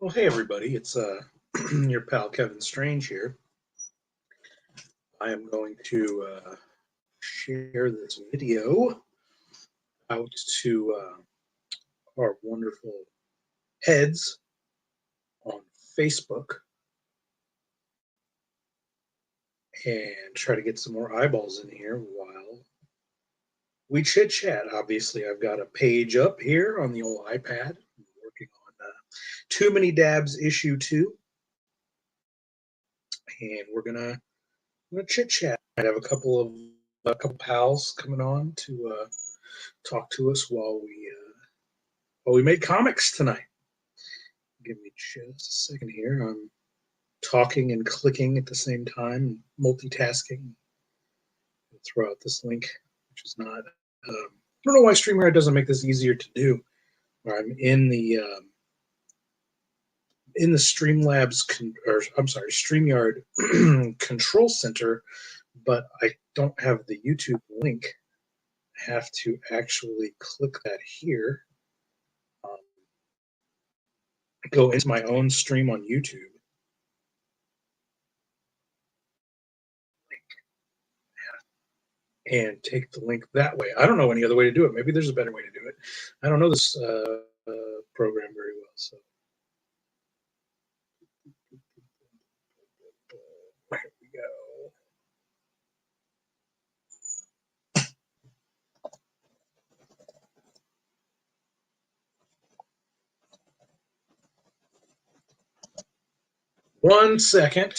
Well, hey everybody, it's your pal Kevin Strange here. I am going to share this video out to our wonderful heads on Facebook and try to get some more eyeballs in here while we chit chat. Obviously, I've got a page up here on the old iPad. I'm working on Too Many Dabs issue 2, and we're gonna chit chat. I have a couple pals coming on to talk to us while we made comics tonight. Give me just a second here. I'm talking and clicking at the same time, multitasking. I'll throw out this link, which is not. I don't know why StreamYard doesn't make this easier to do. Where I'm in the Streamlabs, or I'm sorry, StreamYard control center, but I don't have the YouTube link. I have to actually click that here. Go into my own stream on YouTube. And take the link that way. I don't know any other way to do it. Maybe there's a better way to do it. I don't know this program very well. So here we go. One second.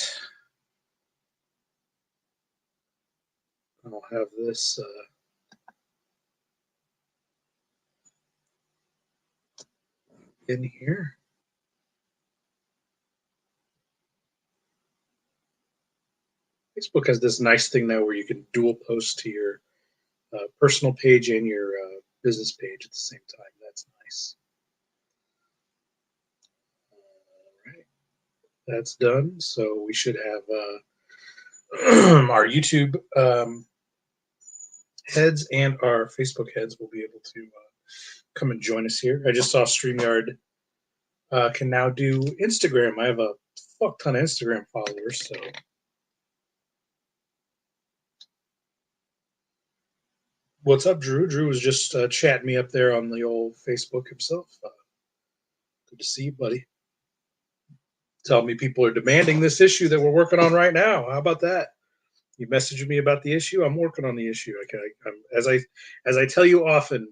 I'll have this in here. Facebook has this nice thing now where you can dual post to your personal page and your business page at the same time. That's nice. All right, that's done. So we should have our YouTube heads and our Facebook heads will be able to come and join us here. I just saw StreamYard can now do Instagram. I have a fuck ton of Instagram followers, so what's up, Drew? Drew was just chatting me up there on the old Facebook himself. Good to see you, buddy. Tell me people are demanding this issue that we're working on right now. How about that? You messaged me about the issue. I'm working on the issue. Okay, as I tell you often,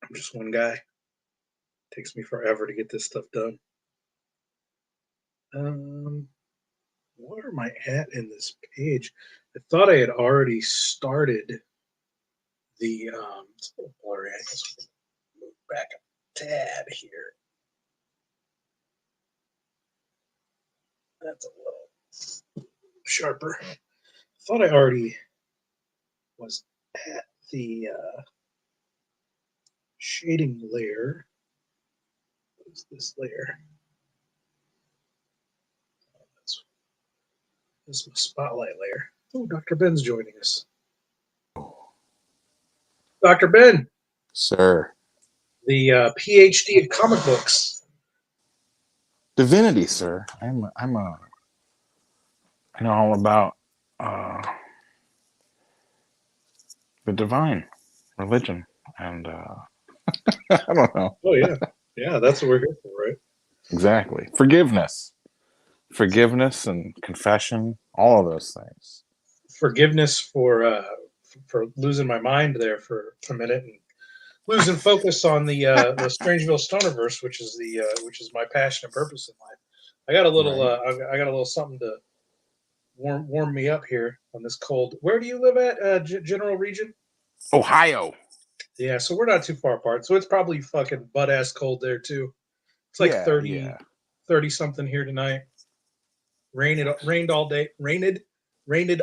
I'm just one guy. It takes me forever to get this stuff done. Where am I at in this page? I thought I had already started the it's a little blurry. I guess we'll move back a tad here. That's a little sharper. I thought I already was at the shading layer. What is this layer? This is my spotlight layer. Oh, Dr. Ben's joining us. Dr. Ben. Sir. The PhD of comic books. Divinity, sir. I know all about the divine religion, and I don't know. Oh yeah, yeah, that's what we're here for, right? Exactly. Forgiveness and confession, all of those things. Forgiveness for losing my mind there for a minute and losing focus on the Strangeville Stonerverse, which is my passion and purpose in life. I got a little I got a little something to warm me up here on this cold. Where do you live at? General region? Ohio. Yeah, so we're not too far apart. So it's probably fucking butt ass cold there too. It's like 30 something here tonight. Rained all day. Rained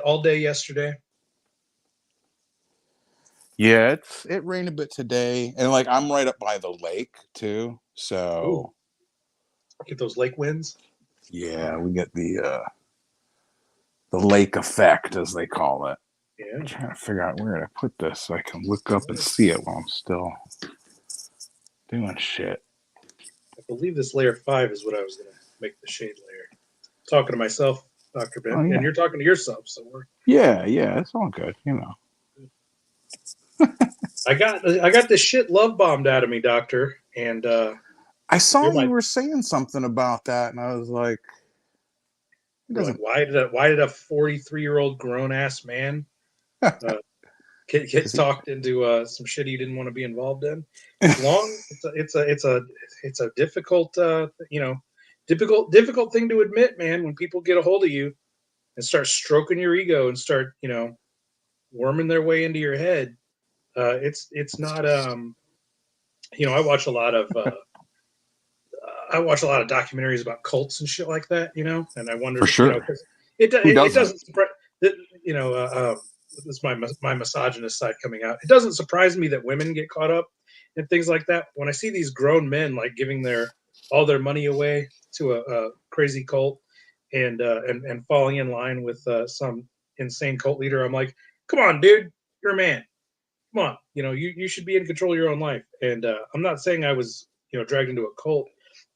all day yesterday. Yeah, it rained a bit today, and like I'm right up by the lake too, so get those lake winds. Yeah, we get the lake effect, as they call it. Yeah. I'm trying to figure out where to put this so I can look up and see it while I'm still doing shit. I believe this layer 5 is what I was going to make the shade layer. Talking to myself, Dr. Ben, Oh, yeah. and you're talking to yourself, so we're. Yeah, it's all good, I got this shit love bombed out of me, Doctor, and I saw you're you my. were saying something about that, and I was like, it You're like, doesn't. why did a 43-year-old grown ass man get Is he? talked into some shit he didn't want to be involved in? It's long. It's a difficult difficult thing to admit, man. When people get a hold of you and start stroking your ego and start worming their way into your head, it's not I watch a lot of documentaries about cults and shit like that, and I For wondered, sure. because Who it doesn't? doesn't surprise that, this is my misogynist side coming out. It doesn't surprise me that women get caught up in things like that. When I see these grown men like giving all their money away to a crazy cult and falling in line with some insane cult leader, I'm like, come on, dude, you're a man. Come on, you should be in control of your own life. And I'm not saying I was dragged into a cult,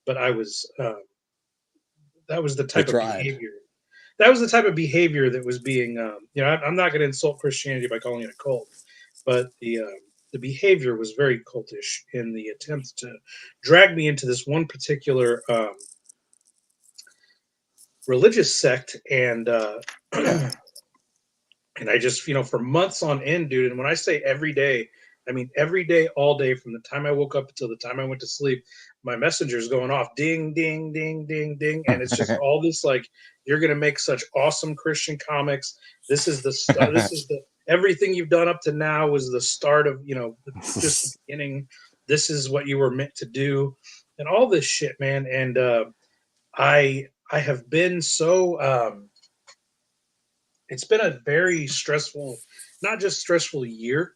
but I was. That was the They type of tried. behavior. That was the type of behavior that was being. I'm not going to insult Christianity by calling it a cult, but the behavior was very cultish in the attempt to drag me into this one particular religious sect, and Yeah. and I just, for months on end, dude. And when I say every day, I mean every day, all day, from the time I woke up until the time I went to sleep. My messenger's going off, ding, ding, ding, ding, ding, and it's just all this like, you're gonna make such awesome Christian comics. This is the start. This is the everything you've done up to now was the start of just the beginning. This is what you were meant to do, and all this shit, man. And I have been so. It's been a very stressful, not just stressful year,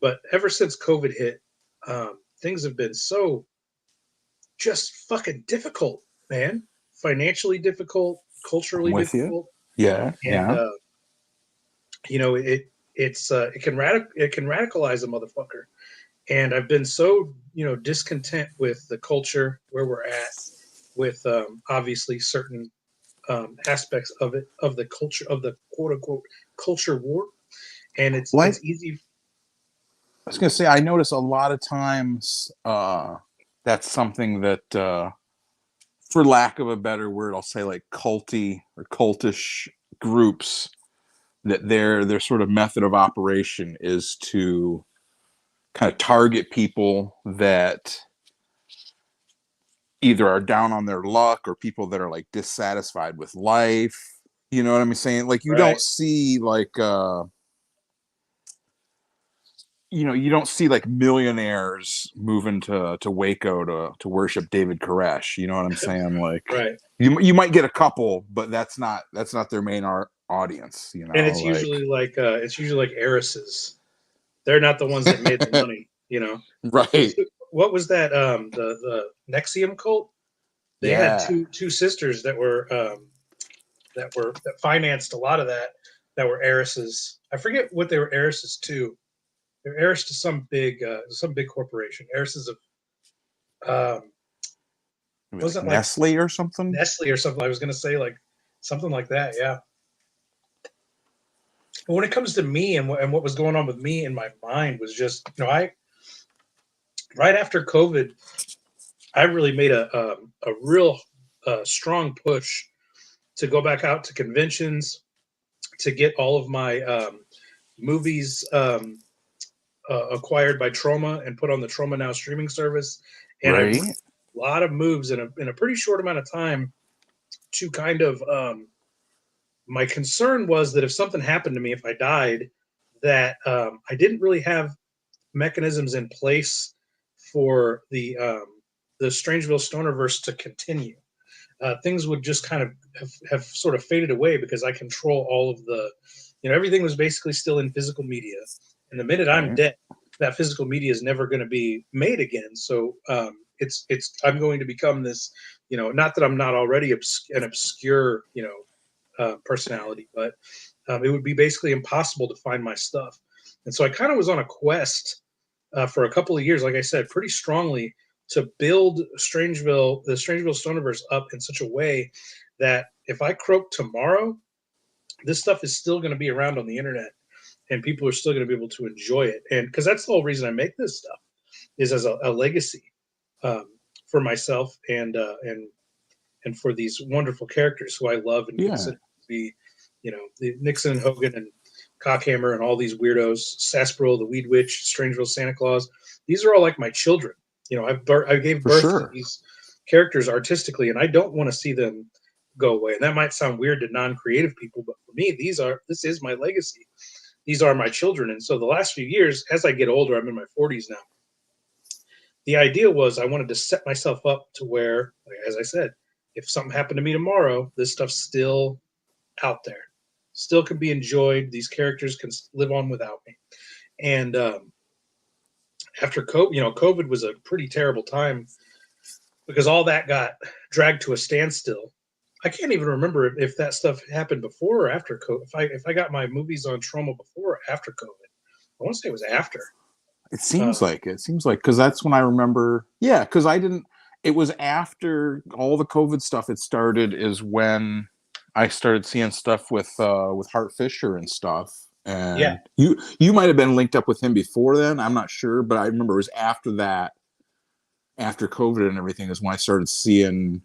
but ever since COVID hit, things have been so just fucking difficult, man. Financially difficult, I'm culturally with you. difficult, Yeah, and yeah. it can radicalize a motherfucker. And I've been so discontent with the culture where we're at, with obviously certain aspects of the culture, of the quote unquote culture war. And Like it's easy. I was gonna say, I notice a lot of times that's something that, for lack of a better word, I'll say like culty or cultish groups, that their sort of method of operation is to kind of target people that either are down on their luck or people that are like dissatisfied with life. You know what I'm saying? Like you don't Right. see like you don't see like millionaires moving to Waco to worship David Koresh. You know what I'm saying? Like Right. you might get a couple, but that's not their main audience. And Like it's usually like heiresses. They're not the ones that made the money. right, What was that? The Nexium cult. They had yeah. two sisters that financed a lot of that. That were heiresses. I forget what they were heiresses to. They're heirs to some big corporation. Heiresses of Maybe like wasn't like Nestle or something. Nestle or something. I was gonna say like something like that. Yeah. But when it comes to me and what was going on with me in my mind was just I right after COVID, I really made a real strong push to go back out to conventions, to get all of my movies acquired by Trauma and put on the Trauma Now streaming service. And I made Right. a lot of moves in a pretty short amount of time to kind of. My concern was that if something happened to me, if I died, that I didn't really have mechanisms in place for the Strangeville Stonerverse to continue. Things would just kind of have sort of faded away because I control all of everything was basically still in physical media. And the minute I'm Right. dead, that physical media is never going to be made again. So I'm going to become this, not that I'm not already an obscure, personality, but it would be basically impossible to find my stuff. And so I kind of was on a quest for a couple of years, like I said, pretty strongly to build the Strangeville Stonerverse up in such a way that if I croak tomorrow, this stuff is still going to be around on the internet, and people are still going to be able to enjoy it. And because that's the whole reason I make this stuff is as a legacy for myself and for these wonderful characters who I love and consider to be, the Nixon and Hogan and Cockhammer and all these weirdos, Sarsaparilla, the Weed Witch, Strangeville Santa Claus. These are all like my children. I gave birth to these characters artistically, and I don't want to see them go away. And that might sound weird to non-creative people, but for me, this is my legacy. These are my children. And so the last few years, as I get older, I'm in my 40s now. The idea was I wanted to set myself up to where, as I said, if something happened to me tomorrow, this stuff's still out there, still can be enjoyed. These characters can live on without me. And after COVID, COVID was a pretty terrible time because all that got dragged to a standstill. I can't even remember if that stuff happened before or after COVID. If I got my movies on Troma before or after COVID, I want to say it was after. It seems like because that's when I remember. Yeah, because it was after all the COVID stuff. It started is when I started seeing stuff with Hart Fisher and stuff. And you might have been linked up with him before then. I'm not sure, but I remember it was after that, after COVID and everything, is when I started seeing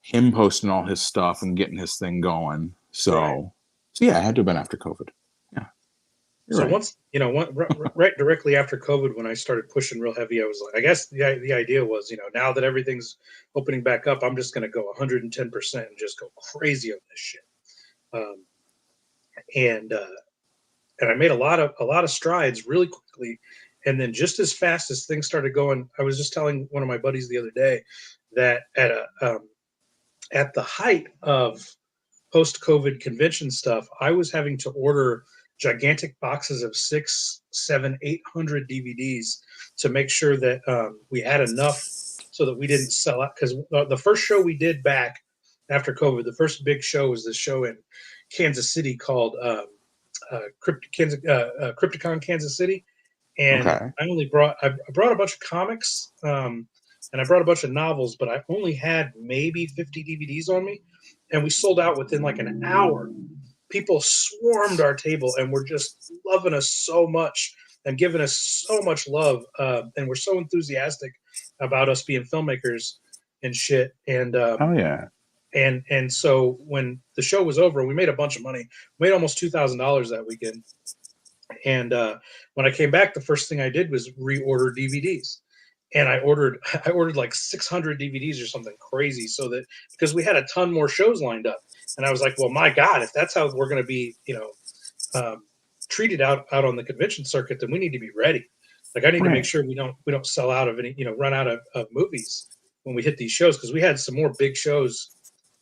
him posting all his stuff and getting his thing going. So yeah, it had to have been after COVID. Yeah. So once, right directly after COVID, when I started pushing real heavy, I was like, I guess the idea was, now that everything's opening back up, I'm just going to go 110% and just go crazy on this shit. And I made a lot of strides really quickly. And then just as fast as things started going, I was just telling one of my buddies the other day that at the height of post-COVID convention stuff, I was having to order gigantic boxes of 600, 700, 800 DVDs to make sure that we had enough so that we didn't sell out. Because the first show we did back after COVID, the first big show was this show in Kansas City called Crypticon Kansas City. And I brought a bunch of comics and I brought a bunch of novels, but I only had maybe 50 DVDs on me. And we sold out within like an hour. People swarmed our table and were just loving us so much and giving us so much love. And we're so enthusiastic about us being filmmakers and shit. And And so when the show was over, we made a bunch of money. We made almost $2,000 that weekend. And when I came back, the first thing I did was reorder DVDs. And I ordered like 600 DVDs or something crazy, so that because we had a ton more shows lined up. And I was like, well, my God, if that's how we're going to be, treated out on the convention circuit, then we need to be ready. Like I need to make sure we don't sell out of any, run out of movies when we hit these shows, because we had some more big shows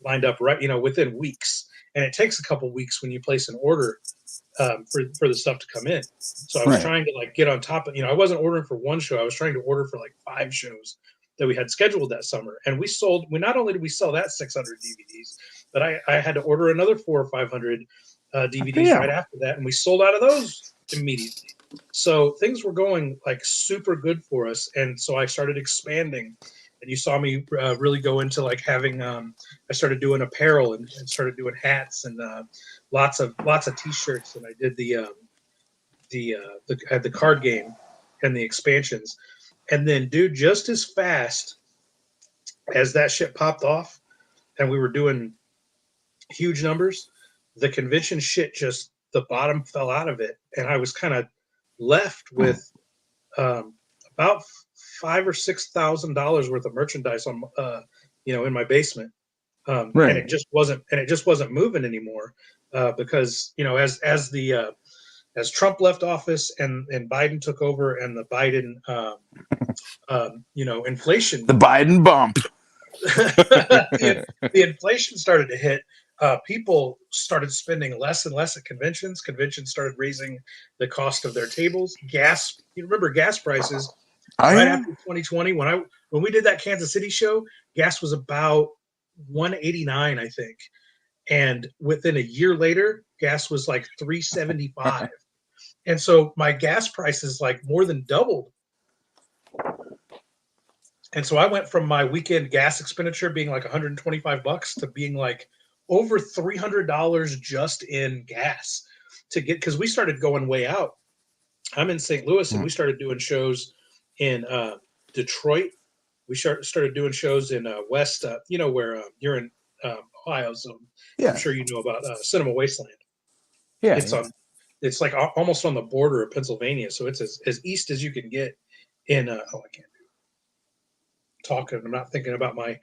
lined up within weeks. And it takes a couple weeks when you place an order for the stuff to come in. So I was trying to get on top of, I wasn't ordering for one show. I was trying to order for 5 shows that we had scheduled that summer. And not only did we sell that 600 DVDs, but I had to order another 400 or 500 DVDs right after that. And we sold out of those immediately. So things were going super good for us. And so I started expanding. And you saw me really go into having. I started doing apparel and started doing hats and lots of T-shirts. And I did the card game and the expansions. And then, dude, just as fast as that shit popped off, and we were doing huge numbers, the convention shit the bottom fell out of it, and I was kind of left with about $5,000 or $6,000 worth of merchandise on, in my basement, and it just wasn't moving anymore, because as Trump left office and Biden took over, and the Biden, inflation, the Biden bump, the inflation started to hit. People started spending less and less at conventions. Conventions started raising the cost of their tables. Gas, you remember gas prices. After 2020, when we did that Kansas City show, gas was about $1.89, I think, and within a year later, gas was like $3.75, and so my gas prices more than doubled. And so I went from my weekend gas expenditure being like $125 to being like over $300 just in gas to get, because we started going way out. I'm in St. Louis, and we started doing shows in Detroit. We started doing shows in West, where you're in Ohio, so I'm Yeah. sure you know about Cinema Wasteland. Yeah. It's on, it's like almost on the border of Pennsylvania, so it's as east as you can get in. I can't talking. I'm not thinking about my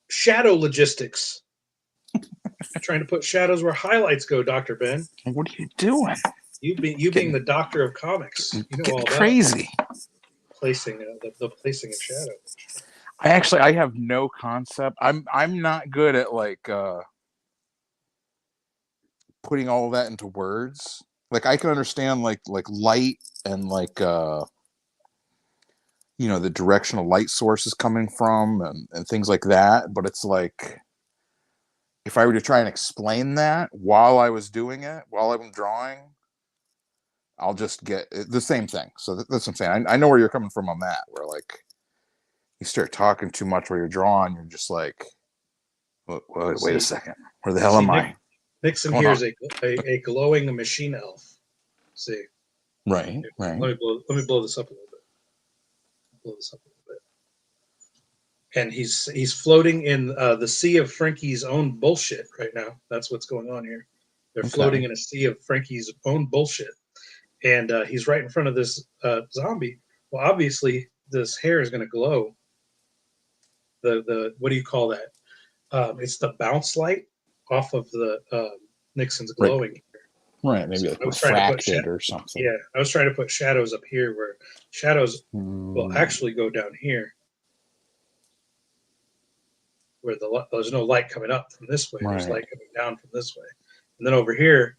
shadow logistics. Trying to put shadows where highlights go, Dr. Ben. What are you doing? You being the doctor of comics, you know all about crazy placing the placing of shadow. I have no concept. I'm not good at like putting all of that into words. Like I can understand like light and like the direction a light source is coming from and things like that, but it's like if I were to try and explain that while I was doing it, while I'm drawing, I'll just get the same thing. So that's what I'm saying. I know where you're coming from on that, where like you start talking too much while you're drawing, you're just like, wait a second, where the hell am I? Nixon here is a glowing machine elf. See, right. Let me blow this up a little bit. And he's floating in the sea of Frankie's own bullshit right now. That's what's going on here. They're floating in a sea of Frankie's own bullshit, and he's right in front of this zombie. Well, obviously, this hair is going to glow. The what do you call that? It's the bounce light off of the Nixon's glowing. Right, maybe like refracted or something. Yeah, I was trying to put shadows up here where shadows will actually go down here, where there's no light coming up from this way. There's light coming down from this way. And then over here,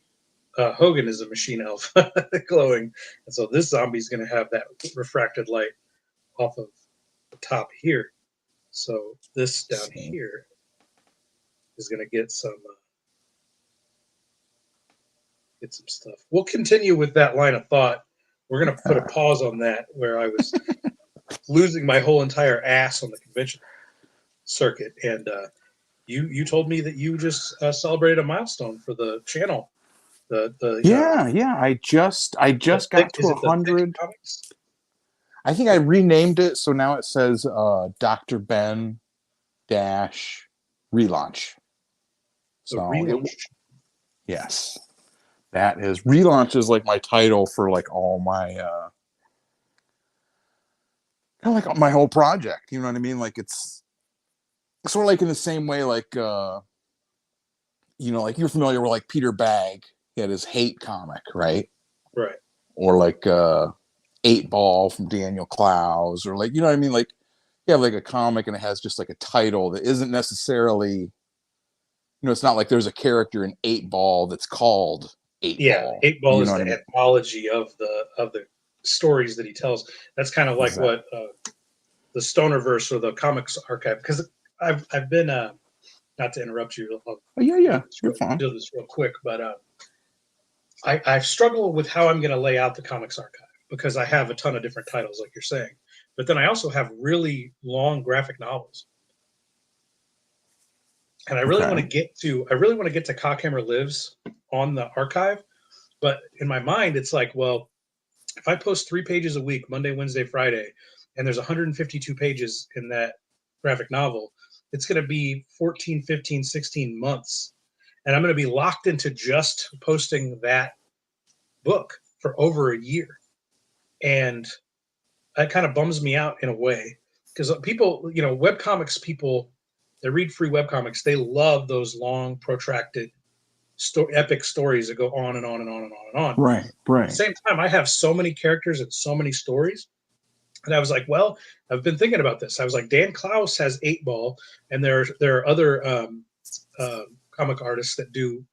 Hogan is a machine elf glowing. And so this zombie's going to have that refracted light off of the top here. So this down here is going to get some stuff. We'll continue with that line of thought. We're going to put a pause on that where I was losing my whole entire ass on the convention circuit. And you told me that you just celebrated a milestone for the channel. I just got to 100. I think I renamed it, so now it says Dr. Ben dash relaunch. So relaunch. Yes, that is relaunch is like my title for like all my kind of like my whole project. You know what I mean? Like it's sort of like in the same way, like like you're familiar with like Peter Bagg. He had his Hate comic, right? Right. Or like 8 Ball from Daniel Clowes, or like, you know what I mean? Like you have like a comic and it has just like a title that isn't necessarily, it's not like there's a character in 8 Ball that's called 8 Ball. 8 Ball is the anthology of the stories that he tells. That's kind of like what the Stonerverse or the Comics Archive, because I've been not to interrupt you. You're fine. Do this real quick, but I've struggled with how I'm going to lay out the Comics Archive because I have a ton of different titles, like you're saying, but then I also have really long graphic novels, and I really want to get to Cockhammer Lives on the archive, but in my mind, it's like, well, if I post 3 pages a week, Monday, Wednesday, Friday, and there's 152 pages in that graphic novel, it's going to be 14, 15, 16 months. And I'm going to be locked into just posting that book for over a year. And that kind of bums me out in a way because people, webcomics people, they read free webcomics. They love those long, protracted, epic stories that go on and on and on and on and on. Right. At the same time, I have so many characters and so many stories. And I was like, well, I've been thinking about this. I was like, Dan Clowes has 8 Ball, and there are other comic artists that do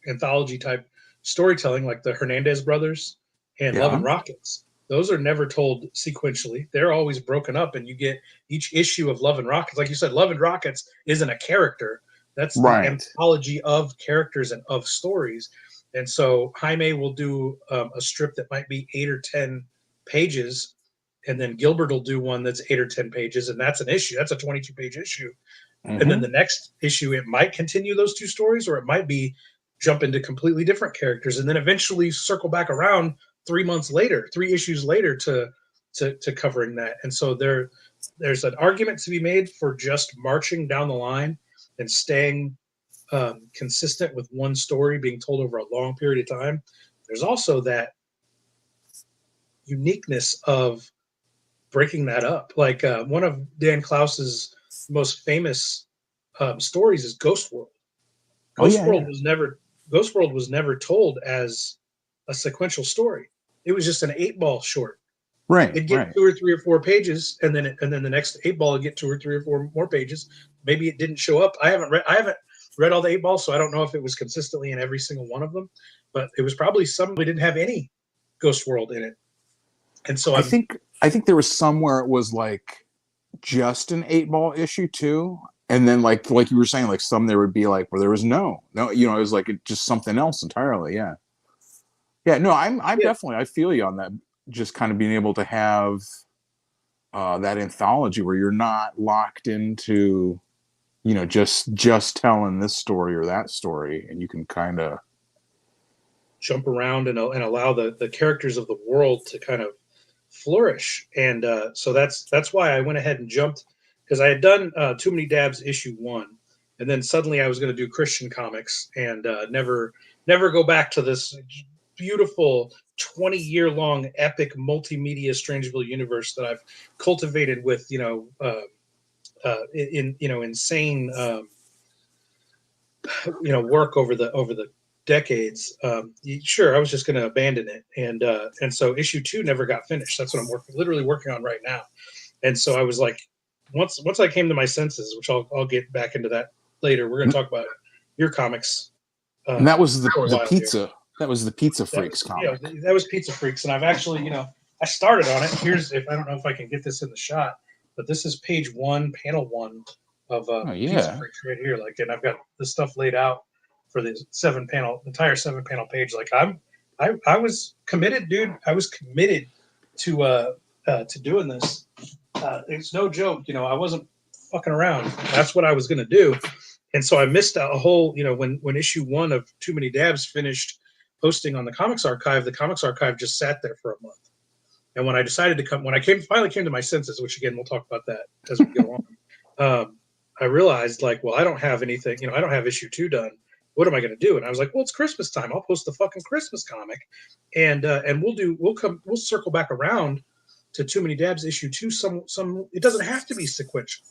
anthology type storytelling, like the Hernandez brothers and Love and Rockets. Those are never told sequentially. They're always broken up, and you get each issue of Love and Rockets. Like you said, Love and Rockets isn't a character. That's the anthology of characters and of stories. And so Jaime will do a strip that might be 8 or 10 pages, and then Gilbert will do one that's 8 or 10 pages, and that's an issue. That's a 22-page issue. Mhm. And then the next issue, it might continue those two stories, or it might be jump into completely different characters, and then eventually circle back around 3 months later, 3 issues later to covering that. And so there's an argument to be made for just marching down the line and staying consistent with one story being told over a long period of time. There's also that uniqueness of breaking that up. Like one of Dan Klaus's most famous stories is Ghost World. Ghost World was never told as a sequential story. It was just an 8-ball short. Right. It'd get 2 or 3 or 4 pages, and then the next 8-ball would get 2 or 3 or 4 more pages. Maybe it didn't show up. I haven't read all the 8-balls, so I don't know if it was consistently in every single one of them. But it was probably some we didn't have any Ghost World in it. And so I think there was somewhere it was like just an 8-ball issue too. And then like you were saying, like some there would be like where there was no, it was like just something else entirely. Yeah. Yeah. No, I'm definitely, I feel you on that. Just kind of being able to have that anthology where you're not locked into, just telling this story or that story, and you can kind of jump around and allow the characters of the world to kind of flourish. And so that's why I went ahead and jumped, because I had done Too Many Dabs issue 1, and then suddenly I was going to do Christian comics and never go back to this beautiful 20-year-long epic multimedia Strangeville universe that I've cultivated with insane work over the decades. Sure, I was just going to abandon it, and so issue 2 never got finished. That's what I'm literally working on right now. And so I was like, once I came to my senses, which I'll get back into that later. We're going to talk about your comics. And that was the pizza. Here. That was the Pizza Freaks comic. Yeah, that was Pizza Freaks, and I've actually, I started on it. I don't know if I can get this in the shot, but this is page 1, panel 1 of Pizza Freaks right here. Like, and I've got the stuff laid out for the entire 7-panel page. Like I was committed, dude. I was committed to doing this. It's no joke. I wasn't fucking around. That's what I was going to do. And so I missed a whole, when issue 1 of Too Many Dabs finished posting on the Comics Archive just sat there for a month. And when I decided to finally came to my senses, which again, we'll talk about that as we go on. I realized like, well, I don't have anything, I don't have issue 2 done. What am I going to do? And I was like, well, it's Christmas time. I'll post the fucking Christmas comic, and we'll circle back around to Too Many Dabs issue 2. It doesn't have to be sequential,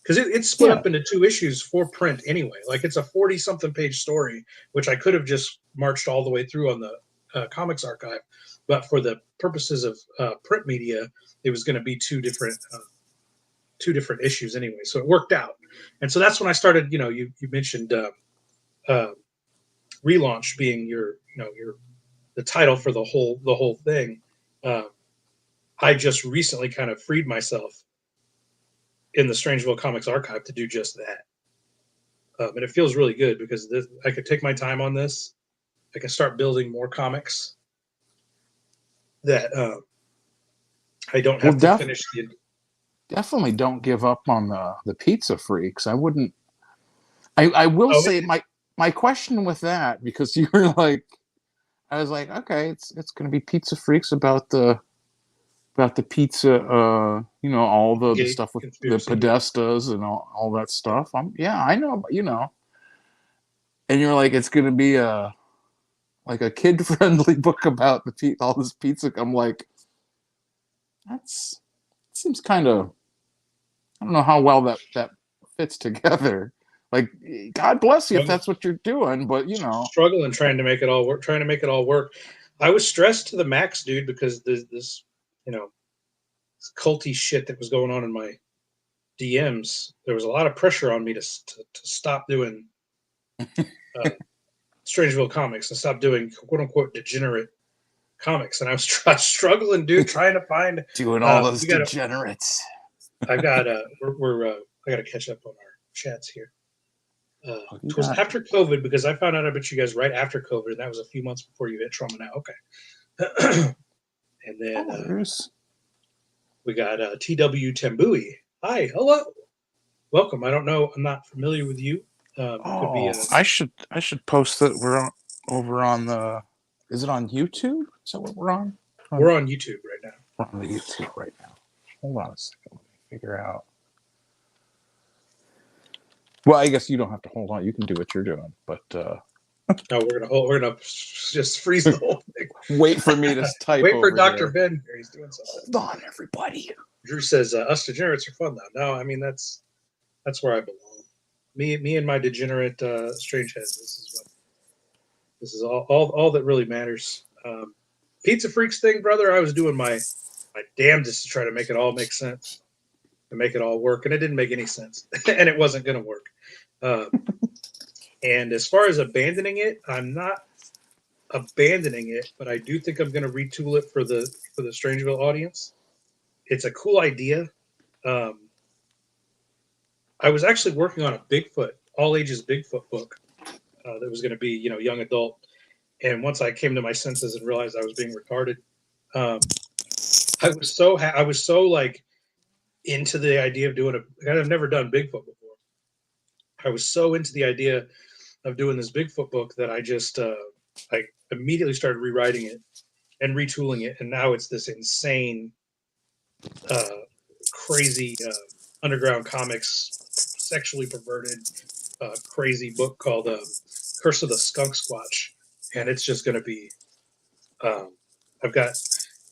because it's split up into 2 issues for print anyway. Like it's a 40-something page story, which I could have just marched all the way through on the Comics Archive, but for the purposes of print media, it was going to be 2 different issues anyway. So it worked out, and so that's when I started. You mentioned relaunch being the title for the whole thing. I just recently kind of freed myself in the Strangeville Comics Archive to do just that. And it feels really good because I could take my time on this. I can start building more comics that I don't have to finish. Definitely don't give up on the Pizza Freaks. I wouldn't. I will say my question with that, because you were like, I was like, okay, it's going to be Pizza Freaks about the pizza, all the stuff with the Podestas and all that stuff. I know, and you're like, it's going to be a kid friendly book about all this pizza. I'm like, seems kind of, I don't know how well that fits together. Like, God bless you if that's what you're doing, but struggling trying to make it all work. I was stressed to the max, dude, because this culty shit that was going on in my DMs. There was a lot of pressure on me to stop doing Strangeville comics and stop doing quote unquote degenerate comics, and I was struggling, dude, trying to find doing all those degenerates. I got I got to catch up on our chats here. It was after COVID, because I found out about you guys right after COVID, and that was a few months before you hit Trauma Now. Okay. And then We got TW Tambui. Hi, hello, welcome. I don't know, I'm not familiar with you. Could be I should post that we're over on the. Is it on YouTube? Is that what we're on? we're on YouTube right now. We're on the YouTube right now. Hold on a second. Let me figure out. Well, I guess you don't have to hold on. You can do what you're doing, but No, we're gonna just freeze the whole thing. wait for me to type. Wait for over Dr. there. Ben here. He's doing something. Hold on, everybody. Drew says us degenerates are fun though. No, I mean that's where I belong. Me and my degenerate strange heads. This is all that really matters. Pizza Freaks thing, brother. I was doing my damnedest to try to make it all make sense, to make it all work, and it didn't make any sense, and it wasn't going to work. And as far as abandoning it, I'm not abandoning it, but I do think I'm going to retool it for the Strangeville audience. It's a cool idea. I was actually working on a Bigfoot, all ages Bigfoot book that was going to be, young adult. And once I came to my senses and realized I was being retarded, I was so like into the idea of doing I've never done Bigfoot before. I was so into the idea of doing this Bigfoot book that I just I immediately started rewriting it and retooling it, and now it's this insane, crazy underground comics, sexually perverted, crazy book called Curse of the Skunk Squatch, and it's just going to be.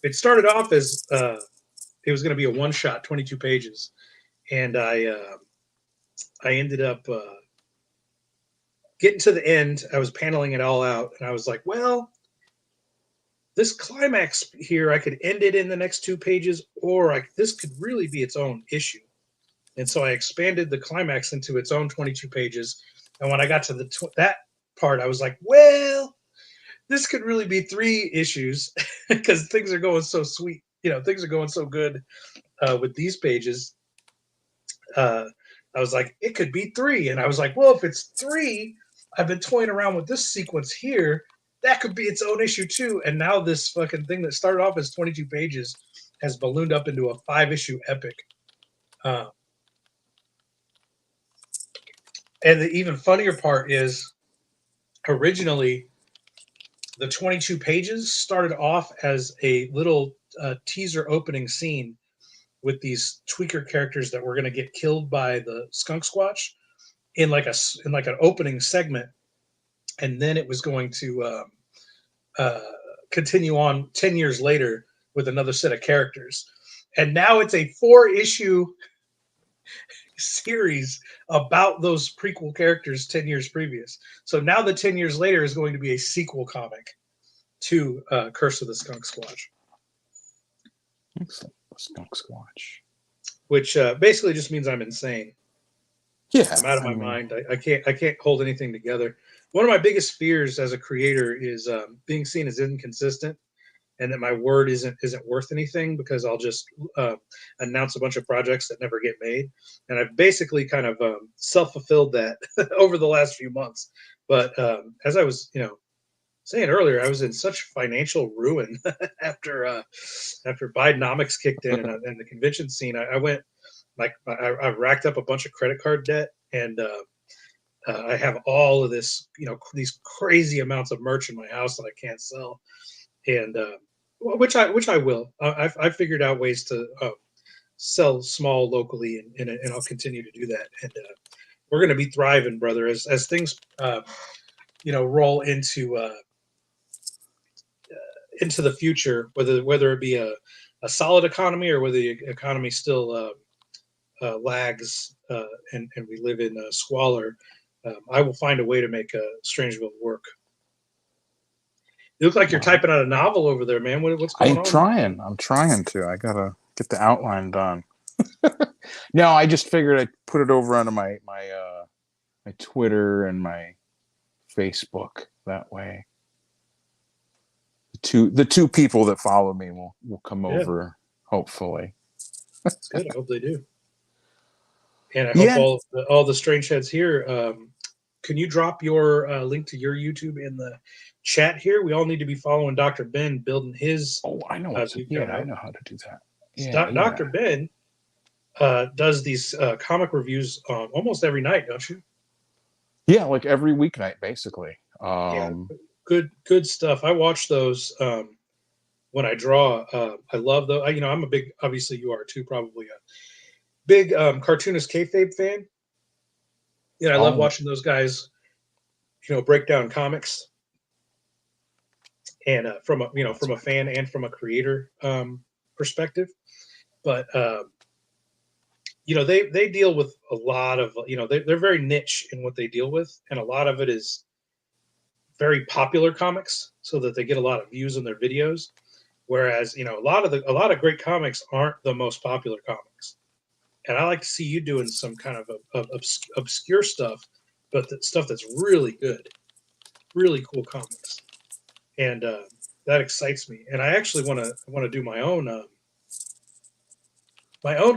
It started off as it was going to be a one-shot, 22 pages, and I ended up getting to the end. I was paneling it all out, and I was like, well, this climax here, I could end it in the next 2 pages, or this could really be its own issue. And so I expanded the climax into its own 22 pages. And when I got to that part, I was like, well, this could really be 3 issues because things are going so sweet. Things are going so good with these pages. I was like, it could be 3. And I was like, well, if it's 3, I've been toying around with this sequence here. That could be its own issue too. And now this fucking thing that started off as 22 pages has ballooned up into a 5-issue epic. And the even funnier part is originally the 22 pages started off as a little teaser opening scene with these tweaker characters that were going to get killed by the Skunk Squatch in like an opening segment, and then it was going to continue on 10 years later with another set of characters, and now it's a 4-issue series about those prequel characters 10 years previous. So now the 10 years later is going to be a sequel comic to Curse of the Skunk Squatch. Excellent. Skunk Squatch. Which basically just means I'm insane. Yeah, I'm out of my mind. I can't hold anything together. One of my biggest fears as a creator is being seen as inconsistent, and that my word isn't worth anything because I'll just announce a bunch of projects that never get made. And I've basically kind of self-fulfilled that over the last few months. But as I was, saying earlier, I was in such financial ruin after Bidenomics kicked in and the convention scene. I went I racked up a bunch of credit card debt, and I have all of this, these crazy amounts of merch in my house that I can't sell, and which I will. I figured out ways to sell small locally, and I'll continue to do that. And we're going to be thriving, brother, as things roll into the future, whether it be a solid economy or whether the economy still lags and we live in squalor. I will find a way to make Strangeville work. You look like you're typing out a novel over there, man. What's going on? I'm trying to. I gotta get the outline done. No, I just figured I'd put it over onto my Twitter and my Facebook. That way, the two people that follow me will come over. Hopefully, that's good. I hope they do. And I hope all the strange heads here. Can you drop your link to your YouTube in the chat here? We all need to be following Dr. Ben building his. Oh, I know. I know how to do that. Yeah, Dr. Ben does these comic reviews almost every night, don't you? yeah, like every weeknight, basically. Yeah, good stuff. I watch those when I draw. I love those. You know, I'm a big. Obviously, you are too. Probably a big cartoonist kayfabe fan. Yeah, I love Oh, watching those guys. You know, break down comics, and from a that's from a right. fan and from a creator perspective. But you know, they deal with a lot of they're very niche in what they deal with, and a lot of it is very popular comics, so that they get a lot of views on their videos. Whereas a lot of great comics aren't the most popular comics, and I like to see you doing some kind of obscure stuff, but stuff that's really good, really cool comics, and that excites me. And I actually want to do my own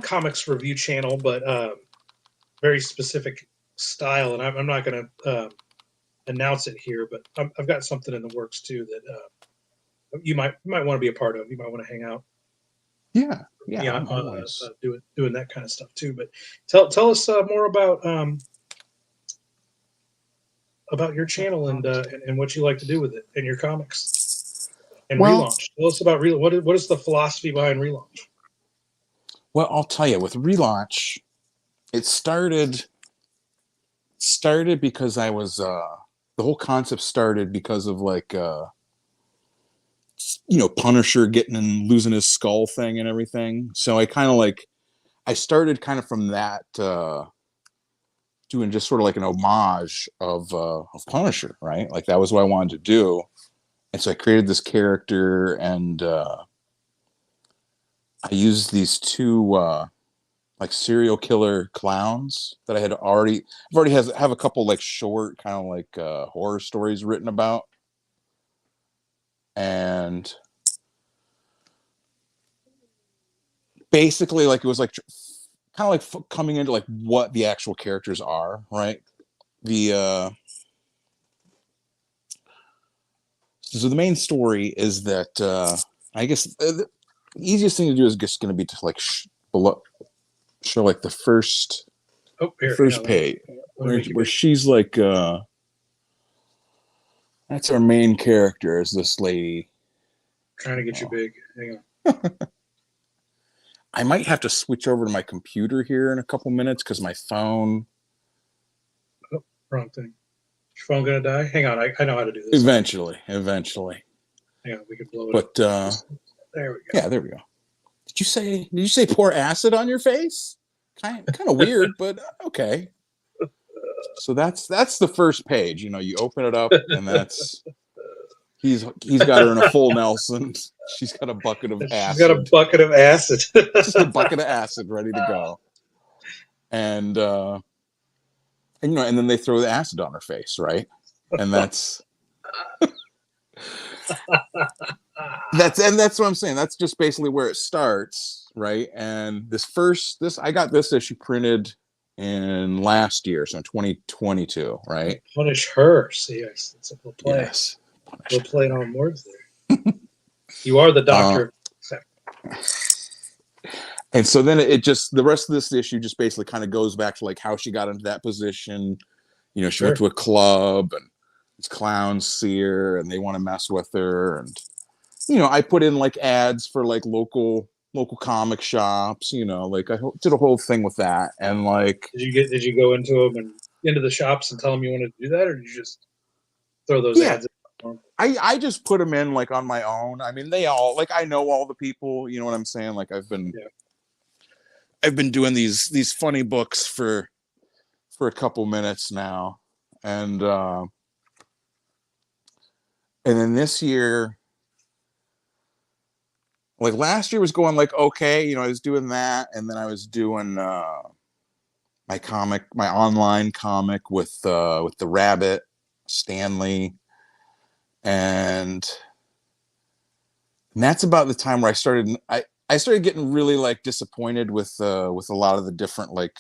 comics review channel, but very specific style. And I'm not going to announce it here, but I've got something in the works too that you might want to be a part of. You might want to hang out. Yeah, yeah, Yeah, I'm always. doing that kind of stuff too. But tell us more about your channel and what you like to do with it and your comics and Well, relaunch. Tell us about what is the philosophy behind relaunch? well, I'll tell you. With relaunch, it started because I was the whole concept started because of like Punisher getting and losing his skull thing and everything. So I kind of like I started kind of from that doing just sort of like an homage of Punisher, right? Like that was what I wanted to do. And so I created this character and I used these two like serial killer clowns that I've already have a couple like short kind of like horror stories written about. And basically like it was like kind of like coming into like what the actual characters are, right? The so the main story is that I guess the easiest thing to do is just going to be to like show like Oh, the here, hang first on. page Let me make you where big. she's like that's our main character is this lady. Trying to get you Oh, big. Hang on. I might have to switch over to my computer here in a couple minutes because my phone Oh, wrong thing. Is your phone gonna die? Hang on. I know how to do this. eventually. Hang on. We can blow it up. But There we go. yeah, there we go. Did you say pour acid on your face? Kind of weird, but okay. So that's the first page. You open it up and that's he's got her in a full Nelson. She's got a bucket of She's got a acid. bucket of acid. Just a bucket of acid ready to go. And then they throw the acid on her face, right? And that's what I'm saying. That's just basically where it starts, right? And this I got this issue printed in last year, so in 2022, right? Punish her. See, it's a little play. Yes. We'll play it on words there. You are the Uh, doctor. and so then it just the rest of this issue just basically kind of goes back to like how she got into that position. She went Sure. to a club and these clowns see her and they want to mess with her. And I put in like ads for like local comic shops. Like I did a whole thing with that. And like Did you go into them and into the shops and tell them you wanted to do that, or did you just throw those yeah, ads in? I just put them in like on my own. I mean, they all like I know all the people. You know what I'm saying? Like I've been doing these funny books for a couple minutes now, and then this year, like last year was going like okay. I was doing that, and then I was doing my online comic with the rabbit Stanley, and that's about the time where I started getting really like disappointed with a lot of the different like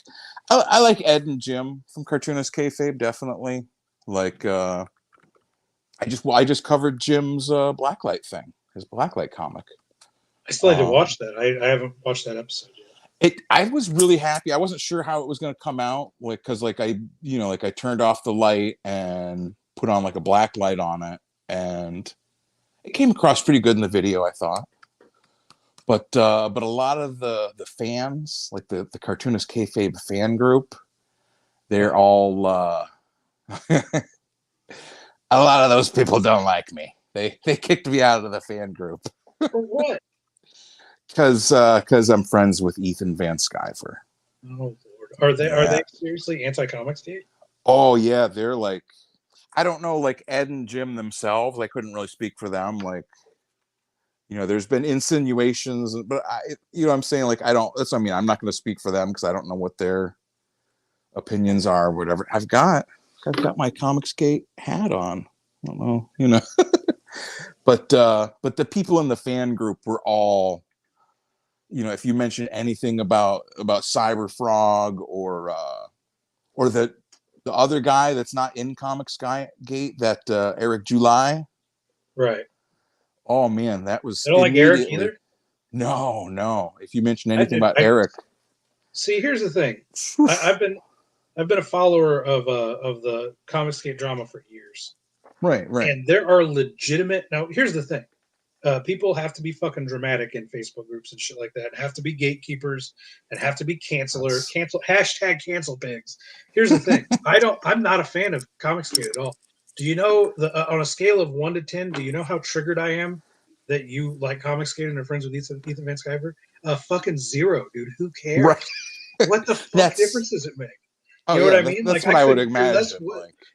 I like Ed and Jim from Cartoonist Kayfabe definitely. Like I just covered Jim's Blacklight thing, his Blacklight comic. I still need to watch that. I haven't watched that episode yet. I was really happy. I wasn't sure how it was going to come out, like because like I turned off the light and put on like a black light on it, and it came across pretty good in the video, I thought. But a lot of the fans, like the cartoonist kayfabe fan group, they're all a lot of those people don't like me. They kicked me out of the fan group. For what? Because I'm friends with Ethan Van Sciver. Oh Lord, are they seriously anti-Comics Gate? Oh yeah, they're like, I don't know, like Ed and Jim themselves. I couldn't really speak for them. Like, there's been insinuations, but what I'm saying, like, I don't. That's what I mean. I'm not going to speak for them because I don't know what their opinions are, or whatever. I've got my Comics Gate hat on. I don't know, but the people in the fan group were all. If you mention anything about Cyberfrog or the other guy that's not in Comics Gate, that Eric July, right? Oh man, that was. I don't like Eric either. No. If you mention anything about Eric, see, here's the thing. I've been a follower of the Comics Gate drama for years. Right. And there are legitimate. Now, here's the thing. People have to be fucking dramatic in Facebook groups and shit like that. Have to be gatekeepers and have to be cancelers. Hashtag cancel pigs. Here's the thing. I'm not a fan of Comicsgate at all. Do you know on a scale of 1 to 10? Do you know how triggered I am that you like Comicsgate and are friends with Ethan Van Sciver? Fucking 0, dude. Who cares? Right. What the fuck difference does it make? You know what I mean? That's what I would imagine.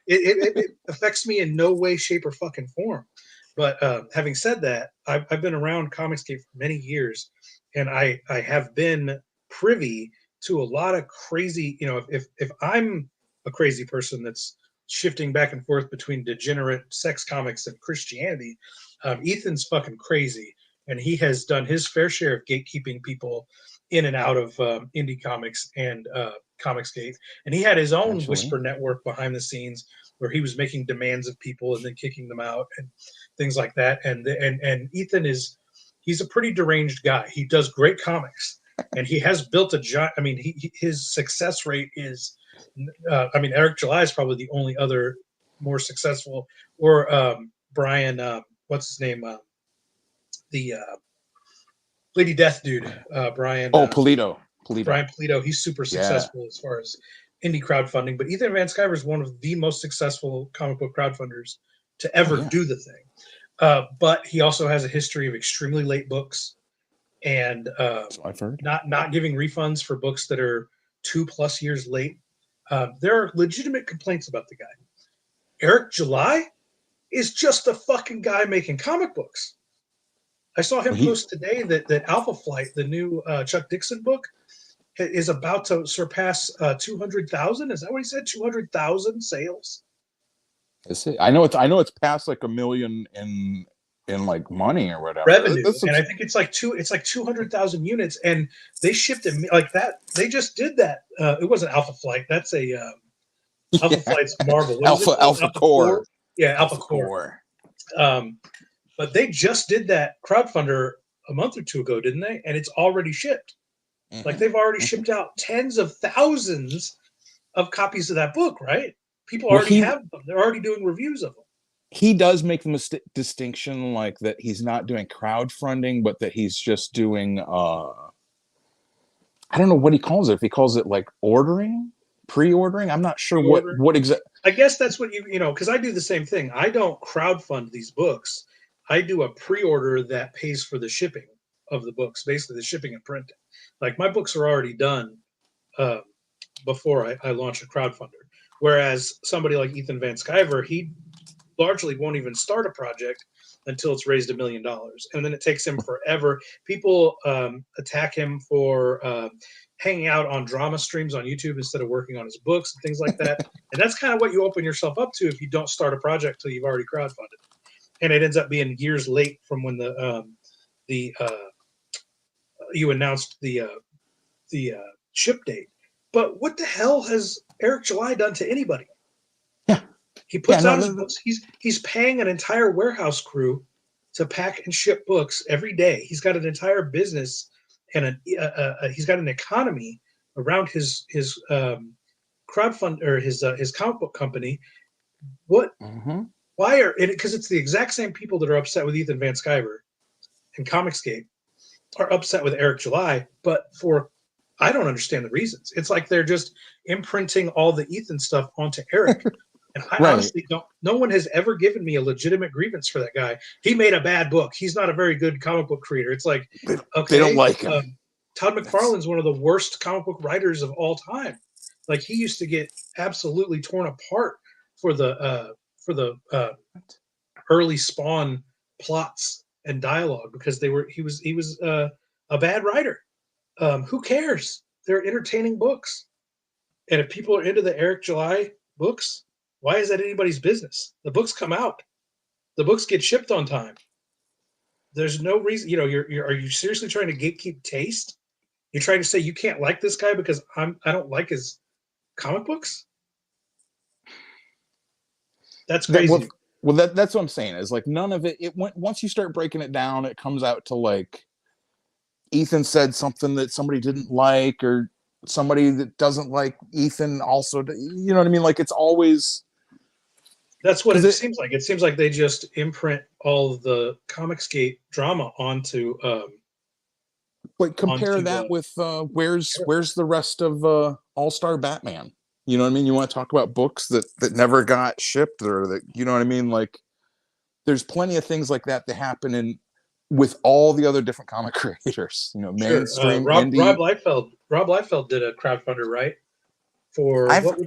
It affects me in no way, shape, or fucking form. But having said that, I've been around Comicsgate for many years, and I have been privy to a lot of crazy. If I'm a crazy person that's shifting back and forth between degenerate sex comics and Christianity, Ethan's fucking crazy, and he has done his fair share of gatekeeping people in and out of indie comics and Comicsgate, and he had his own whisper network behind the scenes where he was making demands of people and then kicking them out and things like that. And Ethan he's a pretty deranged guy. He does great comics, and he has built a giant. I mean, his success rate is. Eric July is probably the only other more successful, or Brian. What's his name? The Lady Death dude, Brian. Pulido. Brian Pulido. He's super successful as far as indie crowdfunding, but Ethan Van Sciver is one of the most successful comic book crowdfunders to ever do the thing. But he also has a history of extremely late books and I've heard. not giving refunds for books that are 2+ years late. There are legitimate complaints about the guy. Eric July is just a fucking guy making comic books. I saw him post today that Alpha Flight, the new Chuck Dixon book, is about to surpass 200,000. Is that what he said? 200,000 sales. I know it's past like 1 million in like money or whatever revenue, and I think it's like 200,000 units, and they shipped it like that. They just did that. It wasn't Alpha Flight. That's a Alpha Flight's Marvel. Alpha Core. Yeah, Alpha Core. But they just did that crowdfunder a month or two ago, didn't they? And it's already shipped. Mm-hmm. Like they've already shipped out tens of thousands of copies of that book, right? People already have them. They're already doing reviews of them. He does make the distinction, like that he's not doing crowdfunding, but that he's just doing, I don't know what he calls it. If he calls it like pre-ordering, I'm not sure what exactly. I guess that's what because I do the same thing. I don't crowdfund these books. I do a pre-order that pays for the shipping of the books, basically the shipping and printing. Like my books are already done before I launch a crowdfunder. Whereas somebody like Ethan Van Sciver, he largely won't even start a project until it's raised $1 million. And then it takes him forever. People attack him for hanging out on drama streams on YouTube instead of working on his books and things like that. And that's kind of what you open yourself up to if you don't start a project till you've already crowdfunded. And it ends up being years late from when you announced the ship date. But what the hell has Eric July done to anybody? Yeah, he puts out his books. He's paying an entire warehouse crew to pack and ship books every day. He's got an entire business and he's got an economy around his crowdfund or his comic book company. What? Mm-hmm. Why are it? Because it's the exact same people that are upset with Ethan Van Sciver and Comicsgate are upset with Eric July, but for I don't understand the reasons. It's like they're just imprinting all the Ethan stuff onto Eric. And I honestly don't. No one has ever given me a legitimate grievance for that guy. He made a bad book. He's not a very good comic book creator. It's like, okay, they don't like him. Todd McFarlane's one of the worst comic book writers of all time. Like he used to get absolutely torn apart for the early Spawn plots and dialogue because he was a bad writer. Who cares? They're entertaining books, and if people are into the Eric July books, why is that anybody's business? The books come out, the books get shipped on time. There's no reason, are you seriously trying to gatekeep taste? You're trying to say you can't like this guy because I don't like his comic books? That's crazy. Well, that's what I'm saying is like none of it. Once you start breaking it down, it comes out to like Ethan said something that somebody didn't like, or somebody that doesn't like Ethan also. You know what I mean? Like it's always. That's what it seems like. It seems like they just imprint all of the Comicsgate drama onto. But compare that with where's the rest of All-Star Batman? You know what I mean? You want to talk about books that never got shipped, or that, you know what I mean? Like there's plenty of things like that happen with all the other different comic creators. Mainstream, indie. Rob Liefeld did a crowdfunder, right?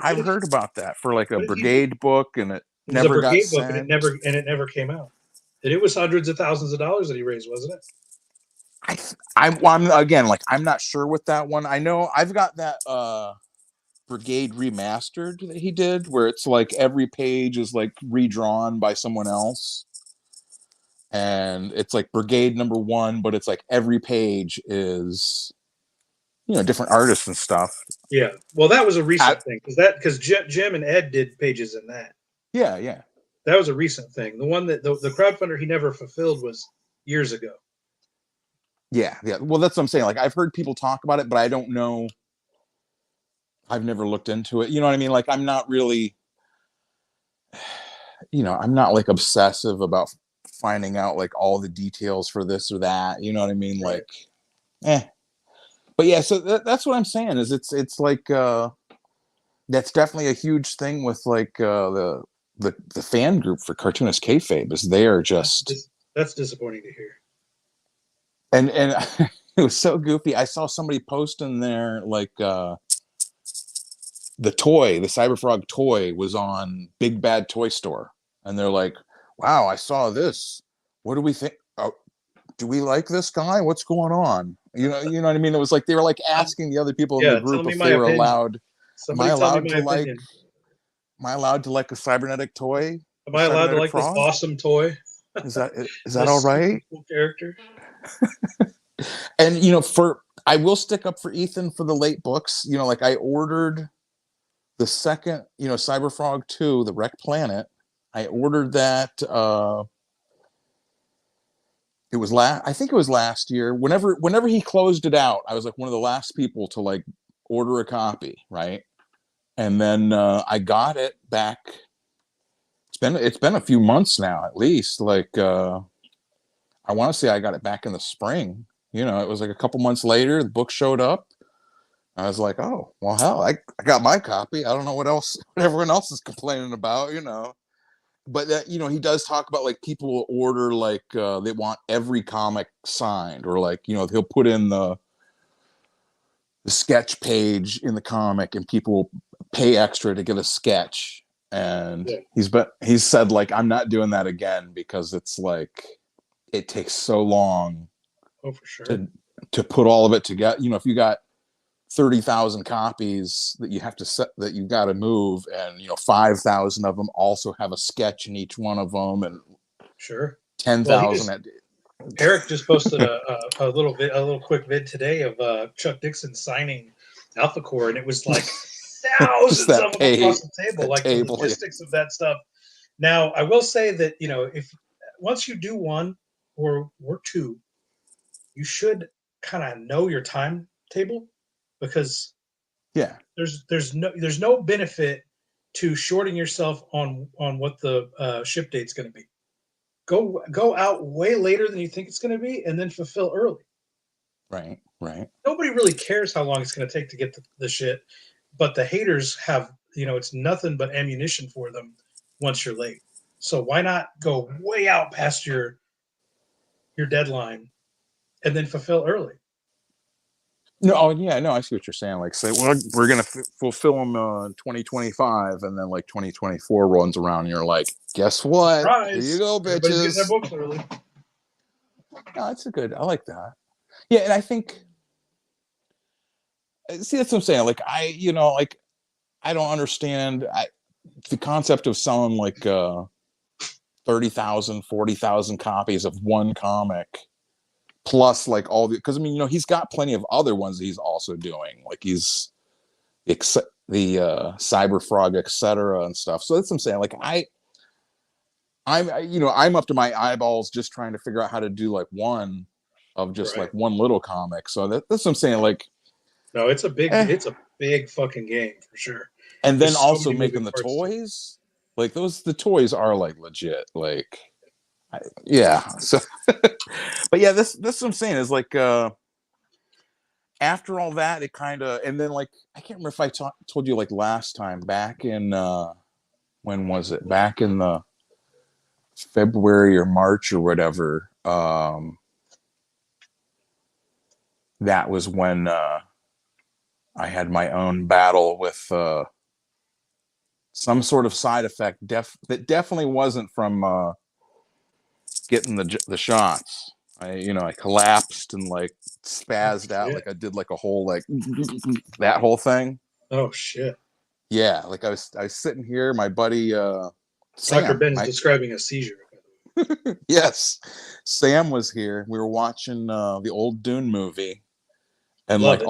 I've heard about that for like a Brigade book, and it never got sent. And it never came out. And it was hundreds of thousands of dollars that he raised, wasn't it? I'm again, like I'm not sure with that one. I know I've got that Brigade remastered that he did, where it's like every page is like redrawn by someone else, and it's like Brigade #1, but it's like every page is different artists and stuff. Yeah, well, that was a recent thing because Jim and Ed did pages in that. Yeah, that was a recent thing. The one that the crowdfunder he never fulfilled was years ago. Yeah. Well, that's what I'm saying. Like I've heard people talk about it, but I don't know. I've never looked into it. You know what I mean? Like I'm not really, I'm not like obsessive about finding out like all the details for this or that. You know what I mean? Right. Like, But yeah, so that's what I'm saying is it's like that's definitely a huge thing with like the fan group for Cartoonist Kayfabe is they are just that's disappointing to hear. And it was so goofy. I saw somebody post in there like the Cyberfrog toy was on Big Bad Toy Store, and they're like, "Wow, I saw this. What do we think? Oh, do we like this guy? What's going on?" You know what I mean? It was like they were like asking the other people in the group if they were allowed. Am I allowed to like a cybernetic toy? Am I allowed to like this awesome toy? Is that all right? Cool character. And I will stick up for Ethan for the late books. Like I ordered the second, Cyberfrog 2, the Wreck Planet. I ordered that. I think it was last year. Whenever he closed it out, I was like one of the last people to like order a copy, right? And then I got it back. It's been a few months now, at least. Like I want to say I got it back in the spring. It was like a couple months later, the book showed up. I was like, oh, well, hell, I got my copy. I don't know what everyone else is complaining about, But that, he does talk about like people will order like they want every comic signed, or like, he'll put in the sketch page in the comic and people will pay extra to get a sketch. And yeah. He's said like, I'm not doing that again because it's like, it takes so long. Oh, for sure. To put all of it together. If you got 30,000 copies that you have to set, that you got to move, and 5,000 of them also have a sketch in each one of them, and sure 10,000. Eric just posted a little quick vid today of Chuck Dixon signing Alpha Core, and it was like thousands of them across the table, like the logistics of that stuff. Now, I will say that if once you do one, or two, you should kind of know your timetable, because Yeah. there's no benefit to shorting yourself on what the ship date's going to be. Go out way later than you think it's going to be, and then fulfill early. Right. Right. Nobody really cares how long it's going to take to get the shit, but the haters have, it's nothing but ammunition for them once you're late. So why not go way out past your deadline and then fulfill early? No, oh yeah, no, I see what you're saying. Like, say, well, we're gonna fulfill them 2025, and then like 2024 runs around, and you're like, guess what? Here you Surprise! go, Everybody's getting their bitches. books early. No, that's a good. I like that. Yeah, and I think, see, that's what I'm saying. Like, like I don't understand the concept of selling like 30,000, 40,000 copies of one comic, plus like all the, because I mean, he's got plenty of other ones that he's also doing. Like he's the Cyber Frog, etc. and stuff. So that's what I'm saying. Like I'm up to my eyeballs just trying to figure out how to do like one of just Right. like one little comic. So that's what I'm saying. Like, no, it's a big fucking game for sure. and then There's so also many making moving the parts to it. toys, like the toys are like legit. Like, yeah. So, but yeah, this what I'm saying is like, after all that, it kind of, and then like, I can't remember if I told you like last time back in, when was it? Back in the February or March or whatever. That was when I had my own battle with some sort of side effect that definitely wasn't from getting the shots. I collapsed and like spazzed out, like I did like a whole like that whole thing. Oh shit! Yeah, like I was sitting here, my buddy Dr. Sam. Ben's describing a seizure. Yes, Sam was here. We were watching the old Dune movie, and Love like it.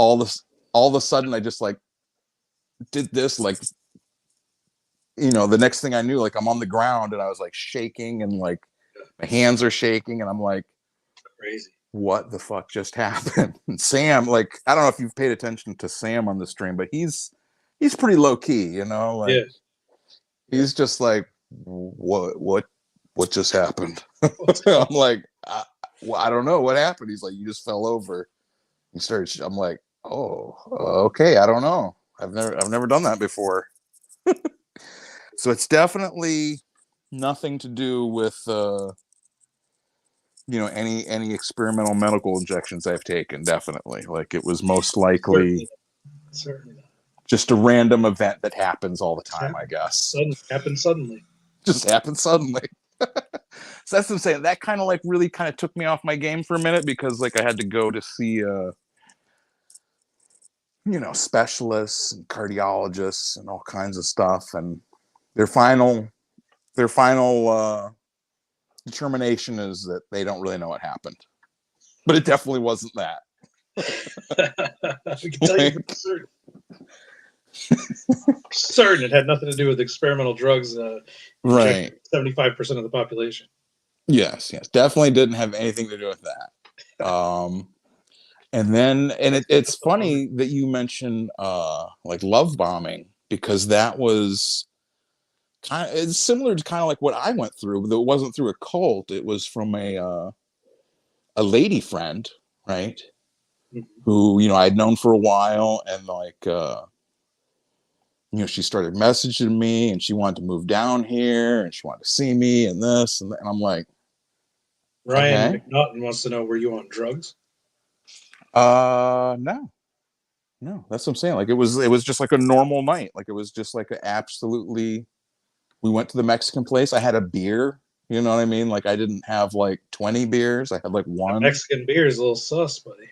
all of a sudden, I just like did this, like, the next thing I knew, like I'm on the ground and I was like shaking and like my hands are shaking and I'm like, Crazy. what the fuck just happened? And Sam, like, I don't know if you've paid attention to Sam on the stream, but he's pretty low key, like Yeah. he's just like, what just happened? I'm like, I don't know what happened. He's like, you just fell over. He started. I'm like, oh, okay, I don't know. I've never done that before. So it's definitely nothing to do with any experimental medical injections I've taken. Definitely, like it was most likely Certainly. just a random event that happens all the time, I guess. Happened suddenly. Just happened suddenly. So that's what I'm saying. That kind of like really kind of took me off my game for a minute, because like I had to go to see specialists and cardiologists and all kinds of stuff, and their final determination is that they don't really know what happened, but it definitely wasn't that. I can tell you for certain. Certain it had nothing to do with experimental drugs. Right. 75% of the population. Yes, definitely didn't have anything to do with that. And then, and it's funny that you mentioned like love bombing, because that was it's similar to kind of like what I went through, but it wasn't through a cult. It was from a lady friend, right? Mm-hmm. Who I'd known for a while, and like she started messaging me, and she wanted to move down here, and she wanted to see me, and this, and I'm like, Ryan McNaughton wants to know, were you on drugs? No, that's what I'm saying. Like it was just like a normal night. Like it was just like absolutely. We went to the Mexican place. I had a beer. You know what I mean? Like I didn't have like 20 beers. I had like one. A Mexican beer is a little sus, buddy.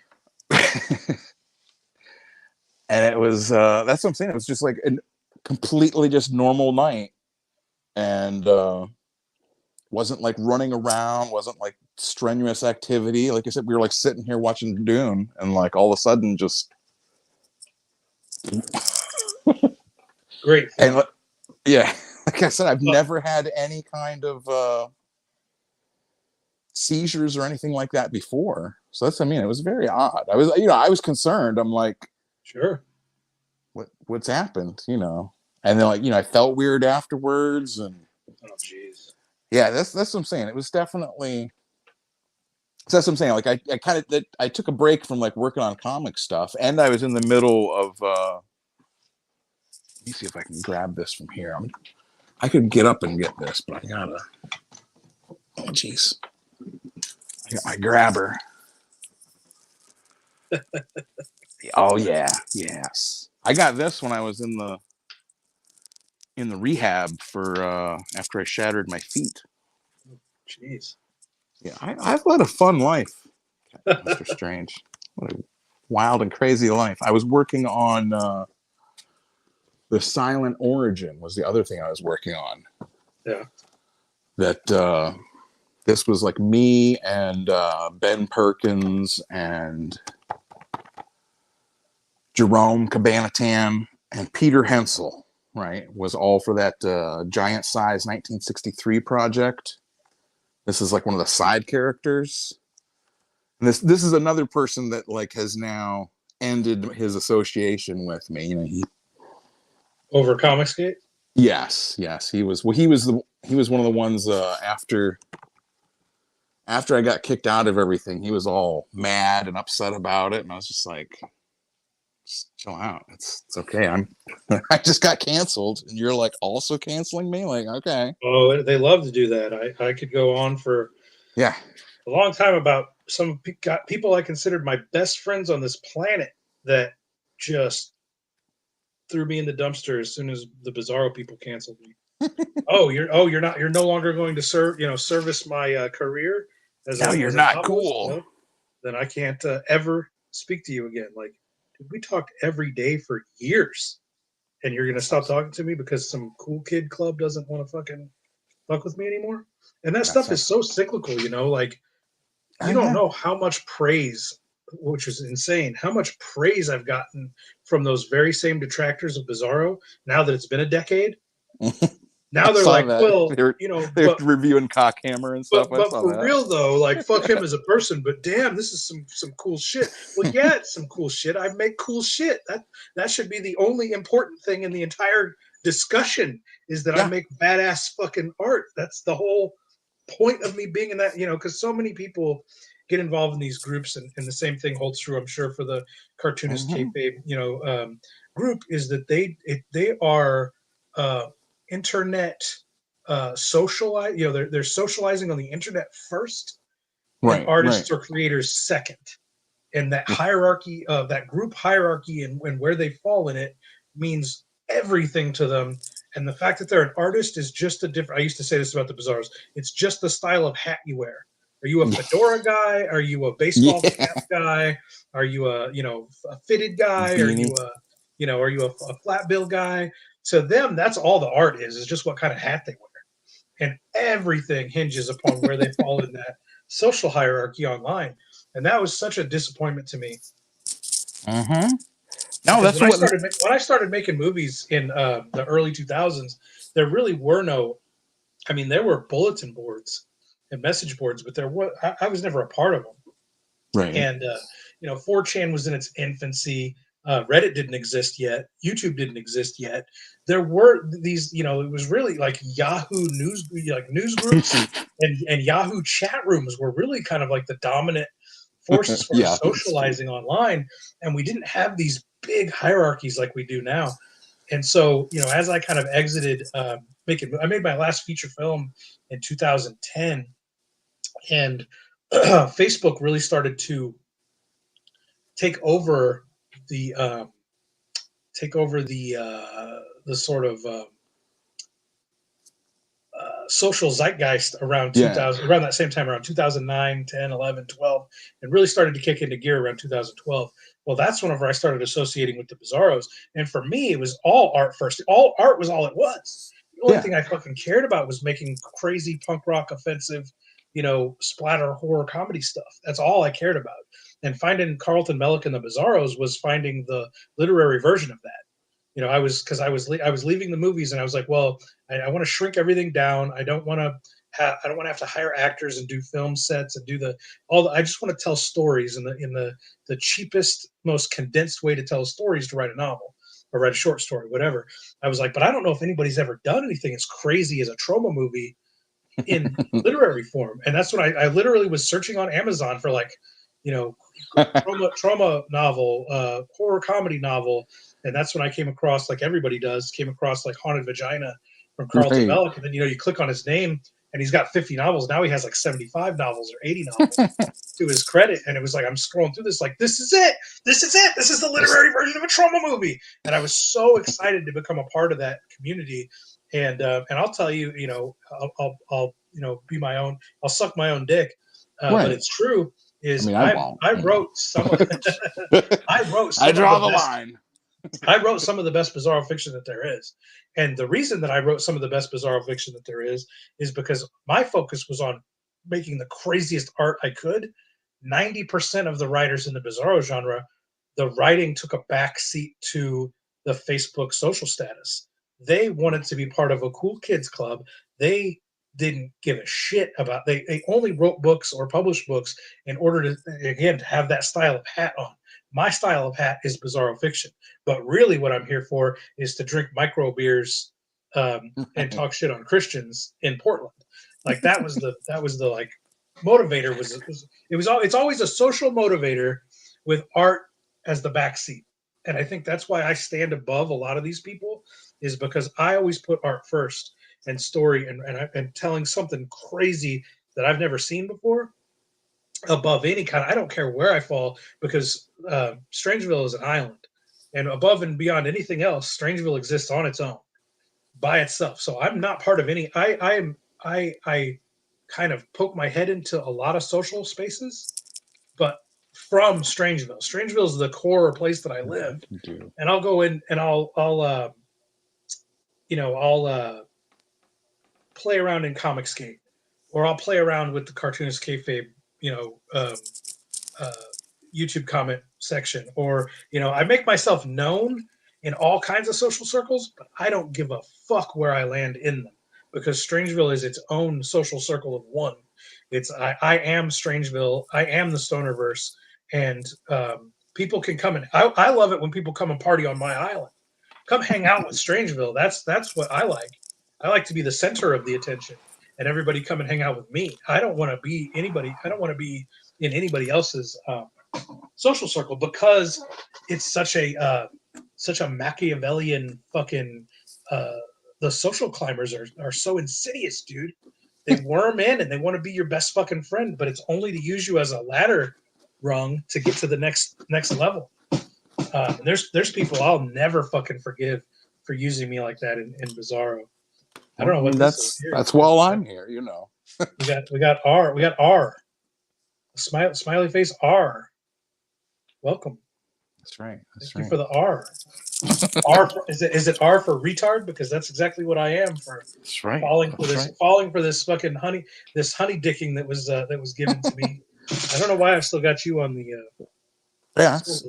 And it was that's what I'm saying. It was just like a completely just normal night, and wasn't like running around. Wasn't like strenuous activity. Like I said, we were like sitting here watching Dune, and like all of a sudden just. Great. And yeah, like I said, I've never had any kind of seizures or anything like that before. So that's, I mean, it was very odd. I was, I was concerned. I'm like, Sure. what's happened, And then, like, I felt weird afterwards, and Oh, jeez. yeah, that's what I'm saying. It was definitely. So that's what I'm saying. Like, I took a break from like working on comic stuff, and I was in the middle of. Let me see if I can grab this from here. I could get up and get this, but I gotta. Oh, jeez. I got my grabber. Oh yeah, yes. I got this when I was in the rehab for after I shattered my feet. Jeez. Yeah, I've led a fun life, Mr. Strange. What a wild and crazy life. I was working on The Silent Origin was the other thing I was working on. Yeah. That this was like me and Ben Perkins and Jerome Cabanatan and Peter Hensel, right? Was all for that Giant Size 1963 project. This is like one of the side characters. And this is another person that like has now ended his association with me. He Over Comicsgate? yes, he was. Well, he was one of the ones after I got kicked out of everything. He was all mad and upset about it, and I was just like, just chill out. It's okay. I just got canceled, and you're like also canceling me. Like, okay. Oh, they love to do that. I could go on for Yeah. a long time about some people I considered my best friends on this planet that just threw me in the dumpster as soon as the Bizarro people canceled me. You're no longer going to service my career as now you're not cool. Well, then I can't ever speak to you again. Like, dude, we talked every day for years, and you're gonna stop talking to me because some cool kid club doesn't want to fucking fuck with me anymore? And that stuff is so cyclical, like you don't know how much praise, which is insane, how much praise I've gotten from those very same detractors of Bizarro now that it's been a decade. Now they're like, that. well, they're reviewing Cockhammer and stuff. But for real though, like, fuck him as a person. But damn, this is some cool shit. Well, yeah, it's some cool shit. I make cool shit. That should be the only important thing in the entire discussion is that I make badass fucking art. That's the whole point of me being in that. Because so many people get involved in these groups, and the same thing holds true, I'm sure, for the cartoonist kayfabe, group, is that they are internet socialize. They're socializing on the internet first, right? And artists or creators second. And that hierarchy of that group hierarchy and where they fall in it means everything to them. And the fact that they're an artist is just a different. I used to say this about the Bizarros. It's just the style of hat you wear. Are you a fedora guy? Are you a baseball cap guy? Are you a fitted guy? Are you a flat bill guy? To them, that's all the art is just what kind of hat they wear. And everything hinges upon where they fall in that social hierarchy online. And that was such a disappointment to me. Mm-hmm. No, that's when I started making movies in the early 2000s, there really were no. I mean, there were bulletin boards and message boards, but I was never a part of them. Right. And 4chan was in its infancy. Reddit didn't exist yet. YouTube didn't exist yet. There were these, it was really like Yahoo news groups and Yahoo chat rooms were really kind of like the dominant forces for socializing online. And we didn't have these big hierarchies like we do now. And so, as I kind of exited I made my last feature film in 2010, and Facebook really started to take over the sort of social zeitgeist around 2000, around that same time, around 2009, 10, 11, 12, and really started to kick into gear around 2012. Well, that's whenever I started associating with the Bizarros. And for me, it was all art first. All art was all it was. The only thing I fucking cared about was making crazy punk rock, offensive, splatter horror comedy stuff. That's all I cared about. And finding Carlton Mellick and the Bizarros was finding the literary version of that. I was leaving the movies, and I was like, well, I want to shrink everything down. I don't want to I don't want to have to hire actors and do film sets and do I just want to tell stories in the cheapest, most condensed way to tell stories to write a novel or write a short story, whatever. I was like, but I don't know if anybody's ever done anything as crazy as a trauma movie in literary form. And that's when I literally was searching on Amazon for like, trauma novel, horror comedy novel. And that's when I came across, like everybody does, like Haunted Vagina from Carlton Right. Bellick. And then, you click on his name and he's got 50 novels. Now he has like 75 novels or 80 novels to his credit. And it was like, I'm scrolling through this, like, this is it. This is it. This is the literary version of a trauma movie. And I was so excited to become a part of that community. And I'll tell you, I'll be my own, I'll suck my own dick. Right. But it's true. I wrote some of I draw the line. I wrote some of the best bizarro fiction that there is. And the reason that I wrote some of the best bizarro fiction that there is because my focus was on making the craziest art I could. 90% of the writers in the bizarro genre, the writing took a backseat to the Facebook social status. They wanted to be part of a cool kids club. They didn't give a shit about, they only wrote books or published books in order to, again, to have that style of hat on. My style of hat is bizarro fiction, but really what I'm here for is to drink micro beers and talk shit on Christians in Portland. Like that was the like motivator it's always a social motivator with art as the backseat. And I think that's why I stand above a lot of these people, is because I always put art first and story and telling something crazy that I've never seen before above any kind. I don't care where I fall, because Strangeville is an island, and above and beyond anything else, Strangeville exists on its own by itself. So I'm not part of any. I kind of poke my head into a lot of social spaces, but from Strangeville. Strangeville is the core place that I live, and I'll go in and I'll play around in Comicsgate, or I'll play around with the Cartoonist Kayfabe, YouTube comment section, or I make myself known in all kinds of social circles, but I don't give a fuck where I land in them, because Strangeville is its own social circle of one. It's I am Strangeville. I am the Stonerverse, and people can come and I love it when people come and party on my island. Come hang out with Strangeville. That's what I like. I like to be the center of the attention, and everybody come and hang out with me. I don't want to be anybody. I don't want to be in anybody else's social circle, because it's such a Machiavellian fucking. The social climbers are so insidious, dude. They worm in and they want to be your best fucking friend, but it's only to use you as a ladder rung to get to the next level. There's people I'll never fucking forgive for using me like that in Bizarro. I don't know what that's while I'm here, we got R. Smiley face R. Welcome. That's right. Thank you for the R. R for, is it R for retard? Because that's exactly what I am for. That's right. Falling for this fucking honey dicking that was given to me. I don't know why I've still got you on the. Yeah, that's,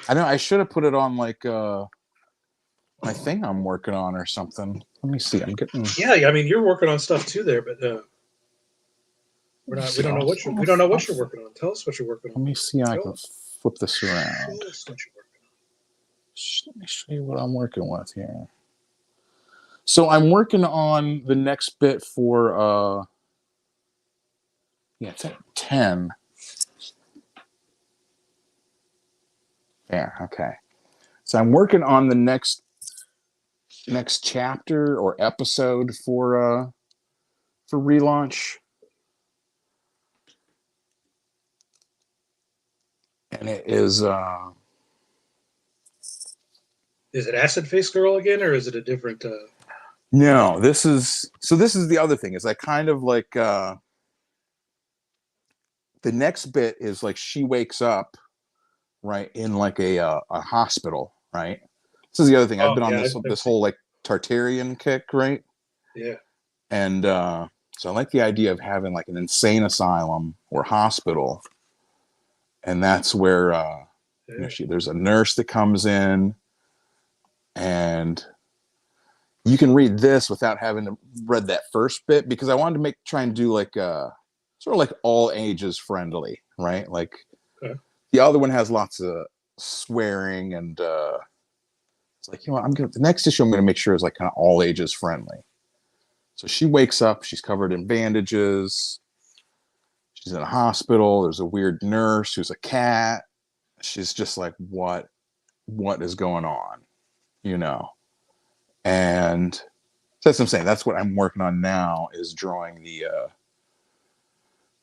I know I should have put it on like my thing I'm working on or something. Let me see. I'm getting. Yeah, I mean you're working on stuff too there, but we don't know what you're working on. Tell us what you're working on. Let me see how I can flip this around. Show us what you're working on. Let me show you what I'm working with here. So I'm working on the next bit for it's at 10. Yeah, okay. So I'm working on the next chapter or episode for relaunch. And it is it Acid Face Girl again, or is it a different No, this is the other thing, is I kind of like the next bit is like she wakes up right in like a hospital, right? This is the other thing. I've been on this whole like Tartarian kick, right? Yeah. And so I like the idea of having like an insane asylum or hospital, and that's where there's a nurse that comes in, and you can read this without having to read that first bit, because I wanted to try and do like sort of like all ages friendly, right? Like Okay. the other one has lots of swearing, and it's like, the next issue I'm gonna make sure is like kind of all ages friendly. So she wakes up, she's covered in bandages, she's in a hospital, there's a weird nurse who's a cat. She's just like, what is going on? And that's what I'm saying. That's what I'm working on now, is drawing the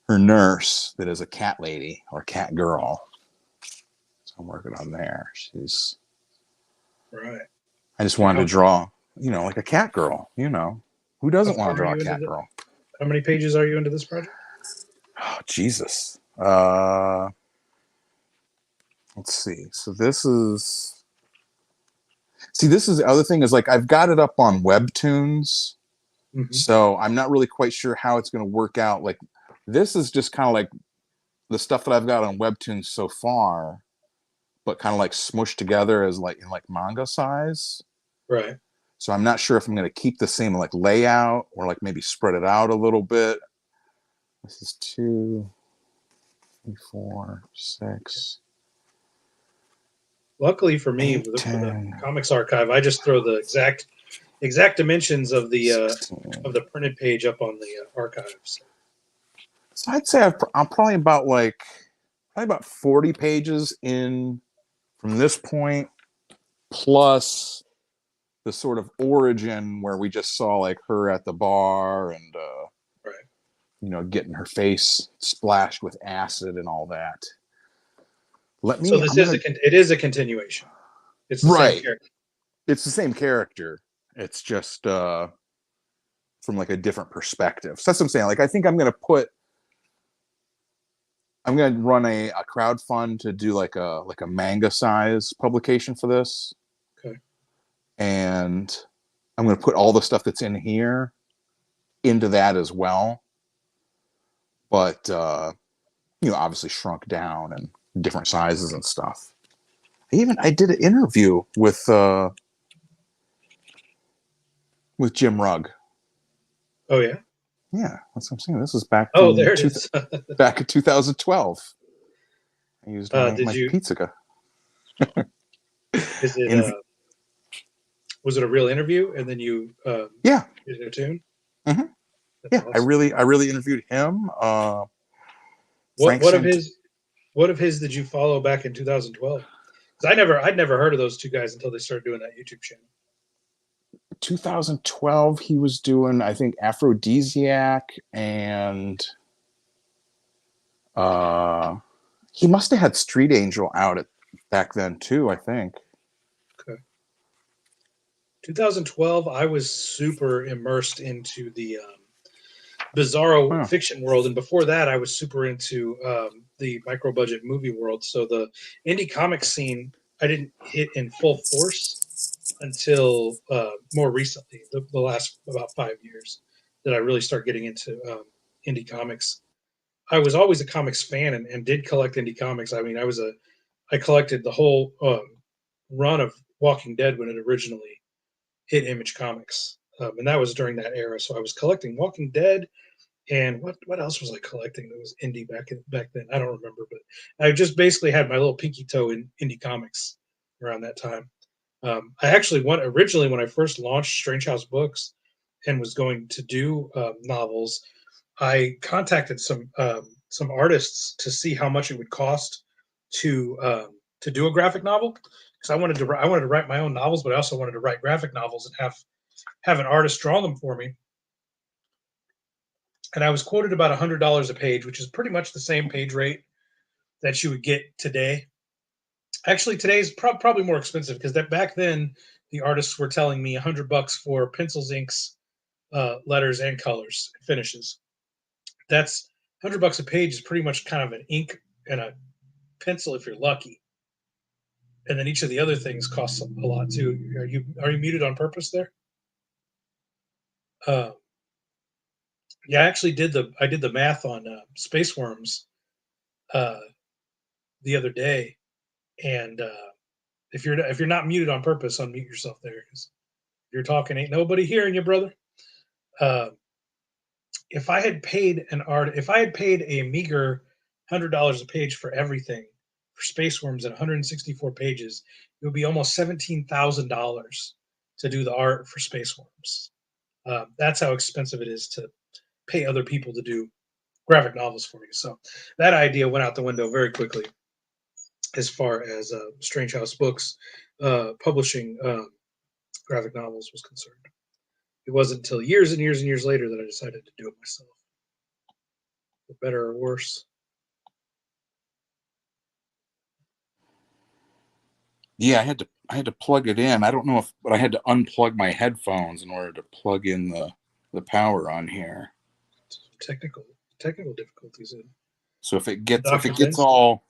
her nurse that is a cat lady or cat girl. So I'm working on there. She's Right. I just wanted to draw, like a cat girl, Who doesn't want to draw a cat girl? How many pages are you into this project? Oh, Jesus. Let's see. So this is the other thing, is like I've got it up on Webtoons. Mm-hmm. So I'm not really quite sure how it's going to work out. Like, this is just kind of like the stuff that I've got on Webtoons so far, but kind of like smushed together as like in like manga size. Right. So I'm not sure if I'm going to keep the same like layout or like maybe spread it out a little bit. This is 2, 3, 4, 6. Luckily for me, 8, for the 10, Comics Archive, I just throw the exact dimensions of the 16. printed page up on the archives. So I'd say I'm probably about 40 pages in from this point, plus the sort of origin where we just saw like her at the bar and right. Getting her face splashed with acid and all that. So it is a continuation. It's the right. same character. It's the same character. It's just from like a different perspective. So that's what I'm saying. Like, I think I'm gonna run a crowd fund to do like a manga size publication for this. Okay. And I'm gonna put all the stuff that's in here into that as well. But obviously shrunk down and different sizes and stuff. I did an interview with Jim Rugg. Oh yeah. Yeah, that's what I'm saying. This is back. There it is. Back in 2012. I used my Pizzica. Is it? Was it a real interview? And then you? Yeah. Did a tune. Mm-hmm. Yeah, awesome. I really interviewed him. What of his did you follow back in 2012? Because I'd never heard of those two guys until they started doing that YouTube channel. 2012, he was doing, I think, Aphrodisiac, and he must have had Street Angel out back then too, I think. Okay. 2012, I was super immersed into the bizarro fiction world, and before that, I was super into the micro budget movie world. So the indie comic scene, I didn't hit in full force until more recently, the last about 5 years, that I really start getting into indie comics. I was always a comics fan and did collect indie comics. I mean, I collected the whole run of Walking Dead when it originally hit Image Comics, and that was during that era. So I was collecting Walking Dead, and what else was I collecting that was indie back then? I don't remember, but I just basically had my little pinky toe in indie comics around that time. I actually went originally when I first launched Strange House Books and was going to do novels. I contacted some artists to see how much it would cost to do a graphic novel, because I wanted to write my own novels, but I also wanted to write graphic novels and have an artist draw them for me. And I was quoted about $100 a page, which is pretty much the same page rate that you would get today. Actually, today's probably more expensive, because back then the artists were telling me $100 for pencils, inks, letters, and colors and finishes. That's $100 a page is pretty much kind of an ink and a pencil if you're lucky. And then each of the other things costs a lot too. Are you muted on purpose there? Yeah, I actually did the math on Space Worms the other day, and if you're not muted on purpose, unmute yourself there, because You're talking, ain't nobody hearing you, brother. If I had paid a meager $100 a page for everything for Space Worms at 164 pages, it would be almost $17,000 to do the art for Space Worms. That's how expensive it is to pay other people to do graphic novels for you. So that idea went out the window very quickly as far as Strange House Books publishing graphic novels was concerned. It wasn't until years and years and years later that I decided to do it myself. For better or worse. Yeah, I had to plug it in. I don't know but I had to unplug my headphones in order to plug in the power on here. Technical difficulties in. So if it gets all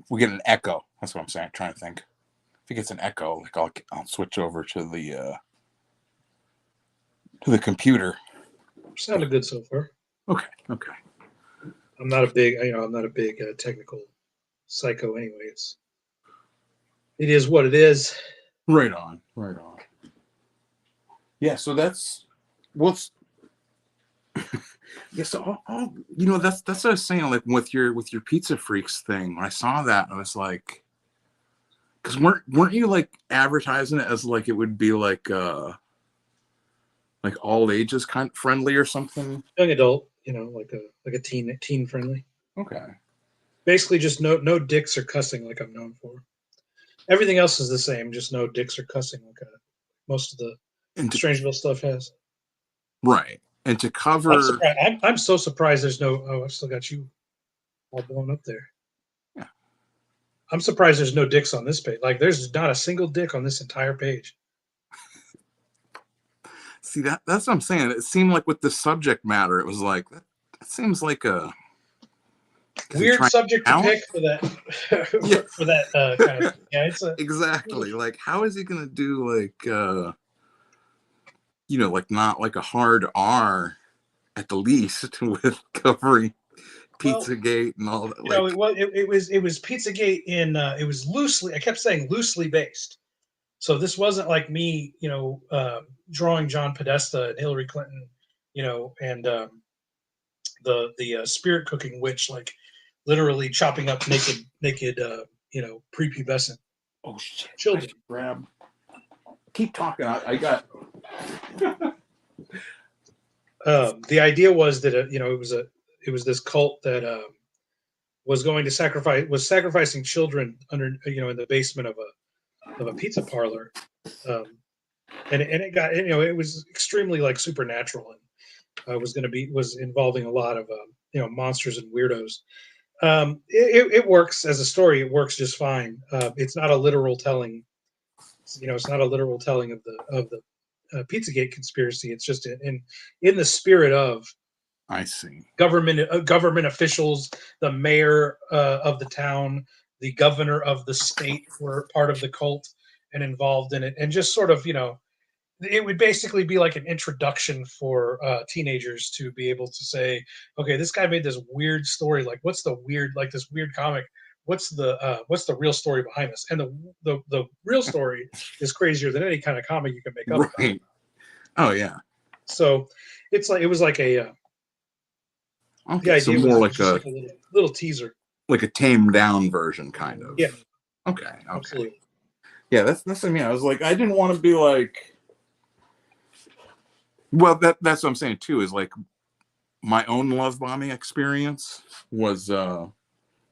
we get an echo. That's what I'm saying. I'm trying to think. If it gets an echo, like I'll switch over to the computer. Sounded good so far. Okay. I'm not a big technical psycho. Anyways, it is what it is. Right on. Yeah. So that's what's. Yeah. So that's what I was saying. Like with your Pizza Freaks thing, when I saw that, I was like, because weren't you like advertising it as like it would be like all ages kind of friendly or something? Young adult, like a teen friendly. Okay. Basically, just no dicks or cussing like I'm known for. Everything else is the same, just no dicks or cussing like most of the Strangeville stuff has. Right, and to cover. I'm so surprised there's no. Oh, I've still got you all blown up there. Yeah. I'm surprised there's no dicks on this page. Like, there's not a single dick on this entire page. See, that's what I'm saying. It seemed like with the subject matter, it was like that seems like a weird subject to pick for that. Yeah. For that kind of. Yeah, it's exactly. Like, how is he gonna do like like not like a hard R at the least with covering Pizzagate and all that? It was Pizzagate in it was loosely. I kept saying loosely based. So this wasn't like me, drawing John Podesta and Hillary Clinton, and the spirit cooking witch, like literally chopping up naked, prepubescent children. Keep talking. I got. The idea was that it was this cult that was going to sacrificing children under in the basement of a pizza parlor, and it got it was extremely like supernatural, and was involving a lot of monsters and weirdos. It works as a story. It works just fine. It's not a literal telling. It's not a literal telling of the Pizzagate conspiracy. It's just in the spirit of. I see. Government officials, the mayor of the town, the governor of the state were part of the cult and involved in it, and just sort of it would basically be like an introduction for teenagers to be able to say, okay, this guy made this weird story. Like, what's the weird, like this weird comic? What's the real story behind this? And the real story is crazier than any kind of comic you can make up. Right. Oh yeah. So it was like a. Okay, the idea so more was like a little teaser. Like a tamed down version, kind of. Yeah. Okay. Absolutely. Yeah, that's what I mean. I was like, I didn't want to be like. Well, that's what I'm saying too. Is like my own love bombing experience was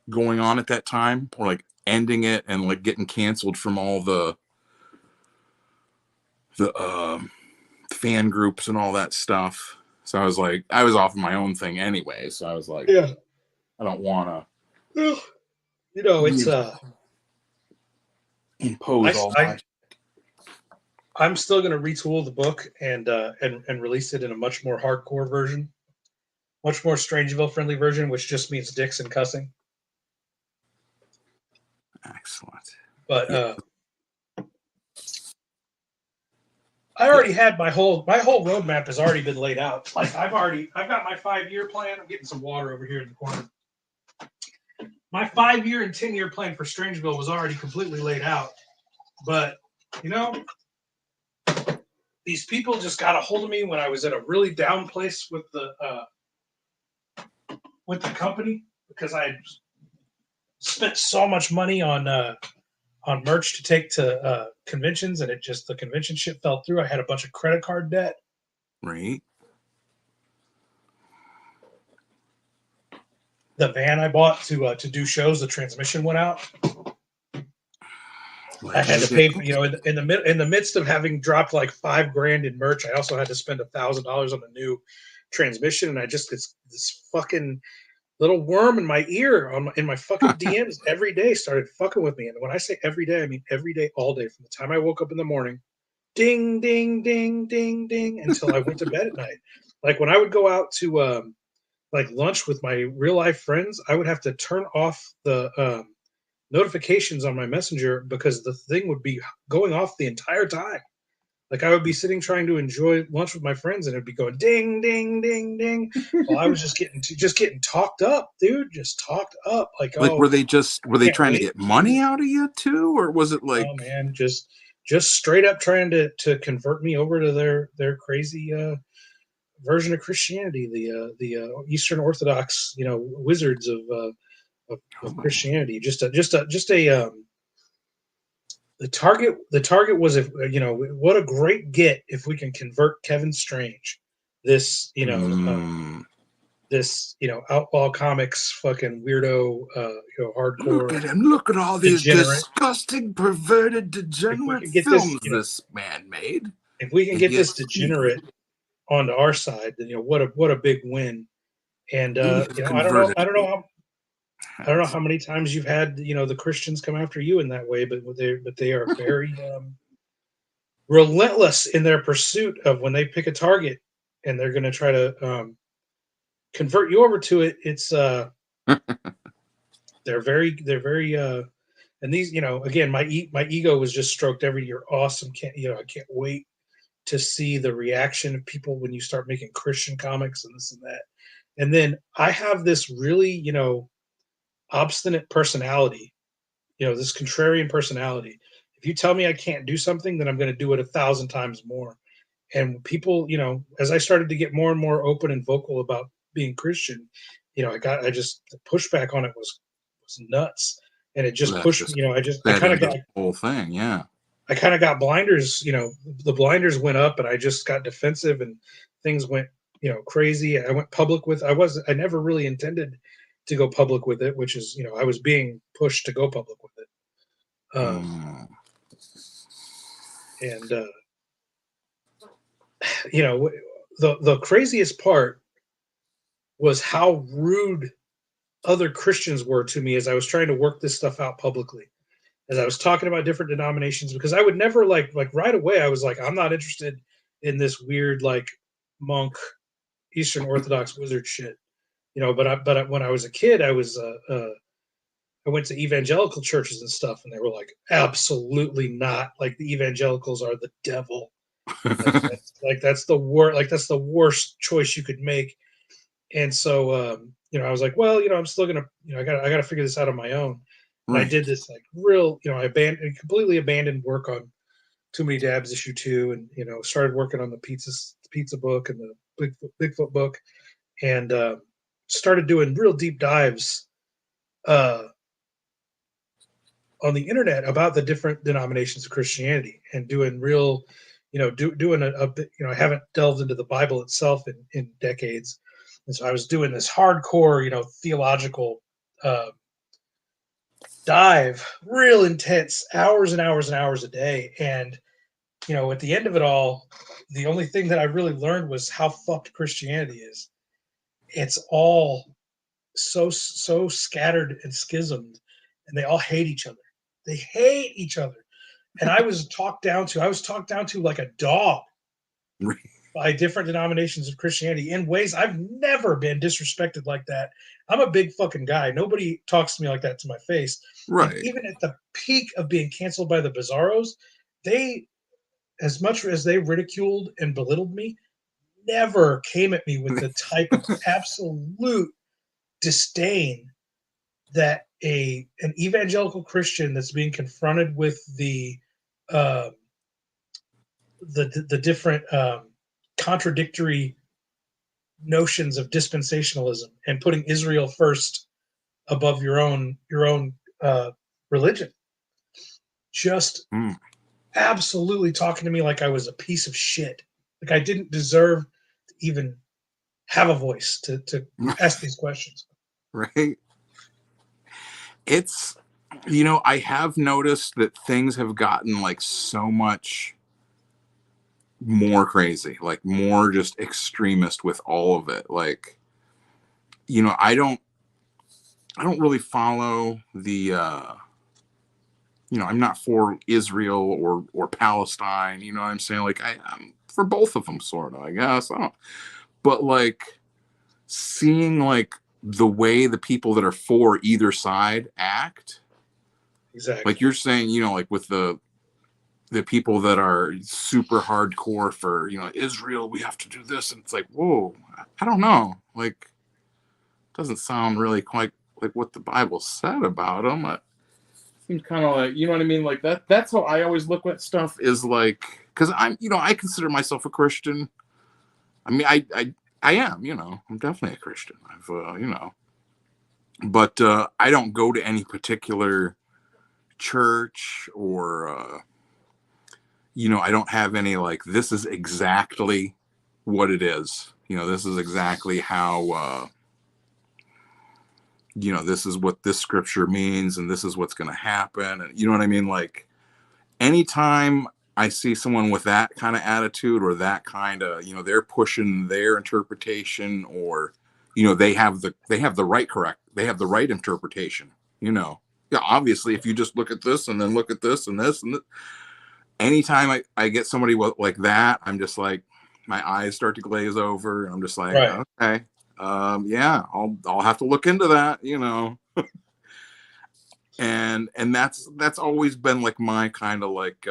going on at that time, or like ending it and like getting canceled from all the fan groups and all that stuff. So I was like, I was off of my own thing anyway. So I was like, yeah, I don't want to. Well, it's impose all my. I'm still going to retool the book and release it in a much more hardcore version, much more Strangeville friendly version, which just means dicks and cussing. Excellent. But I already had my whole roadmap has already been laid out. Like I've got my 5-year plan. I'm getting some water over here in the corner. my 5-year and 10-year plan for Strangeville was already completely laid out. But, you know, these people just got a hold of me when I was at a really down place with the company because I had spent so much money on merch to take to conventions, and the convention shit fell through. I had a bunch of credit card debt. Right. The van I bought to do shows, the transmission went out. I had to pay, you know, in the midst of having dropped like $5,000 in merch, I also had to spend $1,000 on a new transmission, and I just this fucking little worm in my ear in my fucking DMs every day started fucking with me. And when I say every day, I mean every day, all day, from the time I woke up in the morning, ding, ding, ding, ding, ding, until I went to bed at night. Like when I would go out to like lunch with my real life friends, I would have to turn off the notifications on my messenger because the thing would be going off the entire time. Like I would be sitting trying to enjoy lunch with my friends, and it'd be going ding, ding, ding, ding. Well, I was just getting talked up, dude. Just talked up. Like were they trying to get money out of you too, or was it like? Oh man, just straight up trying to convert me over to their crazy version of Christianity, the Eastern Orthodox, you know, wizards of Christianity. The target was, if you know, what a great get if we can convert Kevin Strange, this you know this you know outlaw comics fucking weirdo, you know, hardcore. Look at him! Look at all these disgusting, perverted, degenerate films this man made. If we can get this degenerate onto our side, then you know what a big win. And you know, I don't know how many times you've had, you know, the Christians come after you in that way, but they are very relentless in their pursuit of when they pick a target and they're going to try to convert you over to it. It's they're very and these, you know, again, my ego was just stroked every year. Awesome. I can't wait to see the reaction of people when you start making Christian comics and this and that. And then I have this really, you know, obstinate personality, you know, this contrarian personality. If you tell me I can't do something, then I'm going to do it 1,000 times more. And people, you know, as I started to get more and more open and vocal about being Christian, you know, the pushback on it was nuts. And it just pushed me, you know, I kind of got the whole thing. Yeah. I kind of got blinders, you know, the blinders went up and I just got defensive and things went, you know, crazy. I went public with, I never Really intended to go public with it, which is, you know, I was being pushed to go public with it. And, you know, the craziest part was how rude other Christians were to me as I was trying to work this stuff out publicly. As I was talking about different denominations, because I would never like right away, I was like, I'm not interested in this weird, like monk, Eastern Orthodox wizard shit, you know, but when I was a kid, I went to evangelical churches and stuff, and they were like, absolutely not. Like the evangelicals are the devil. That's the worst choice you could make. And so, you know, I was like, well, you know, I'm still gonna, you know, I gotta figure this out on my own. And I did this like real, you know, I completely abandoned work on Too Many Dabs issue 2, and you know, started working on the pizza book and the Bigfoot book, and started doing real deep dives on the internet about the different denominations of Christianity, and doing real, you know, doing a bit, you know, I haven't delved into the Bible itself in decades, and so I was doing this hardcore, you know, theological dive, real intense, hours and hours and hours a day. And, you know, at the end of it all, the only thing that I really learned was how fucked Christianity is. It's all so scattered and schismed, and they all hate each other. They hate each other. And I was talked down to like a dog by different denominations of Christianity in ways I've never been disrespected like that. I'm a big fucking guy. Nobody talks to me like that to my face. Right. And even at the peak of being canceled by the Bizarros, they, as much as they ridiculed and belittled me, never came at me with the type of absolute disdain that an evangelical Christian that's being confronted with uh, the different contradictory notions of dispensationalism and putting Israel first above your own religion. Just Mm. absolutely talking to me like I was a piece of shit. Like I didn't deserve to even have a voice to ask these questions. Right. It's, I have noticed that things have gotten like so much more crazy, like more just extremist with all of it. Like, I don't really follow the I'm not for Israel or Palestine, you know what I'm saying? Like I'm for both of them sort of, I guess. I don't, but like seeing like the way the people that are for either side act, Exactly. like you're saying, like with the people that are super hardcore for, Israel, we have to do this, and it's like, whoa, I don't know, like doesn't sound really quite like what the Bible said about them. Seems kind of like, you know what I mean? Like that's how I always look at stuff, is like, because I consider myself a Christian. I mean, I am, I'm definitely a Christian. I've, but I don't go to any particular church or, I don't have any, like, this is exactly what it is. This is exactly how, this is what this scripture means, and this is what's going to happen. And you know what I mean? Like, anytime I see someone with that kind of attitude or that kind of, they're pushing their interpretation, or, they have the right interpretation, Yeah, obviously, if you just look at this and then look at this and this and this, anytime I get somebody like that, I'm just like, my eyes start to glaze over, and I'm just like, Right. okay, yeah, I'll have to look into that, and that's always been like my kind of like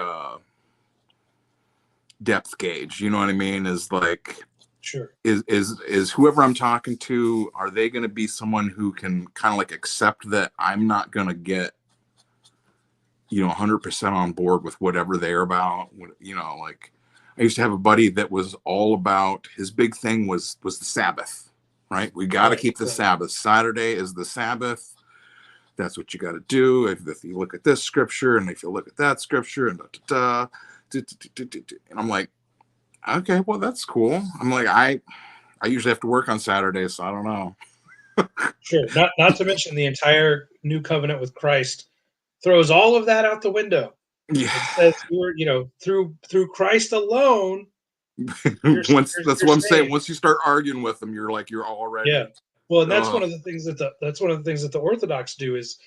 depth gauge, you know what I mean, is like, Sure. is whoever I'm talking to, are they going to be someone who can kind of like accept that I'm not going to get 100% on board with whatever they're about. Like, I used to have a buddy that was all about, his big thing was the Sabbath, right? We got to keep the Sabbath. Saturday is the Sabbath. That's what you got to do. If you look at this scripture, and if you look at that scripture, and and I'm like, okay, well, that's cool. I'm like, I usually have to work on Saturdays, so I don't know. Sure. Not to mention the entire new covenant with Christ throws all of that out the window. Yeah. It says through Christ alone. That's what I'm saying. Once you start arguing with them, you're already. Yeah. Well, and that's one of the things that the Orthodox do, is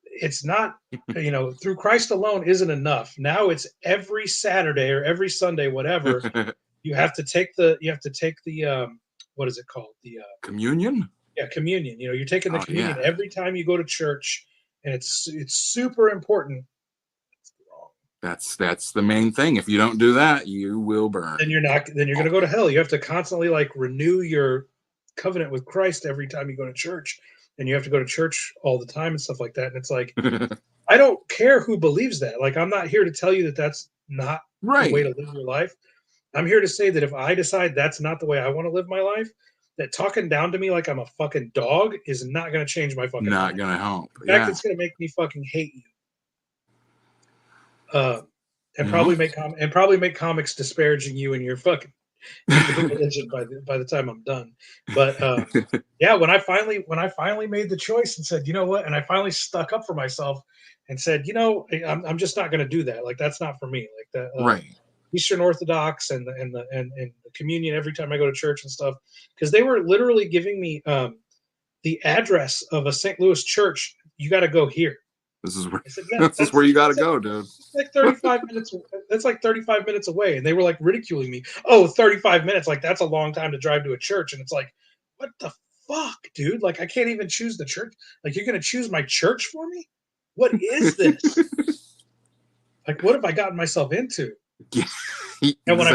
it's not, through Christ alone isn't enough. Now it's every Saturday or every Sunday, whatever. you have to take the what is it called? The communion? Yeah, communion. You're taking the communion every time you go to church, and it's super important. That's the main thing. If you don't do that, you will burn. Then you're going to go to hell. You have to constantly like renew your covenant with Christ every time you go to church, and you have to go to church all the time and stuff like that. And it's like, I don't care who believes that. Like, I'm not here to tell you that that's not right. the way to live your life. I'm here to say that if I decide that's not the way I want to live my life, that talking down to me like I'm a fucking dog is not going to change my fucking not life. Going to help. In fact, it's going to make me fucking hate you. And probably make comics disparaging you and your fucking religion by the time I'm done. But yeah, when I finally made the choice and said, you know what, and I finally stuck up for myself and said, I'm just not going to do that. Like, that's not for me. Like that, right? Eastern Orthodox and the communion every time I go to church and stuff, because they were literally giving me the address of a St. Louis church. You got to go here. This is where this is where you got to go, dude. Like 35 minutes. That's like 35 minutes away, and they were like ridiculing me. Oh, 35 minutes. Like, that's a long time to drive to a church. And it's like, what the fuck, dude? Like, I can't even choose the church. Like, you're gonna choose my church for me? What is this? Like, what have I gotten myself into? Yeah, exactly. And when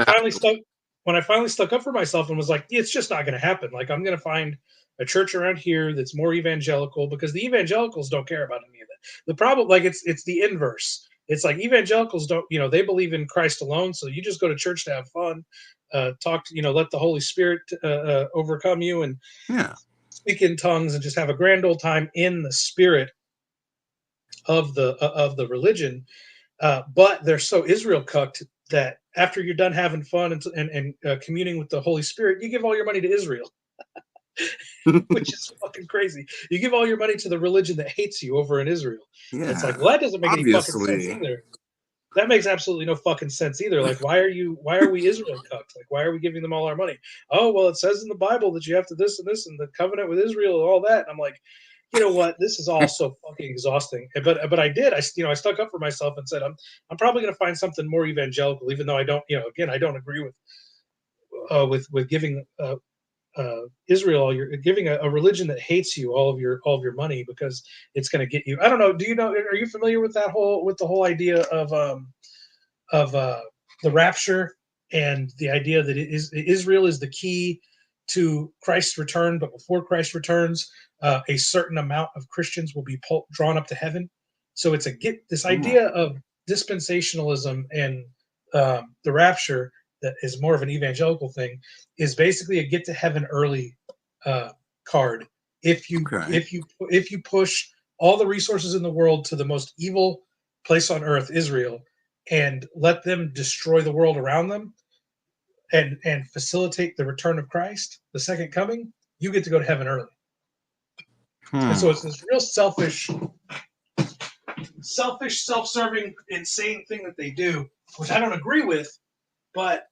I finally stuck up for myself and was like, it's just not gonna happen. Like, I'm gonna find a church around here that's more evangelical, because the evangelicals don't care about any of that. The problem, like it's the inverse. It's like evangelicals don't, they believe in Christ alone. So you just go to church to have fun, talk to, let the Holy Spirit overcome you and speak in tongues and just have a grand old time in the spirit of the religion. But they're so Israel cucked that after you're done having fun and communing with the Holy Spirit, you give all your money to Israel. Which is fucking crazy. You give all your money to the religion that hates you over in Israel. Yeah, it's like, well, that doesn't make any fucking sense either. That makes absolutely no fucking sense either. Like, why are we Israel cucked? Like, why are we giving them all our money? Oh, well, it says in the Bible that you have to this and this and the covenant with Israel and all that. And I'm like, you know what? This is all so fucking exhausting. But I did. I stuck up for myself and said, I'm probably going to find something more evangelical, even though I don't, again, I don't agree with giving Israel, you're giving a religion that hates you all of your money because it's going to get you. I don't know. Do you know? Are you familiar with the whole idea of the rapture and the idea that Israel is the key to Christ's return, but before Christ returns, a certain amount of Christians will be drawn up to heaven. So it's this idea of dispensationalism and the rapture that is more of an evangelical thing is basically a get to heaven early card. If you push all the resources in the world to the most evil place on earth, Israel, and let them destroy the world around them and facilitate the return of Christ, the second coming, you get to go to heaven early. And so it's this real selfish, self-serving, insane thing that they do, which I don't agree with. But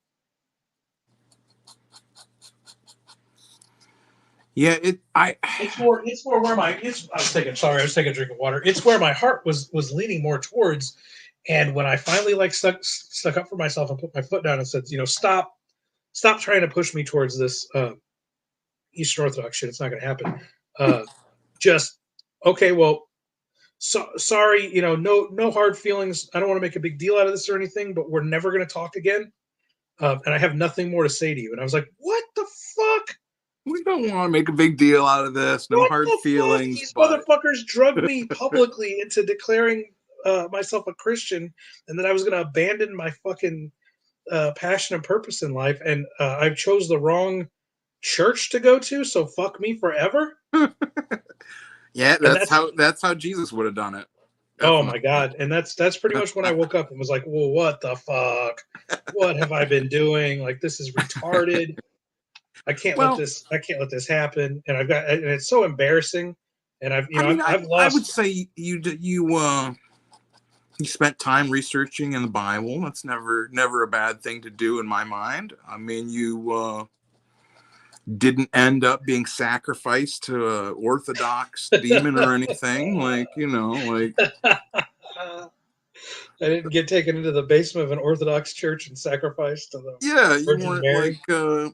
yeah, it's more where I was taking a drink of water. It's where my heart was leaning more towards. And when I finally stuck up for myself and put my foot down and said, stop trying to push me towards this Eastern Orthodox shit. It's not going to happen. Just okay. Well, sorry. No hard feelings. I don't want to make a big deal out of this or anything. But we're never going to talk again. And I have nothing more to say to you. And I was like, what the fuck? We don't want to make a big deal out of this. No hard feelings. These motherfuckers drugged me publicly into declaring myself a Christian and that I was going to abandon my fucking passion and purpose in life. And I chose the wrong church to go to. So fuck me forever. Yeah, that's how Jesus would have done it. Definitely. Oh my God. And that's pretty much when I woke up and was like, well, what the fuck? What have I been doing? Like, this is retarded. I can't let this happen. And it's so embarrassing. And I've lost. I would say you spent time researching in the Bible. That's never a bad thing to do in my mind. I mean, you didn't end up being sacrificed to an Orthodox demon or anything. Like, I didn't get taken into the basement of an Orthodox church and sacrificed to the you weren't Mary. Like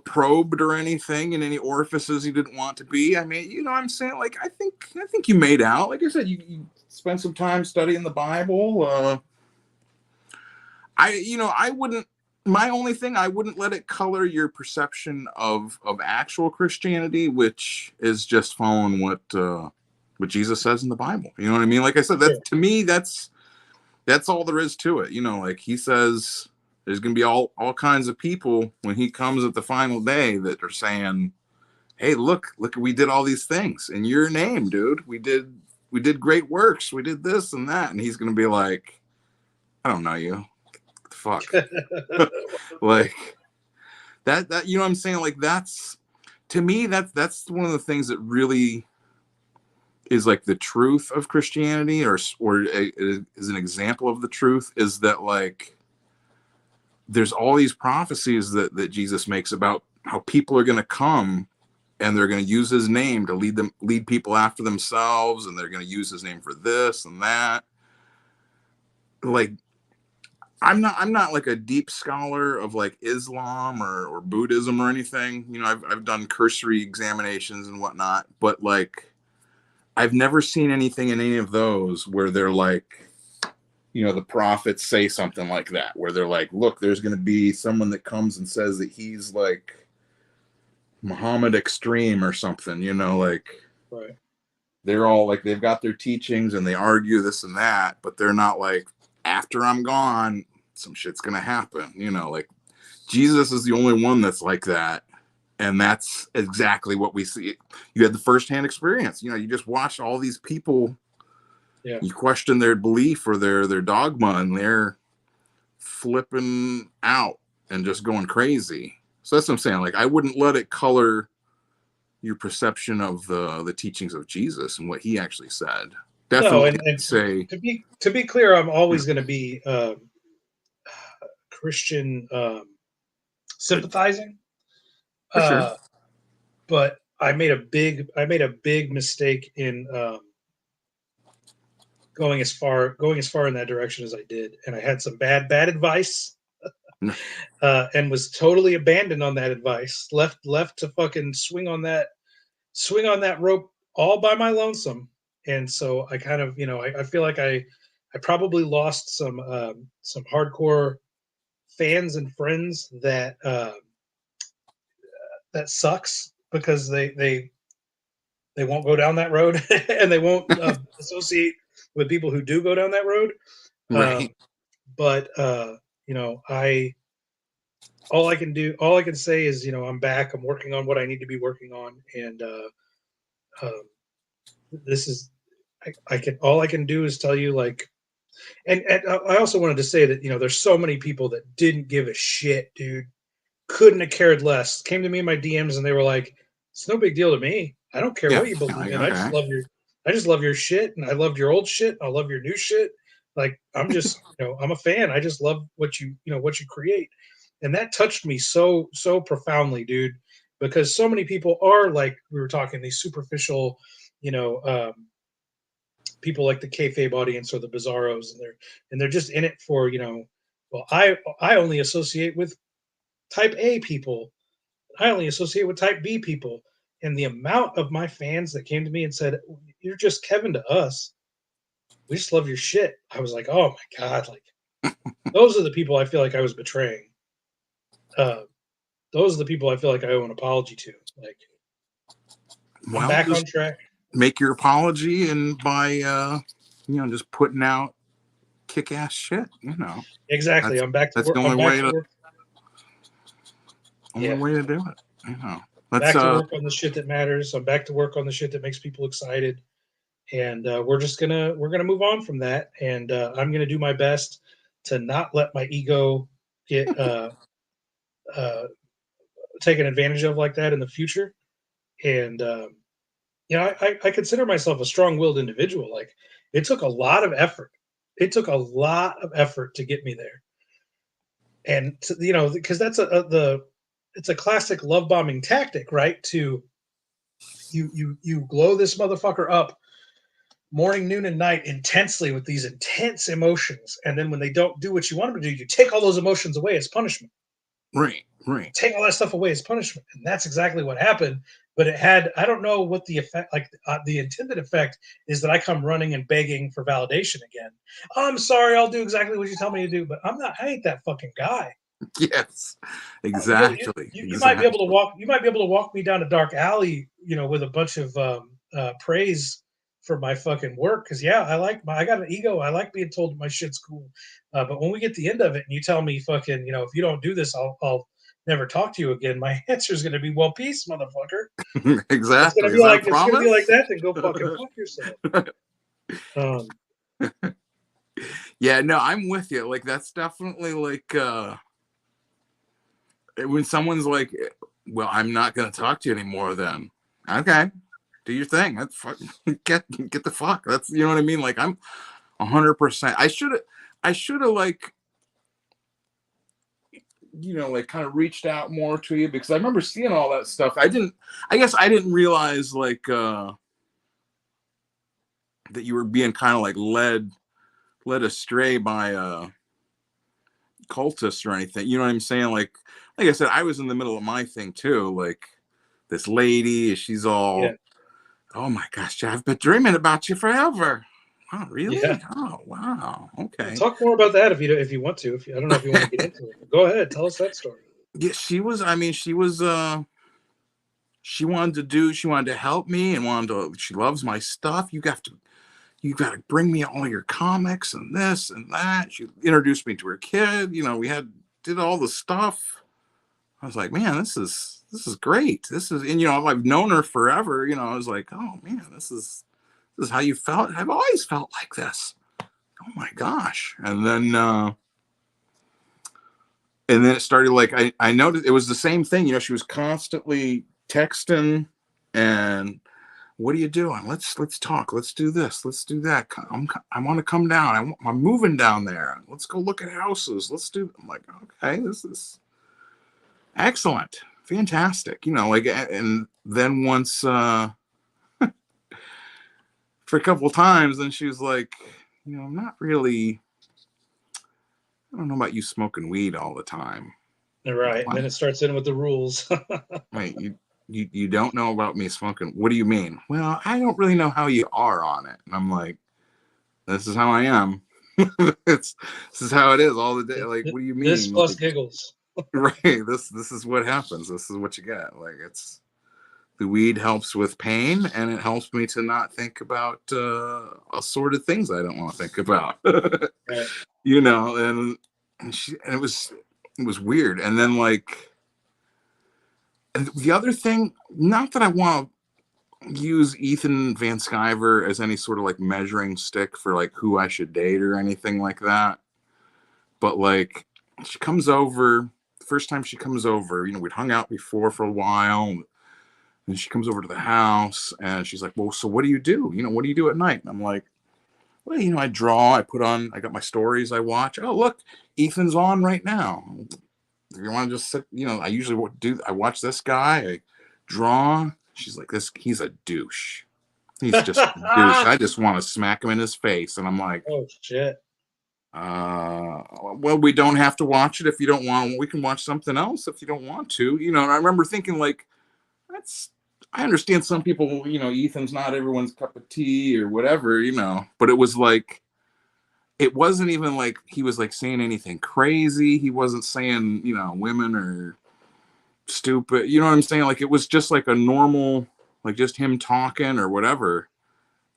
probed or anything in any orifices you didn't want to be. I mean, I'm saying, like, I think you made out. Like I said, you spent some time studying the Bible. I wouldn't. My only thing, I wouldn't let it color your perception of actual Christianity, which is just following what Jesus says in the Bible. You know what I mean? Like I said, to me, that's all there is to it. Like he says, there's going to be all kinds of people when he comes at the final day that are saying, hey, look, we did all these things in your name, dude. We did great works. We did this and that. And he's going to be like, I don't know you. Fuck. Like that, you know what I'm saying? Like, that's, to me, that's one of the things that really is like the truth of Christianity, or is an example of the truth, is that, like, there's all these prophecies that Jesus makes about how people are going to come and they're going to use his name to lead people after themselves. And they're going to use his name for this and that. Like, I'm not like a deep scholar of like Islam or Buddhism or anything. I've done cursory examinations and whatnot, but like, I've never seen anything in any of those where they're like, the prophets say something like that, where they're like, look, there's going to be someone that comes and says that he's like Muhammad Extreme or something, you know, like Right. they're all like, they've got their teachings and they argue this and that, but they're not like, after I'm gone, some shit's going to happen, you know, like Jesus is the only one that's like that. And that's exactly what we see. You had the firsthand experience, you know, you just watch all these people, Yeah. you question their belief or their dogma, and they're flipping out and just going crazy. So that's what I'm saying. Like, I wouldn't let it color your perception of the teachings of Jesus and what he actually said. No, Definitely and say, to be clear, I'm always going to be Christian sympathizing. for sure. But I made a big mistake in going as far in that direction as I did, and I had some bad advice, and was totally abandoned on that advice. Left to fucking swing on that rope all by my lonesome. And so I kind of, I feel like I probably lost some hardcore fans and friends that sucks because they won't go down that road and they won't associate with people who do go down that road. Right. But I all I can say is, I'm back. I'm working on what I need to be working on, and this is all I can do is tell you, like, and I also wanted to say that there's so many people that didn't give a shit, dude. Couldn't have cared less. Came to me in my DMs and they were like, "It's no big deal to me. I don't care Yeah. what you believe in. Okay. I just love your shit, and I loved your old shit. I love your new shit. Like, I'm just, I'm a fan. I just love what you create." And that touched me so profoundly, dude, because so many people are, like we were talking, these superficial, you know, people like the kayfabe audience or the bizarros, and they're just in it for, well, I only associate with type A people. I only associate with type B people. And the amount of my fans that came to me and said, "You're just Kevin to us. We just love your shit." I was like, "Oh my God." Like, those are the people I feel like I was betraying. Those are the people I feel like I owe an apology to. Like, I'm Well, back on just track. make your apology, and by just putting out kick-ass shit, Exactly. I'm back to that's work. the I'm only back way to to work. Yeah. do it. Let's Back to work on the shit that matters. I'm back to work on the shit that makes people excited. And we're gonna move on from that. And I'm gonna do my best to not let my ego get uh, taken advantage of like that in the future. And I consider myself a strong-willed individual. Like, it took a lot of effort. It took a lot of effort to get me there. And because that's it's a classic love bombing tactic, right? To you glow this motherfucker up morning, noon, and night intensely with these intense emotions, and then when they don't do what you want them to do, you take all those emotions away as punishment. right. Take all that stuff away as punishment, and that's exactly what happened. But it had, I don't know what the effect, like the intended effect is, that I come running and begging for validation again. "I'm sorry, I'll do exactly what you tell me to do," but I ain't that fucking guy. Yes, You, exactly. you might be able to walk me down a dark alley, with a bunch of praise for my fucking work, because yeah, I got an ego. I like being told my shit's cool. But when we get to the end of it and you tell me, fucking, if you don't do this, I'll never talk to you again, my answer is going to be, "Well, peace, motherfucker." It's going to Exactly. be Is that a like promise? that. Then go fucking fuck yourself. Yeah, no, I'm with you. Like, that's definitely like when someone's like, "Well, I'm not going to talk to you anymore," then okay, do your thing. That's fucking get the fuck. That's, you know what I mean. Like, I'm 100%. I should have like, like kind of reached out more to you, because I remember seeing all that stuff. I guess I didn't realize like that you were being kind of like led astray by cultists or anything. You know what I'm saying? Like I said, I was in the middle of my thing too. Like, this lady, she's all, Yeah, "Oh my gosh, I've been dreaming about you forever." Oh, yeah. really? Oh, wow. We'll Okay. talk more about that if you want to. I don't know if you want to get into it. But go ahead, tell us that story. Yeah, she was. I mean, she was. she wanted to help me and she loves my stuff. You got to bring me all your comics and this and that. She introduced me to her kid. Did all the stuff. I was like, man, this is great. And I've known her forever. I was like, oh man, this is how you felt. I've always felt like this. Oh my gosh. And then it started, like, I noticed it was the same thing. She was constantly texting and, what are you doing? Let's talk. Let's do this. Let's do that. I want to come down. I'm moving down there. Let's go look at houses. I'm like, okay, this is excellent. Fantastic. And then once, for a couple of times, then she was like, I'm not really, I don't know about you smoking weed all the time. Right. And then it starts in with the rules. Wait, you don't know about me smoking. What do you mean? Well, I don't really know how you are on it. And I'm like, this is how I am. This is how it is all the day. Like, what do you mean? This plus giggles. Right. This is what happens. This is what you get. Like, the weed helps with pain, and it helps me to not think about assorted things I don't want to think about. Right. And it was weird. And then, like, and the other thing, not that I want to use Ethan Van Sciver as any sort of like measuring stick for like who I should date or anything like that, but like, she comes over. The first time she comes over, we'd hung out before for a while. And she comes over to the house and she's like, well, so what do you do? What do you do at night? And I'm like, well, I draw, I got my stories I watch. Oh, look, Ethan's on right now. If you want to just sit, I usually I watch this guy, I draw. She's like, he's a douche. He's just a douche. I just want to smack him in his face. And I'm like, oh, shit. Well, we don't have to watch it if you don't want. We can watch something else if you don't want to. And I remember thinking, like, I understand some people, Ethan's not everyone's cup of tea or whatever, but it was like, it wasn't even like he was like saying anything crazy. He wasn't saying, women are stupid. You know what I'm saying? Like, it was just like a normal, like just him talking or whatever.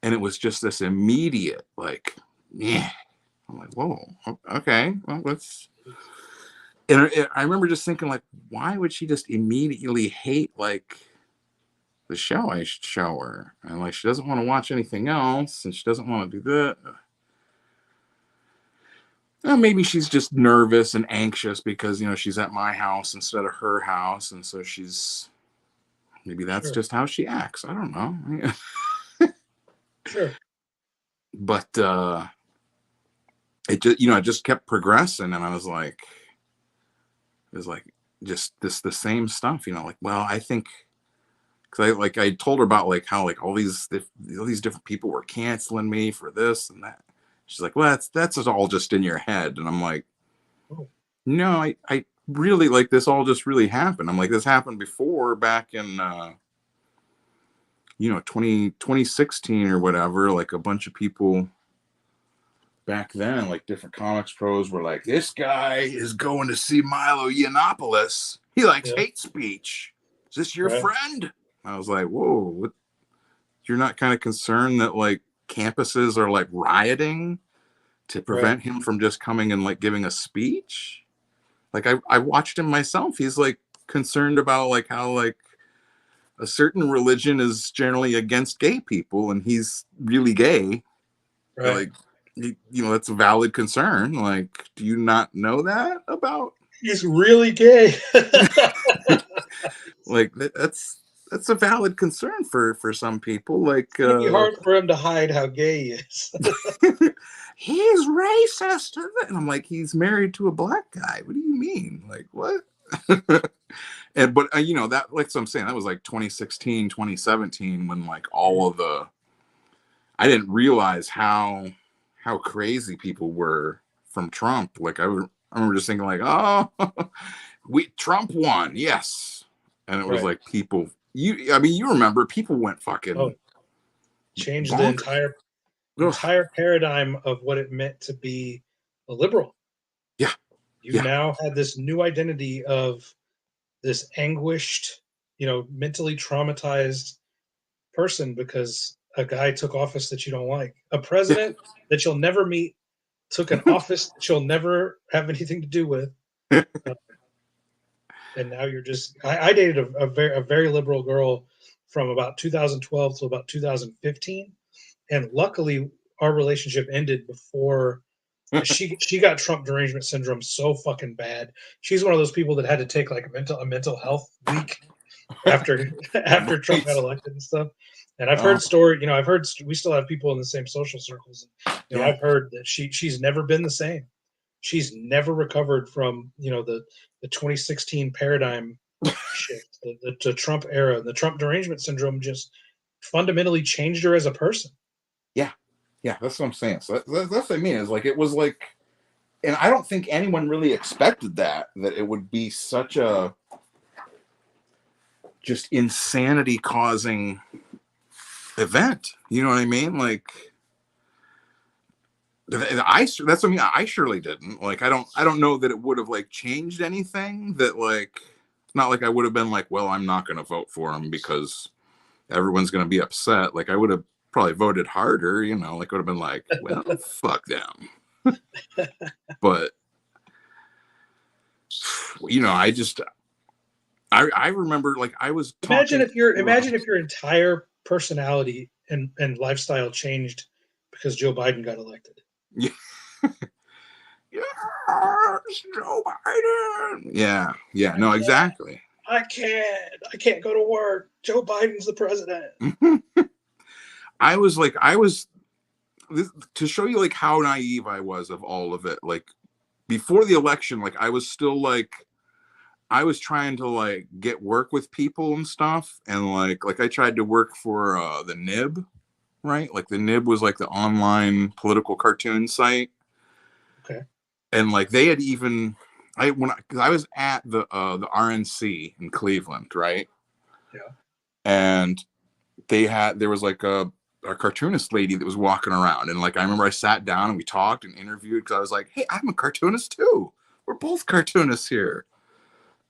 And it was just this immediate, like, yeah. I'm like, whoa, okay. Well, and I remember just thinking, like, why would she just immediately hate, like, the show I show her? And like, she doesn't want to watch anything else, and she doesn't want to do that. Well, maybe she's just nervous and anxious because she's at my house instead of her house, and so maybe that's Sure. just how she acts. I don't know. Sure. But it just it just kept progressing, and I was like, it was like just the same stuff. Like, well, I think. Because I told her about like how like all these different people were canceling me for this and that. She's like, well, that's all just in your head. And I'm like, Oh. No, I really, like, this all just really happened. I'm like, this happened before, back in 2016 or whatever. Like, a bunch of people back then, like different comics pros, were like, this guy is going to see Milo Yiannopoulos. He likes hate speech. Is this your friend? I was like, whoa, what? You're not kind of concerned that like campuses are like rioting to prevent him from just coming and like giving a speech? Like, I watched him myself. He's like concerned about like how like a certain religion is generally against gay people, and he's really gay. Like, that's a valid concern. Like, do you not know that about? He's really gay. Like, that's a valid concern for some people. Like, it'd be hard for him to hide how gay he is. He's racist. And I'm like, he's married to a black guy. What do you mean? Like, what? But that, like, so I'm saying, that was like 2016, 2017, when like all of I didn't realize how crazy people were from Trump. Like, I remember just thinking like, oh, Trump won. Yes. And it was like people, you remember people went fucking changed the entire paradigm of what it meant to be a liberal. Yeah. You now had this new identity of this anguished, mentally traumatized person because a guy took office that you don't like. A president that you'll never meet took an office that you'll never have anything to do with. And now you're just. I dated a very liberal girl from about 2012 to about 2015, and luckily our relationship ended before she got Trump derangement syndrome so fucking bad. She's one of those people that had to take like a mental health week after Trump got elected and stuff. And I've heard I've heard we still have people in the same social circles. I've heard that she's never been the same. She's never recovered from the 2016 paradigm shift, the Trump era. The Trump derangement syndrome just fundamentally changed her as a person. Yeah, that's what I'm saying. So that's what I mean. Is like it was like, and I don't think anyone really expected that it would be such a just insanity causing event. You know what I mean? Like, that's what I mean. I surely didn't. Like, I don't know that it would have like changed anything. That like, not like I would have been like, well, I'm not going to vote for him because everyone's going to be upset. Like, I would have probably voted harder, like would have been like, well, fuck them. But I remember like I was imagine if your entire personality and lifestyle changed because Joe Biden got elected. Yeah. Yes, Joe Biden. Yeah, no, exactly. I can't go to work. Joe Biden's the president. I was to show you like how naive I was of all of it. Like before the election, like I was still like, I was trying to like get work with people and stuff. And like I tried to work for the Nib, right? Like the Nib was like the online political cartoon site. Okay. And like they had even, because I was at the RNC in Cleveland, right? Yeah. And there was like a cartoonist lady that was walking around, and like I remember I sat down and we talked and interviewed because I was like, hey, I'm a cartoonist too. We're both cartoonists here.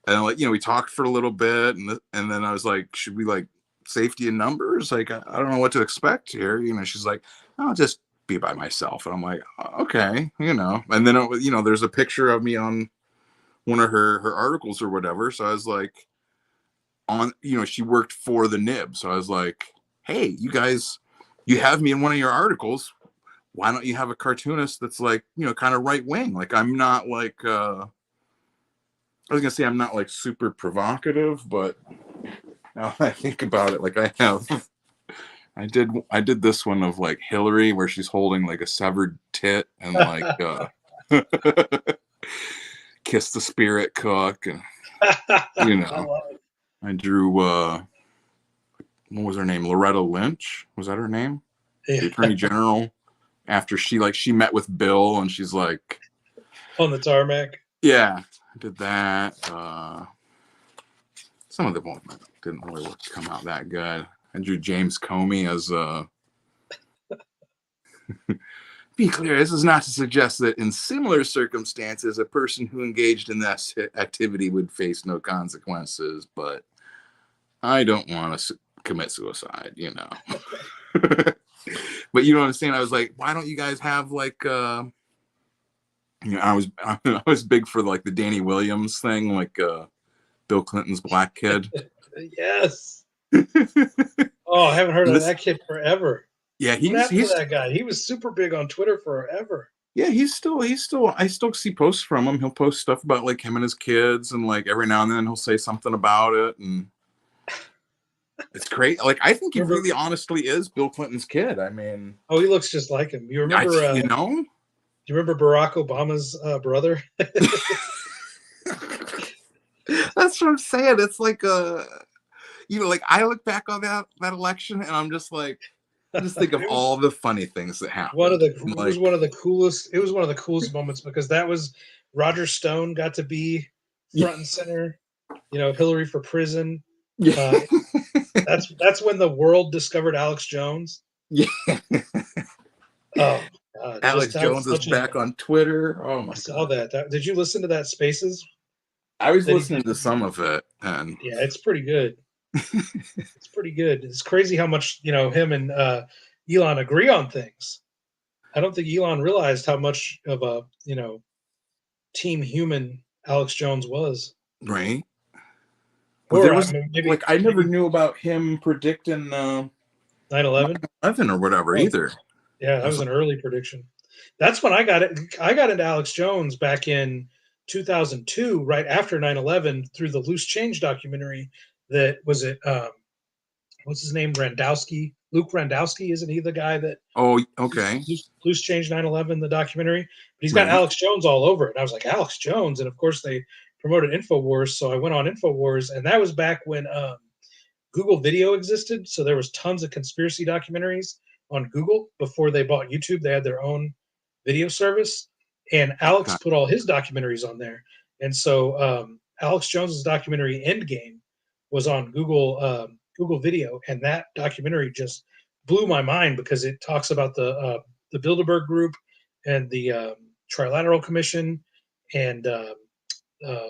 And like we talked for a little bit, and then I was like, should we like safety in numbers? Like I don't know what to expect here. She's like, I'll just be by myself, and I'm like, okay, And then there's a picture of me on one of her articles or whatever. So I was like, she worked for the Nib, so I was like, hey, you guys. You have me in one of your articles. Why don't you have a cartoonist that's like, kind of right wing? Like I'm not like, I was gonna say I'm not like super provocative, but now I think about it, like I did this one of like Hillary where she's holding like a severed tit and like kiss the spirit cook, and I drew what was her name? Loretta Lynch? Was that her name? Yeah. The Attorney General. After she met with Bill and she's like on the tarmac. Yeah, I did that. Some of them didn't really come out that good. I drew James Comey as be clear, this is not to suggest that in similar circumstances a person who engaged in that activity would face no consequences, but I don't want to commit suicide, But you know what I'm saying? I was like, why don't you guys have like I was big for like the Danny Williams thing, like Bill Clinton's black kid. Yes. Oh, I haven't heard of that kid forever. Yeah, he's that guy. He was super big on Twitter forever. Yeah, he's still I still see posts from him. He'll post stuff about like him and his kids, and like every now and then he'll say something about it, and it's great. Like I think he really honestly is Bill Clinton's kid. I mean, he looks just like him. You remember do you remember Barack Obama's brother? That's what I'm saying. It's like like I look back on that election and I'm just like, I just think of all the funny things that happened. It was one of the coolest moments because that was Roger Stone got to be front and center. Hillary for prison. Yeah. That's when the world discovered Alex Jones. Yeah. Oh, Alex Jones is back on Twitter. Oh my! I saw that. Did you listen to that Spaces? I was listening to some of it, and yeah, it's pretty good. It's pretty good. It's crazy how much him and Elon agree on things. I don't think Elon realized how much of a team human Alex Jones was. Right. Well, there Or was maybe I never knew about him predicting 9/11. 9/11 or whatever Oh, either. yeah, that was an early prediction. That's when I got it. I got into Alex Jones back in 2002, right after 9/11, through the Loose Change documentary. That was it. What's his name? Randowski. Luke Randowski, isn't he the guy that Oh, okay. Loose Change 9/11, the documentary? But he's got Right. Alex Jones all over it. And I was like, Alex Jones, and of course they promoted InfoWars, so I went on InfoWars, and that was back when Google Video existed. So there was tons of conspiracy documentaries on Google before they bought YouTube. They had their own video service, and Alex Okay. put all his documentaries on there. And so Alex Jones's documentary Endgame was on Google Video, and that documentary just blew my mind because it talks about the Bilderberg Group and the Trilateral Commission and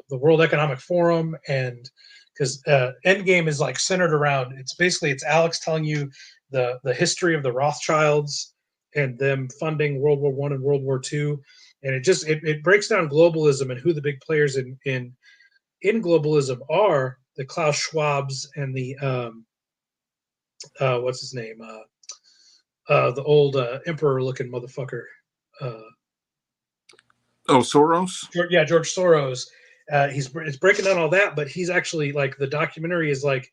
the World Economic Forum, and because Endgame is like centered around, it's Alex telling you the history of the Rothschilds and them funding World War I and World War II, and it breaks down globalism and who the big players in globalism are, the Klaus Schwabs and the what's his name, the old emperor looking motherfucker. Soros. George Soros. It's breaking down all that, but he's actually like the documentary is like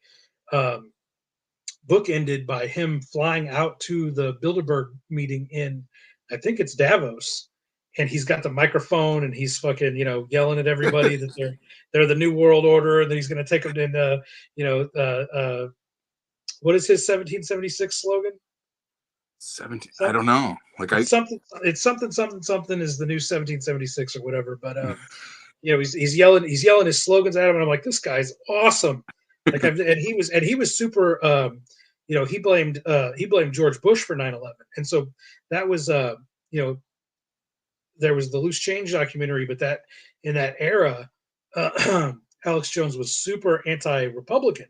bookended by him flying out to the Bilderberg meeting in, I think it's Davos, and he's got the microphone and he's fucking yelling at everybody that they're the new world order, and then he's going to take them into what is his 1776 slogan? 17. I don't know. It's something is the new 1776 or whatever. But he's yelling his slogans at him, and I'm like, this guy's awesome. Like, and he was super. He blamed George Bush for 9/11, and so that was there was the Loose Change documentary, but that in that era, Alex Jones was super anti-Republican.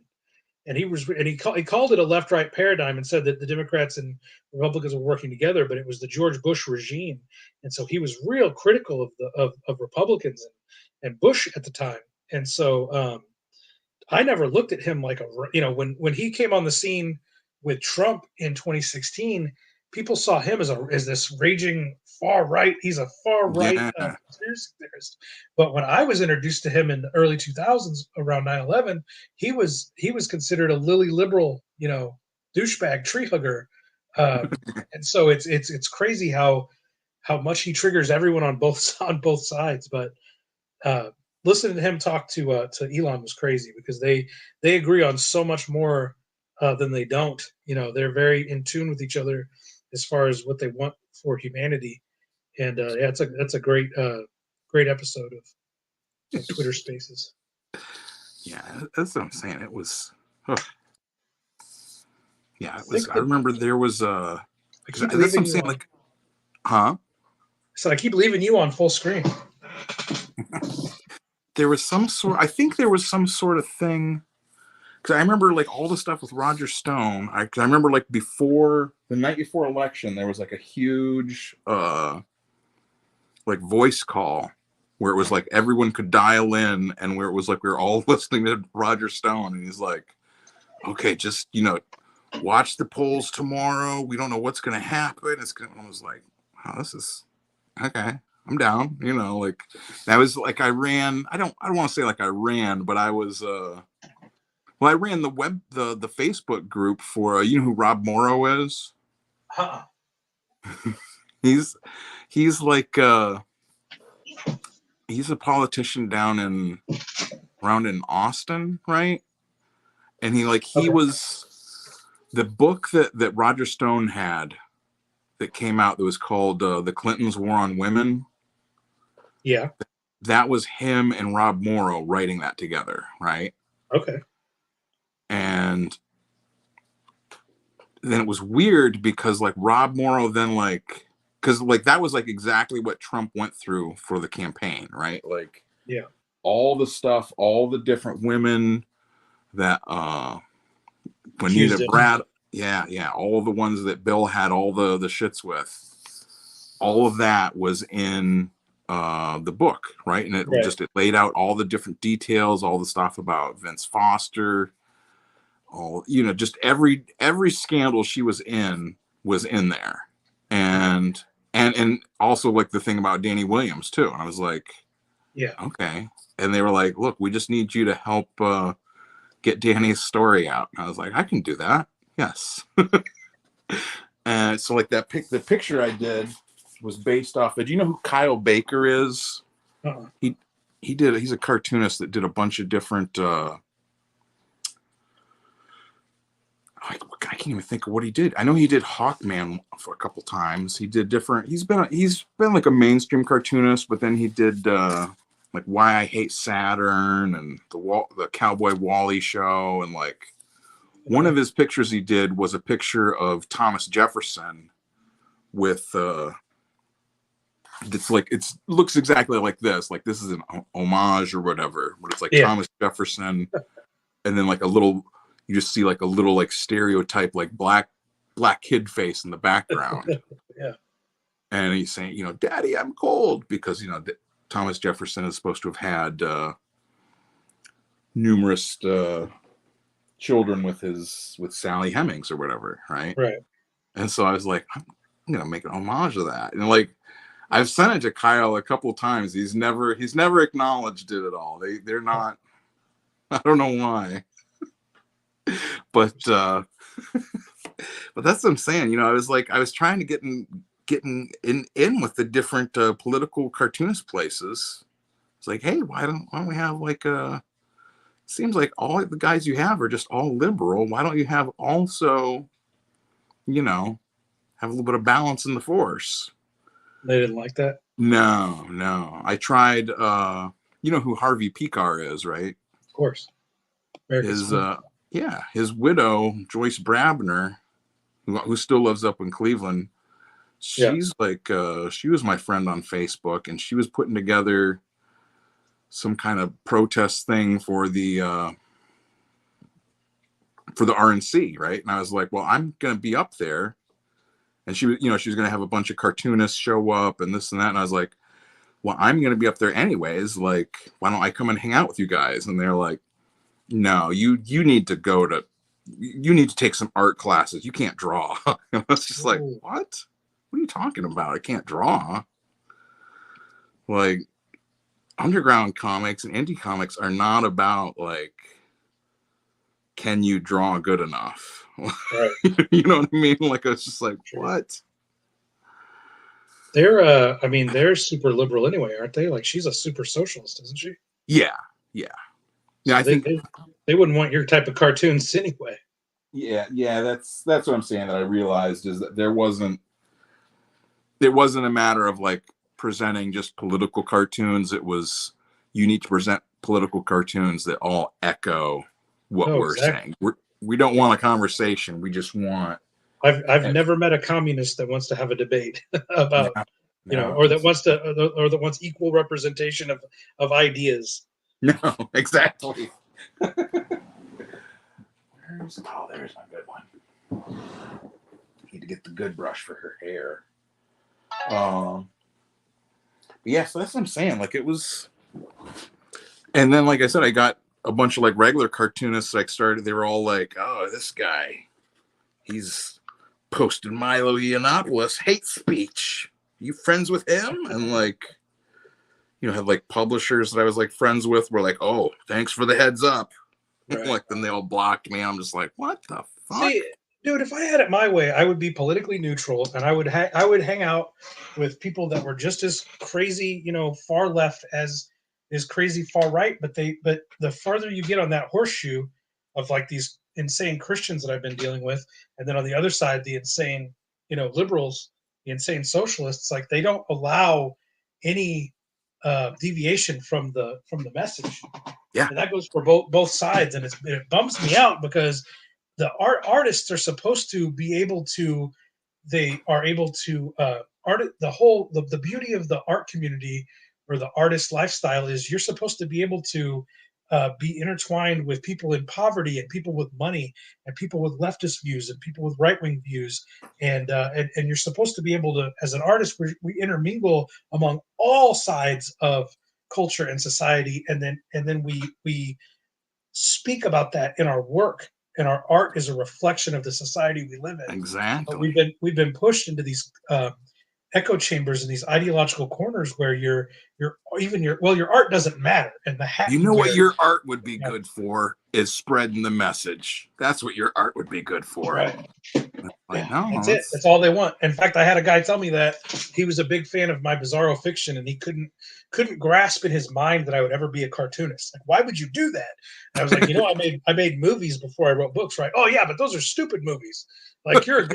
And he called it a left-right paradigm and said that the Democrats and Republicans were working together, but it was the George Bush regime, and so he was real critical of Republicans and Bush at the time. And so I never looked at him like when he came on the scene with Trump in 2016, people saw him as this raging far right. He's a far right conspiracy theorist. But when I was introduced to him in the early 2000s around 9/11, he was considered a lily liberal, douchebag tree hugger. And so it's crazy how much he triggers everyone on both sides. But listening to him talk to Elon was crazy because they agree on so much more than they don't. They're very in tune with each other as far as what they want for humanity. And that's a great episode of Twitter Spaces. Yeah, that's what I'm saying. It was, yeah, it was. I remember there was a. That's what I'm saying. Like, huh? So I keep leaving you on full screen. There was some sort. I think there was some sort of thing. Because I remember like all the stuff with Roger Stone. I remember like before the night before election, there was like a huge like voice call where it was like everyone could dial in, and where it was like we were all listening to Roger Stone, and he's like, okay, just watch the polls tomorrow. We don't know what's gonna happen. I was like, oh, this is okay. I'm down. Like that was like I ran. I don't want to say like I ran, but I was I ran the Facebook group for you know who Rob Morrow is? Huh. He's like he's a politician around in Austin, right? And he was the book that Roger Stone had that came out that was called The Clintons' War on Women. Yeah. That was him and Rob Morrow writing that together, right? Okay. And then it was weird because like Rob Morrow then because that was like exactly what Trump went through for the campaign, right? Like, yeah, all the stuff, all the different women that Juanita Brad, yeah, all the ones that Bill had all the shits with, all of that was in the book, right? And it laid out all the different details, all the stuff about Vince Foster, all, you know, just every scandal she was in there, and also like the thing about Danny Williams too. And I was like, yeah, okay. And they were like, look, we just need you to help get Danny's story out. And I was like, I can do that. Yes. And so like the picture I did was based off of, do you know who Kyle Baker is? uh-uh. He's a cartoonist that did a bunch of different I can't even think of what he did. I know he did Hawkman for a couple times. He did different. He's been like a mainstream cartoonist, but then he did like Why I Hate Saturn and the Cowboy Wally show, and like one of his pictures he did was a picture of Thomas Jefferson with it's like it looks exactly like this. Like this is an homage or whatever, but it's like Thomas Jefferson, and then like a little. You just see like a little like stereotype like black kid face in the background. Yeah. And he's saying, you know, Daddy, I'm cold, because, you know, Thomas Jefferson is supposed to have had numerous children with Sally Hemings or whatever, right? Right. And so I was like, I'm gonna make an homage to that. And like I've sent it to Kyle a couple of times. He's never acknowledged it at all. They're not. I don't know why. But that's what I'm saying. You know, I was trying to get in with the different political cartoonist places. It's like, hey, why don't we have like seems like all the guys you have are just all liberal. Why don't you have also, you know, have a little bit of balance in the force? They didn't like that? No. I tried, you know who Harvey Pekar is, right? Of course. His widow, Joyce Brabner, who still lives up in Cleveland, she's like, she was my friend on Facebook, and she was putting together some kind of protest thing for the RNC, right? And I was like, well, I'm going to be up there. And she was going to have a bunch of cartoonists show up and this and that. And I was like, well, I'm going to be up there anyways. Like, why don't I come and hang out with you guys? And they're like, no, you need to take some art classes. You can't draw. And I was just like, what? What are you talking about? I can't draw. Like, underground comics and indie comics are not about like, can you draw good enough? Right. You know what I mean? Like, it's just like, what? They're super liberal anyway, aren't they? Like, she's a super socialist, isn't she? Yeah. So I think they wouldn't want your type of cartoons anyway. Yeah. That's what I'm saying. That I realized is that it wasn't a matter of like presenting just political cartoons. It was, you need to present political cartoons that all echo what we're saying. We don't want a conversation. We just want. I've never met a communist that wants to have a debate about, or that wants equal representation of ideas. No, exactly. There's my good one. Need to get the good brush for her hair. So that's what I'm saying. Like, it was, and then like I said, I got a bunch of like regular cartoonists. Like, they were all like, "Oh, this guy, he's posted Milo Yiannopoulos hate speech. You friends with him?" And like, had like publishers that I was like friends with were like, "Oh, thanks for the heads up." Right. Like, then they all blocked me. I'm just like, what the fuck? See, dude, if I had it my way, I would be politically neutral, and I would hang out with people that were just as crazy, far left as is crazy far right. But the farther you get on that horseshoe of like these insane Christians that I've been dealing with, and then on the other side, the insane, liberals, the insane socialists, like, they don't allow any deviation from the message. Yeah, and that goes for both sides, and it bums me out because the artists are supposed to be able to. They are able to the beauty of the art community or the artist lifestyle is you're supposed to be able to be intertwined with people in poverty and people with money and people with leftist views and people with right-wing views, and you're supposed to be able to, as an artist, we intermingle among all sides of culture and society, and then we speak about that in our work, and our art is a reflection of the society we live in. But Exactly. we've been pushed into these echo chambers and these ideological corners where your art doesn't matter, and the hat You you know what wear your art would be doesn't matter. good for is spreading the message. That's what your art would be good That's for. right. Like, Yeah, no, that's it. That's all they want. In fact, I had a guy tell me that he was a big fan of my Bizarro fiction, and he couldn't grasp in his mind that I would ever be a cartoonist. Like, why would you do that? And I was like, I made movies before I wrote books, right? Oh yeah, but those are stupid movies. Like you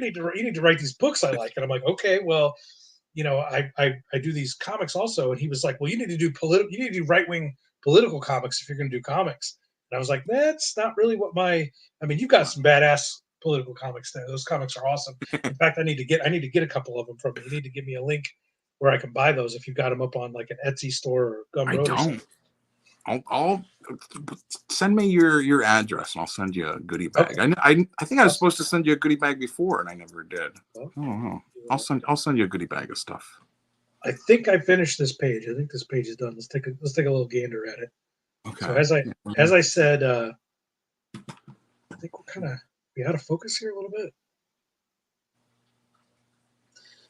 need to write these books I like. And I'm like, okay, well, I do these comics also. And he was like, well, you need to do right-wing political comics if you're going to do comics. And I was like, that's not really what I mean, you've got some badass political comics there. Those comics are awesome. In fact, I need to get a couple of them from you. You need to give me a link where I can buy those if you've got them up on like an Etsy store or I Gumroad or something. don't. I'll send me your address and I'll send you a goodie bag. Okay. I think I was supposed to send you a goodie bag before and I never did. Well, Oh, I'll send you a goodie bag of stuff. I think I finished this page. I think this page is done. Let's take a little gander at it. Okay. So as I said, I think we're kind of out of focus here a little bit.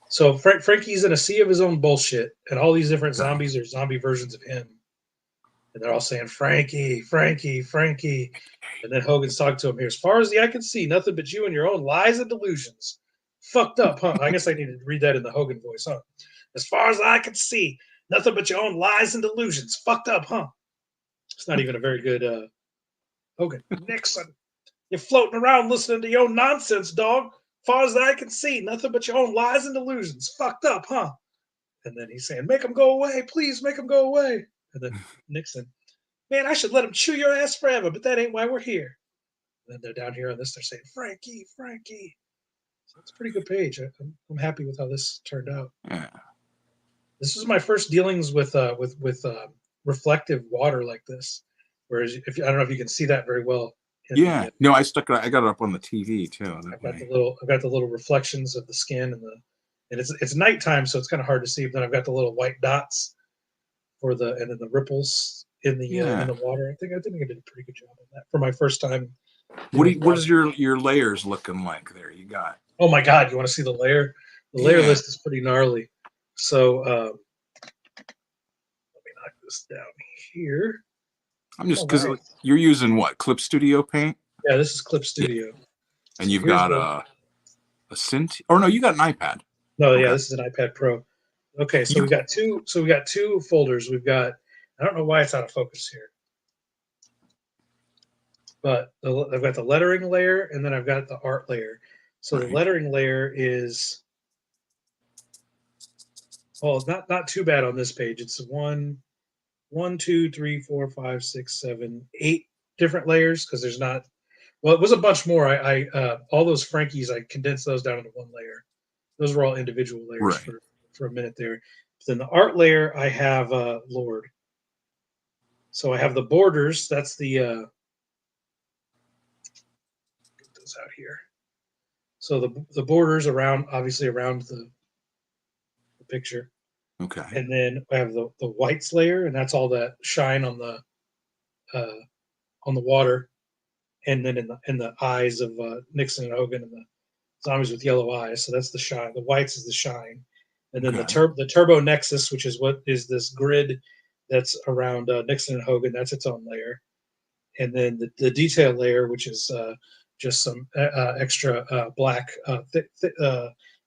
So Frankie's in a sea of his own bullshit, and all these different zombies are zombie versions of him, and they're all saying Frankie, Frankie, Frankie. And then Hogan's talking to him here. As far as the eye can see, nothing but you and your own lies and delusions. Fucked up, huh? I guess I need to read that in the Hogan voice, huh? As far as I can see, nothing but your own lies and delusions. Fucked up, huh? It's not even a very good Hogan. Nixon, you're floating around listening to your own nonsense, dog. Far as I can see, nothing but your own lies and delusions. Fucked up, huh? And then he's saying, make them go away. Please make them go away. And then Nixon, man, I should let them chew your ass forever, but that ain't why we're here. And then they're down here on this, they're saying, Frankie, Frankie. So it's a pretty good page. I'm happy with how this turned out. Yeah. This is my first dealings with reflective water like this. Whereas I don't know if you can see that very well. Yeah. No, I got it up on the TV too. I've got the little reflections of the skin and it's nighttime, so it's kind of hard to see. But then I've got the little white dots and then the ripples in the water. I think I did a pretty good job on that for my first time. What is your layers looking like there? You got. Oh my God! You want to see the layer? The layer list is pretty gnarly. So let me knock this down here. I'm just because you're using what, Clip Studio Paint? Yeah, this is Clip Studio. Yeah. And you've got a Cintiq. Or no, you got an iPad. No, okay. Yeah, this is an iPad Pro. Okay, so we got two folders. We've got, I don't know why it's out of focus here, but I've got the lettering layer and then I've got the art layer. So the lettering layer is, well, not too bad on this page. It's 1, 2, 3, 4, 5, 6, 7, 8 different layers because there's not. Well, it was a bunch more. I all those Frankies, I condensed those down into one layer. Those were all individual layers for a minute there. Then the art layer, I have Lord. So I have the borders. That's the get those out here. So the borders obviously around the picture. Okay. And then I have the whites layer, and that's all that shine on the water. And then in the eyes of Nixon and Hogan and the zombies with yellow eyes. So that's the shine. The whites is the shine. And then the Turbo Nexus, which is what is this grid that's around Nixon and Hogan, that's its own layer. And then the detail layer, which is just some extra black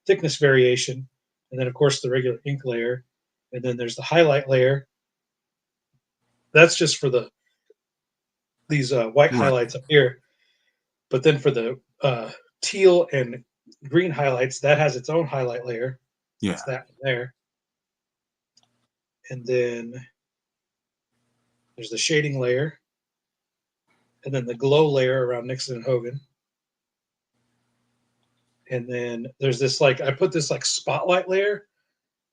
thickness variation. And then, of course, the regular ink layer. And then there's the highlight layer. That's just for these white highlights up here. But then for the teal and green highlights, that has its own highlight layer. Yeah. It's that one there. And then there's the shading layer. And then the glow layer around Nixon and Hogan. And then there's this, I put this spotlight layer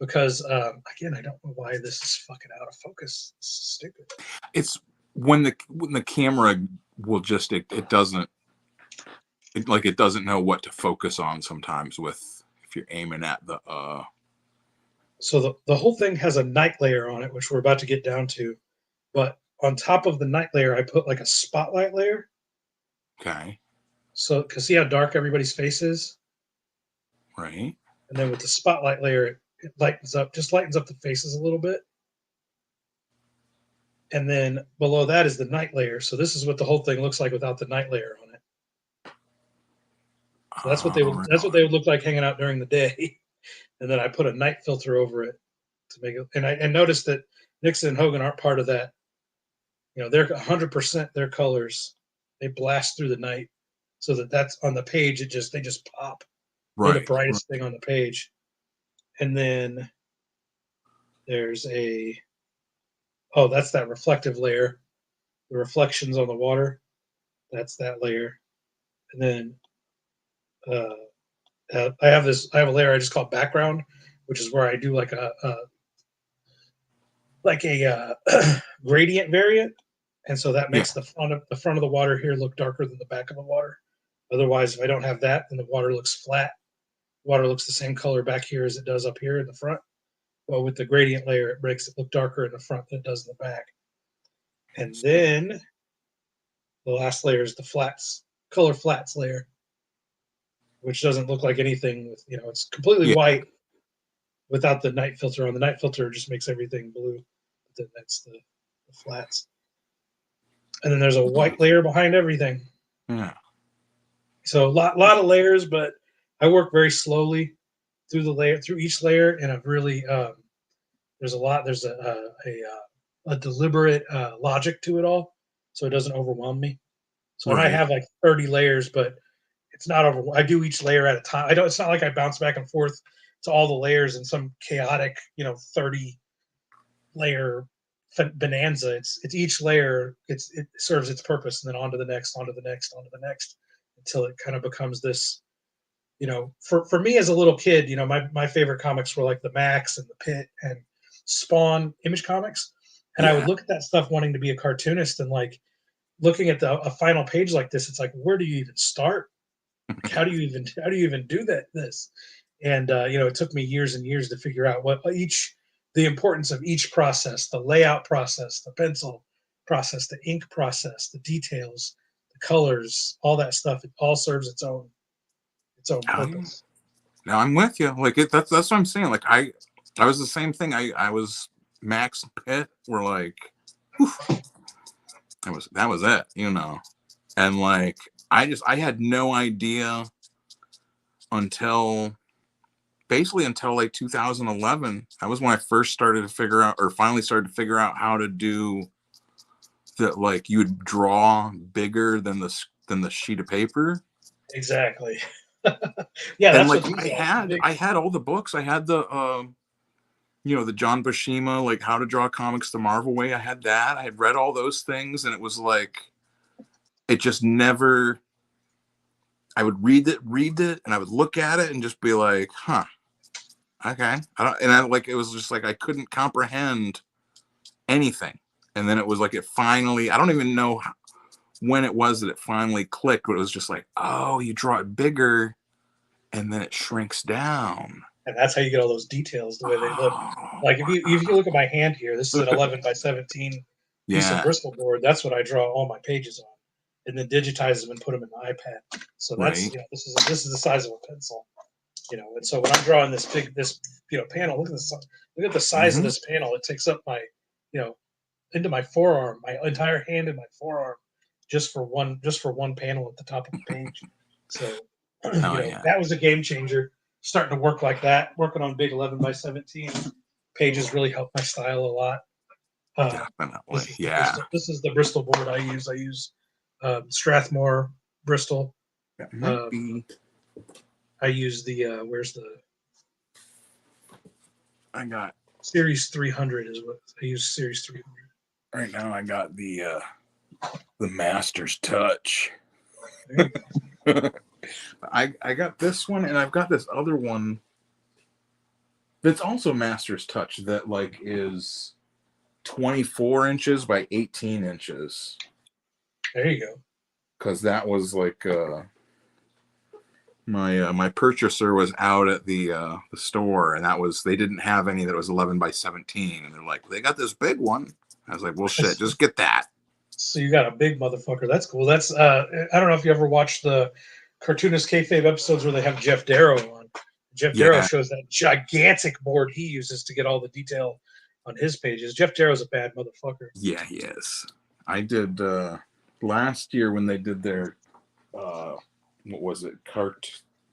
because, again, I don't know why this is fucking out of focus. It's stupid. when the camera will just it doesn't it doesn't know what to focus on sometimes with if you're aiming at the So the whole thing has a night layer on it, which we're about to get down to. But on top of the night layer, I put like a spotlight layer. okay, So, because see how dark everybody's face is? right, And then with the spotlight layer, it lightens up, just lightens up the faces a little bit. And then below that is the night layer. So this is what the whole thing looks like without the night layer on it. So that's what they would look like hanging out during the day. And then I put a night filter over it to make it. And I noticed that Nixon and Hogan aren't part of that. You know, they're 100% their colors. They blast through the night, so that's on the page. They just pop. They're the right, brightest thing on the page. And then there's that's that reflective layer. The reflections on the water. That's that layer. And then I have a layer I just call background, which is where I do like a gradient variant, and so that makes the front of the water here look darker than the back of the water. Otherwise, if I don't have that, then the water looks flat. Water looks the same color back here as it does up here in the front. Well, with the gradient layer, it makes it look darker in the front than it does in the back. And then the last layer is the color flats layer, which doesn't look like anything. It's completely white without the night filter on. The night filter just makes everything blue. But then that's the flats. And then there's a white layer behind everything. yeah, So a lot of layers, but I work very slowly through each layer, and I've really there's a deliberate logic to it all, so it doesn't overwhelm me. So I might have like 30 layers, but it's not over. I do each layer at a time. It's not like I bounce back and forth to all the layers in some chaotic 30 layer bonanza. It's each layer. It serves its purpose, and then on to the next, on to the next, on to the next, until it kind of becomes this. For me as a little kid, my favorite comics were like the Max and the Pit and Spawn Image Comics, and I would look at that stuff wanting to be a cartoonist, and like looking at a final page like this, it's like, where do you even start? Like, how do you even do this? And it took me years and years to figure out the importance of each process, the layout process, the pencil process, the ink process, the details, the colors, all that stuff. It all serves its own purpose. Now I'm with you. Like that's what I'm saying. Like I was the same thing. I was Max Pitt. Were like, whew, that was it. And like I had no idea until like 2011. That was when I first started to figure out, or finally started to figure out how to do that. Like you would draw bigger than the sheet of paper. Exactly. Yeah, that's like what I had all the books. I had the the John Buscema, like How to Draw Comics the Marvel Way. I had that. I had read all those things, and it was like it just never. I would read it, and I would look at it and just be like, huh, okay. It was just like I couldn't comprehend anything. And then it was like it finally, I don't even know when it was that it finally clicked, but it was just like, oh, you draw it bigger and then it shrinks down. And that's how you get all those details the way they look. Like if you look at my hand here, this is an 11 by 17 piece of Bristol board. That's what I draw all my pages on, and then digitize them and put them in the iPad. So that's this is the size of a pencil, And so when I'm drawing this panel, look at the size of this panel. It takes up my into my forearm, my entire hand in my forearm, just for one panel at the top of the page. So that was a game changer. Starting to work like that, working on big 11 by 17 pages really helped my style a lot. Definitely, This is the Bristol board I use. I use Strathmore Bristol. I use the I got Series 300 is what I use. Series 300. Right now, I got the Master's Touch. I got this one, and I've got this other one that's also Master's Touch that like is 24 inches by 18 inches. There you go. Because that was like my purchaser was out at the store, and they didn't have any that was 11 by 17, and they're like, they got this big one. I was like, well, shit, just get that. So you got a big motherfucker. That's cool. That's I don't know if you ever watched the Cartoonist Kayfabe episodes where they have Jeff Darrow on. Jeff Darrow shows that gigantic board he uses to get all the detail on his pages. Jeff Darrow's a bad motherfucker. Yeah, he is. I did last year when they did their what was it?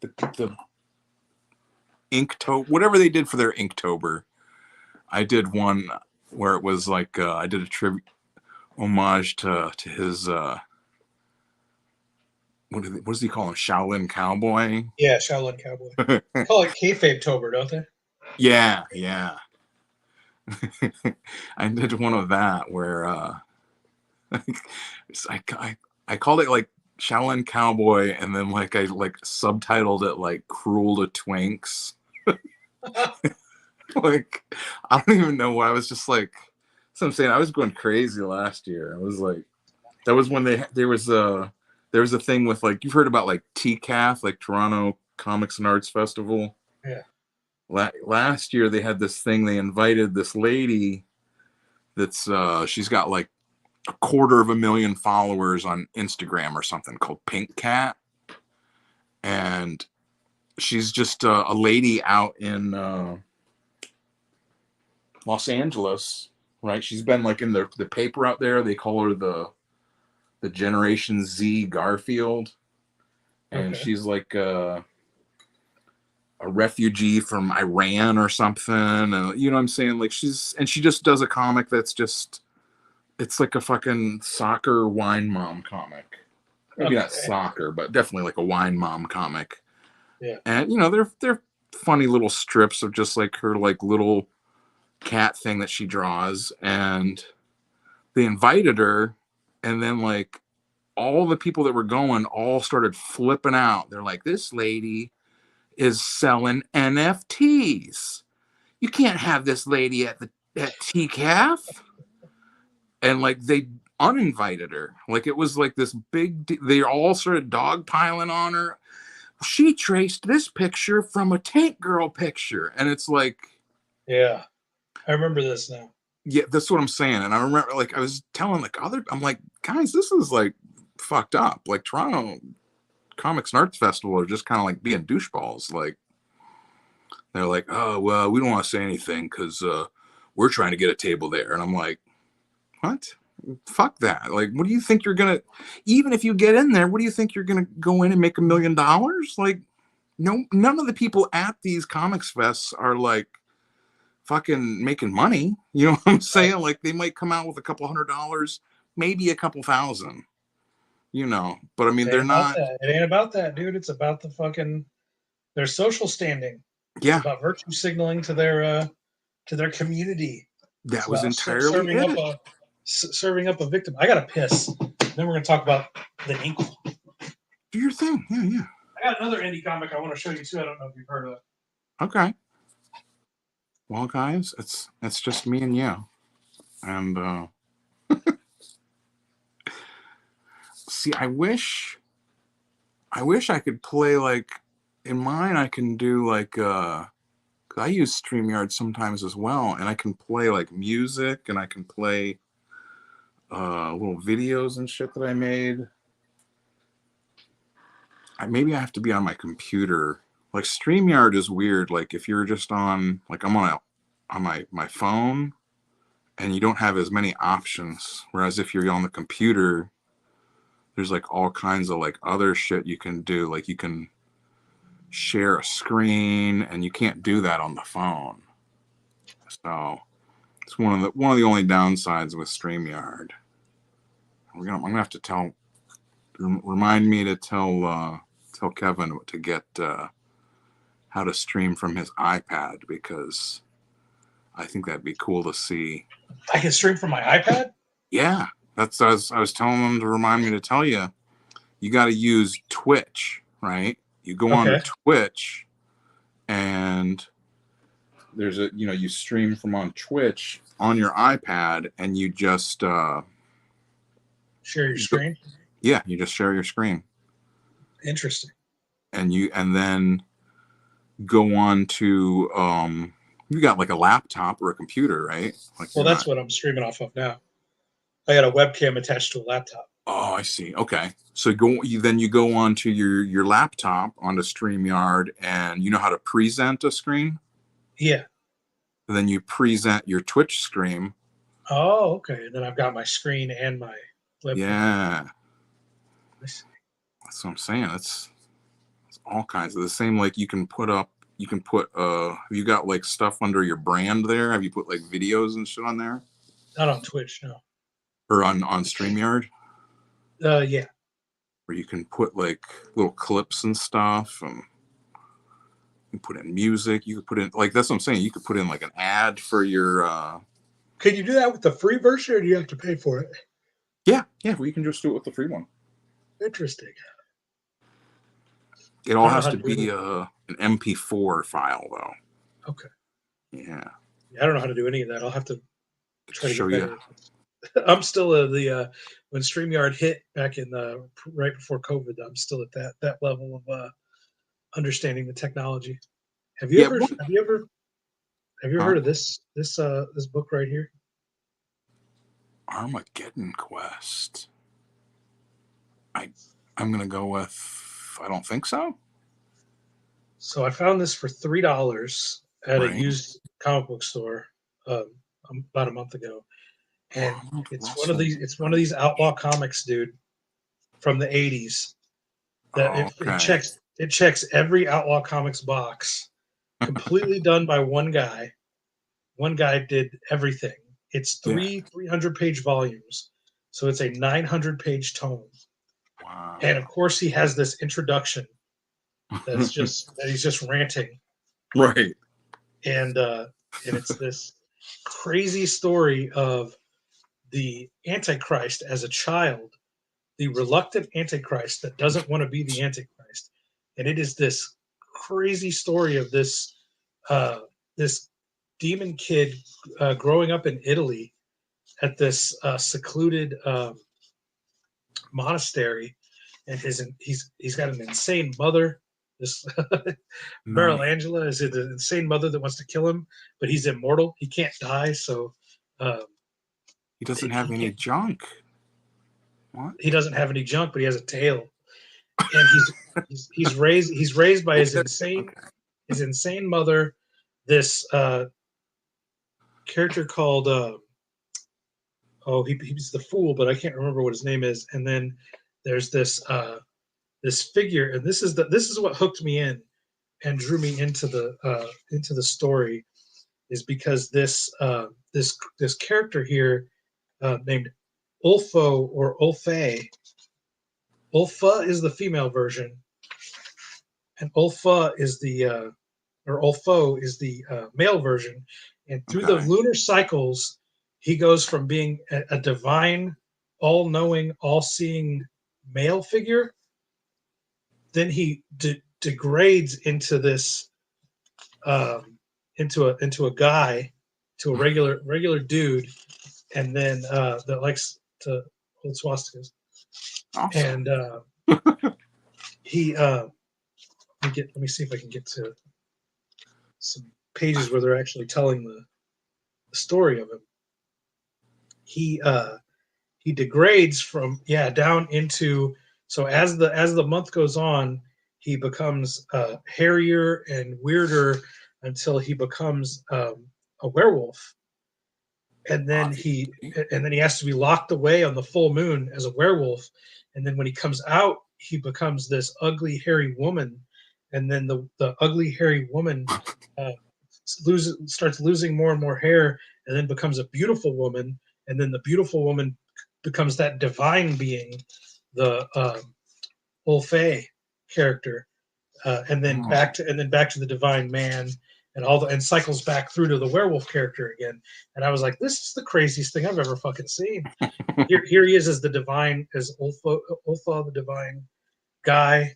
The Inktober, whatever they did for their Inktober. I did one where it was like I did a tribute homage to his what does he call him? Shaolin Cowboy? Yeah, Shaolin Cowboy. They call it Kayfabe-tober, don't they? Yeah. I did one of that where I called it like Shaolin Cowboy, and then like I like subtitled it like Cruel to Twinks. Like I don't even know why. I was just like, so I'm saying I was going crazy last year. I was like, that was when there was a thing with like, you've heard about like TCAF, like Toronto Comics and Arts Festival. Yeah. Last year they had this thing. They invited this lady that's she's got like 250,000 followers on Instagram or something, called Pink Cat, and she's just a lady out in Los Angeles, right? She's been like in the paper out there. They call her the Generation Z Garfield, and she's like a refugee from Iran or something, and you know what I'm saying? Like she just does a comic that's just, it's like a fucking soccer wine mom comic. Maybe not soccer, but definitely like a wine mom comic. Yeah. And you know, they're funny little strips of just like her like little cat thing that she draws, and they invited her, and then like all the people that were going all started flipping out. They're like, this lady is selling NFTs. You can't have this lady at TCAF. And like they uninvited her. Like it was like this big they all started dogpiling on her. She traced this picture from a Tank Girl picture. And it's like, yeah, I remember this now. Yeah, that's what I'm saying. And I remember like I was telling like I'm like, guys, this is like fucked up. Like Toronto Comics and Arts Festival are just kind of like being doucheballs. Like they're like, oh well, we don't want to say anything because we're trying to get a table there. And I'm like, what? Fuck that. Like, what do you think you're gonna, even if you get in there, what do you think you're gonna go in and make $1 million? Like, no, none of the people at these comics fests are like fucking making money. You know what I'm saying? Like they might come out with $200, maybe a couple thousand, you know, but I mean, they're not. It ain't about that, dude. It's about the fucking, their social standing. Yeah. It's about virtue signaling to their community. That was entirely serving up a victim. I gotta piss. Then we're gonna talk about the ink. Do your thing. Yeah. I got another indie comic I want to show you too. I don't know if you've heard of it. Okay. Well, guys, it's just me and you, and see, I wish I could play like in mine. I can do like I use StreamYard sometimes as well, and I can play like music, and I can play little videos and shit that I made. Maybe I have to be on my computer. Like StreamYard is weird. Like if you're just on, like I'm on my phone, and you don't have as many options. Whereas if you're on the computer, there's like all kinds of like other shit you can do. Like you can share a screen, and you can't do that on the phone. So it's one of the only downsides with StreamYard. I'm gonna have to remind me to tell Kevin to get how to stream from his iPad, because I think that'd be cool to see. I can stream from my iPad? Yeah, that's I was telling him to remind me to tell you. You got to use Twitch, right? You go on to Twitch, and there's a you stream from on Twitch on your iPad, and you just Share your screen. yeah, you just share your screen, Interesting. and then go on to you got like a laptop or a computer, right? Like Well, that's what I'm streaming off of now. I got a webcam attached to a laptop. Oh, I see. Okay, so you go on to your laptop onto StreamYard, and you know how to present a screen. Yeah. And then you present your Twitch stream. Oh, okay. And then I've got my screen and my webcam. Yeah, that's what I'm saying. It's all kinds of the same. Like you can put have you got like stuff under your brand there? Have you put like videos and shit on there? Not on Twitch, no. Or on StreamYard? Yeah. Where you can put like little clips and stuff, and you can put in music. You could put in like that's what I'm saying. You could put in like an ad for your. Can you do that with the free version, or do you have to pay for it? Yeah. We can just do it with the free one. Interesting. It all has to be an MP4 file, though. Okay. Yeah. I don't know how to do any of that. I'll have to try to show get better. I'm still when StreamYard hit back in right before COVID. I'm still at that level of understanding the technology. Have you ever heard of this book right here? Armageddon Quest. I'm gonna go with. I don't think so. So I found this for $3 at a used comic book store about a month ago, and it's one of these outlaw comics, dude, from the '80s. That it checks every outlaw comics box. Completely done by one guy. One guy did everything. It's 300-page volumes, so it's a 900-page tome. Wow. And of course, he has this introduction that's just that he's just ranting, right? And it's this crazy story of the Antichrist as a child, the reluctant Antichrist that doesn't want to be the Antichrist, and it is this crazy story of this this demon kid growing up in Italy at this secluded monastery, and he's got an insane mother. This Meryl Angela is an insane mother that wants to kill him, but he's immortal. He can't die, so he doesn't have any junk. What? He doesn't have any junk, but he has a tail, and he's raised by his insane mother. This character called he's the fool, but I can't remember what his name is. And then there's this figure, and this is what hooked me in and drew me into the story, is because this character here named Ulfo or Ulfe. Ulfa is the female version, and Ulfa is the Ulfo is the male version. And through the lunar cycles, he goes from being a divine, all-knowing, all-seeing male figure. Then he degrades into this, into a guy, to a regular dude, and then that likes to hold swastikas. Awesome. And he let me see if I can get to some pages where they're actually telling the story of him. He degrades from down into, so as the month goes on, he becomes hairier and weirder until he becomes a werewolf, and then he has to be locked away on the full moon as a werewolf, and then when he comes out, he becomes this ugly hairy woman, and then the ugly hairy woman starts losing more and more hair, and then becomes a beautiful woman, and then the beautiful woman becomes that divine being, the Ulfe character, and then back to the divine man, and cycles back through to the werewolf character again. And I was like, this is the craziest thing I've ever fucking seen. Here he is as the divine, as Ulfa, the divine guy,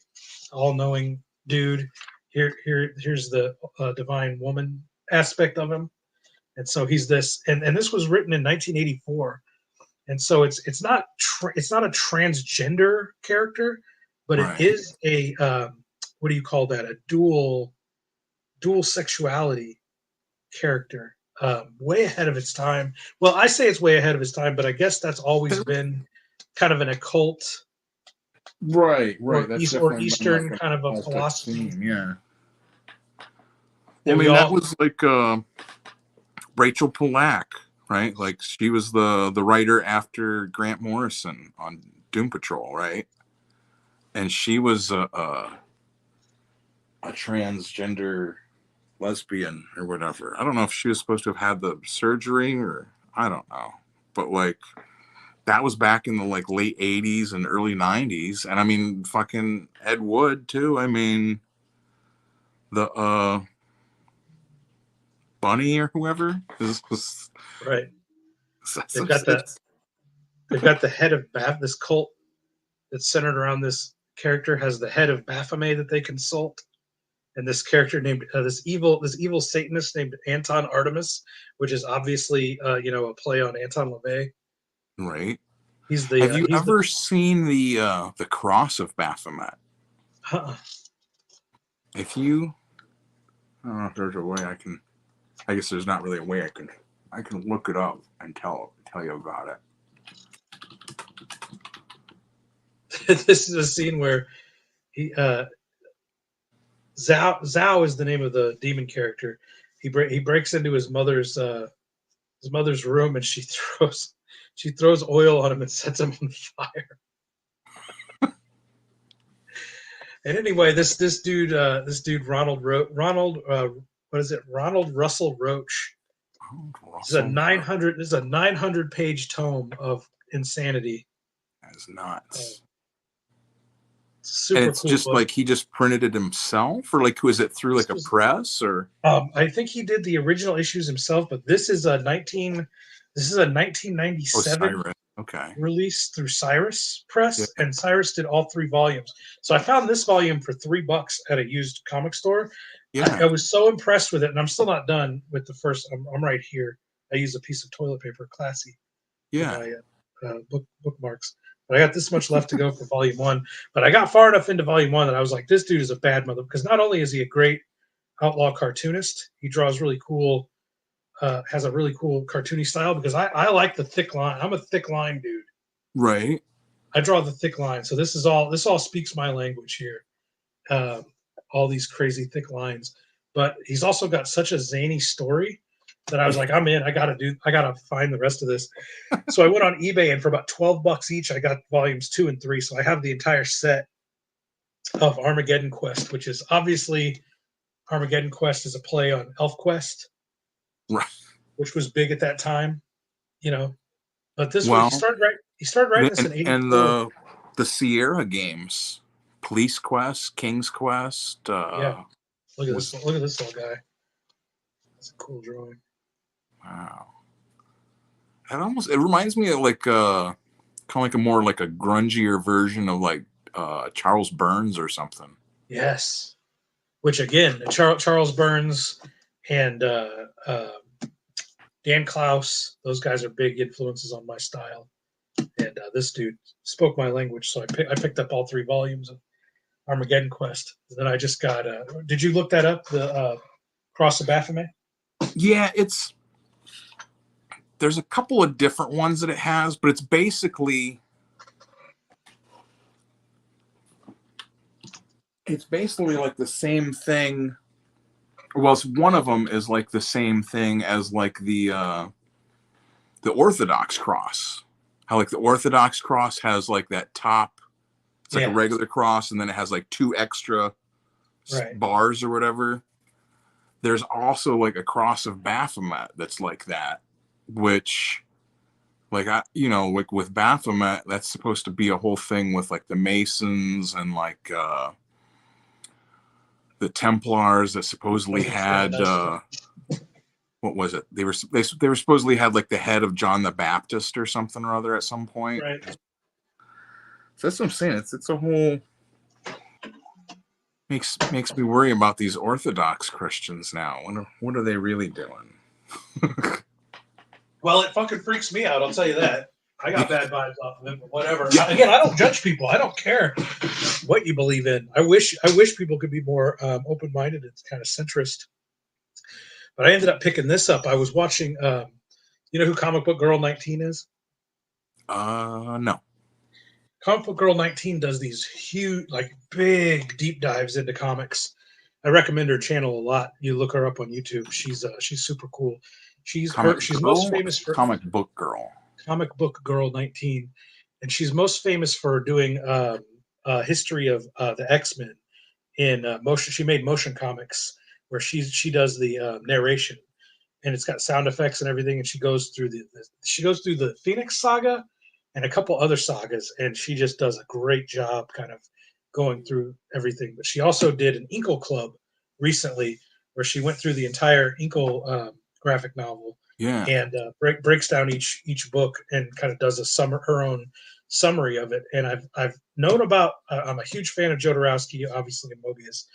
all-knowing dude. Here's the divine woman, aspect of him, and so he's this. And this was written in 1984, and so it's not it's not a transgender character, but it Right. is a what do you call that? A dual sexuality character. Way ahead of its time. Well, I say it's way ahead of its time, but I guess that's always been kind of an occult Right. or, That's or definitely been Eastern like an kind of a occultic philosophy. theme, yeah. that I we mean, that all was like Rachel Pollack, right? Like she was the writer after Grant Morrison on Doom Patrol, right? And she was a transgender lesbian or whatever. I don't know if she was supposed to have had the surgery or I don't know, but like that was back in the like late 80s and early 90s. And I mean, fucking Ed Wood too. I mean, the Bunny or whoever was right. They've some got the head of this cult that's centered around this character has the head of Baphomet that they consult, and this character named this evil Satanist named Anton Artemis, which is obviously a play on Anton LaVey. right. He's Have the you ever seen the cross of Baphomet? If you, I don't know if there's a way I can. I guess there's not really a way I can look it up and tell you about it. This is a scene where he Zhao is the name of the demon character. He breaks into his mother's room, and she throws oil on him and sets him on fire. And anyway, this dude Ronald Russell Roach. This is a 900 page tome of insanity. That's nuts. Super and it's cool just book. like he just printed it himself, or like was it through like a press or? I think he did the original issues himself, but this is a 1997 release through Cyrus Press, and Cyrus did all 3 volumes. So I found this volume for $3 at a used comic store. Yeah, I was so impressed with it, and I'm still not done with the first. I'm right here. I use a piece of toilet paper, classy. Yeah. For my bookmarks. But I got this much left to go for volume 1. But I got far enough into volume 1 that I was like, this dude is a bad mother, because not only is he a great outlaw cartoonist, he draws really cool, has a really cool cartoony style, because I like the thick line. I'm a thick line dude. Right. I draw the thick line. So this all speaks my language here. All these crazy thick lines. But he's also got such a zany story that I was like, I'm in. I gotta find the rest of this. So I went on eBay, and for about $12 each, I got volumes 2 and 3. So I have the entire set of Armageddon Quest, which is obviously Armageddon Quest is a play on ElfQuest, right, which was big at that time, But this was he started writing this in '84. And the Sierra games, Police Quest, King's Quest. Yeah, look at this little guy. That's a cool drawing. Wow. It reminds me of like kind of like a more like a grungier version of like Charles Burns or something. Yes, which again, Charles Burns and Dan Klaus, those guys are big influences on my style. And this dude spoke my language, so I picked up all 3 volumes of Armageddon Quest. And then I just got. Did you look that up? The Cross of Baphomet. Yeah, there's a couple of different ones that it has, but it's basically like the same thing. Well, one of them is like the same thing as like the Orthodox cross. How like the Orthodox cross has like that top, it's like a regular cross, and then it has like 2 extra bars or whatever. There's also like a cross of Baphomet that's like that, which like like with Baphomet, that's supposed to be a whole thing with like the Masons and like the Templars that supposedly had what was it? They were supposedly had like the head of John the Baptist or something or other at some point. Right. So that's what I'm saying. It's a whole. Makes me worry about these Orthodox Christians now. What are they really doing? Well, it fucking freaks me out. I'll tell you that. I got bad vibes off of it, but whatever. Yeah. Again, I don't judge people. I don't care what you believe in. I wish people could be more open minded and kind of centrist. But I ended up picking this up. I was watching. You know who Comic Book Girl 19 is? No. Comic Book Girl 19 does these huge, like big deep dives into comics. I recommend her channel a lot. You look her up on YouTube. She's super cool. She's most famous for Comic Book Girl. Comic Book Girl 19, and she's most famous for doing a history of the X-Men in motion. She made motion comics where she does the narration, and it's got sound effects and everything. And she goes through the Phoenix Saga and a couple other sagas, and she just does a great job kind of going through everything. But she also did an Inkle Club recently where she went through the entire Inkle graphic novel. Yeah. And breaks down each book and kind of does her own summary of it. And I've known about. I'm a huge fan of Jodorowsky, obviously, and Mobius,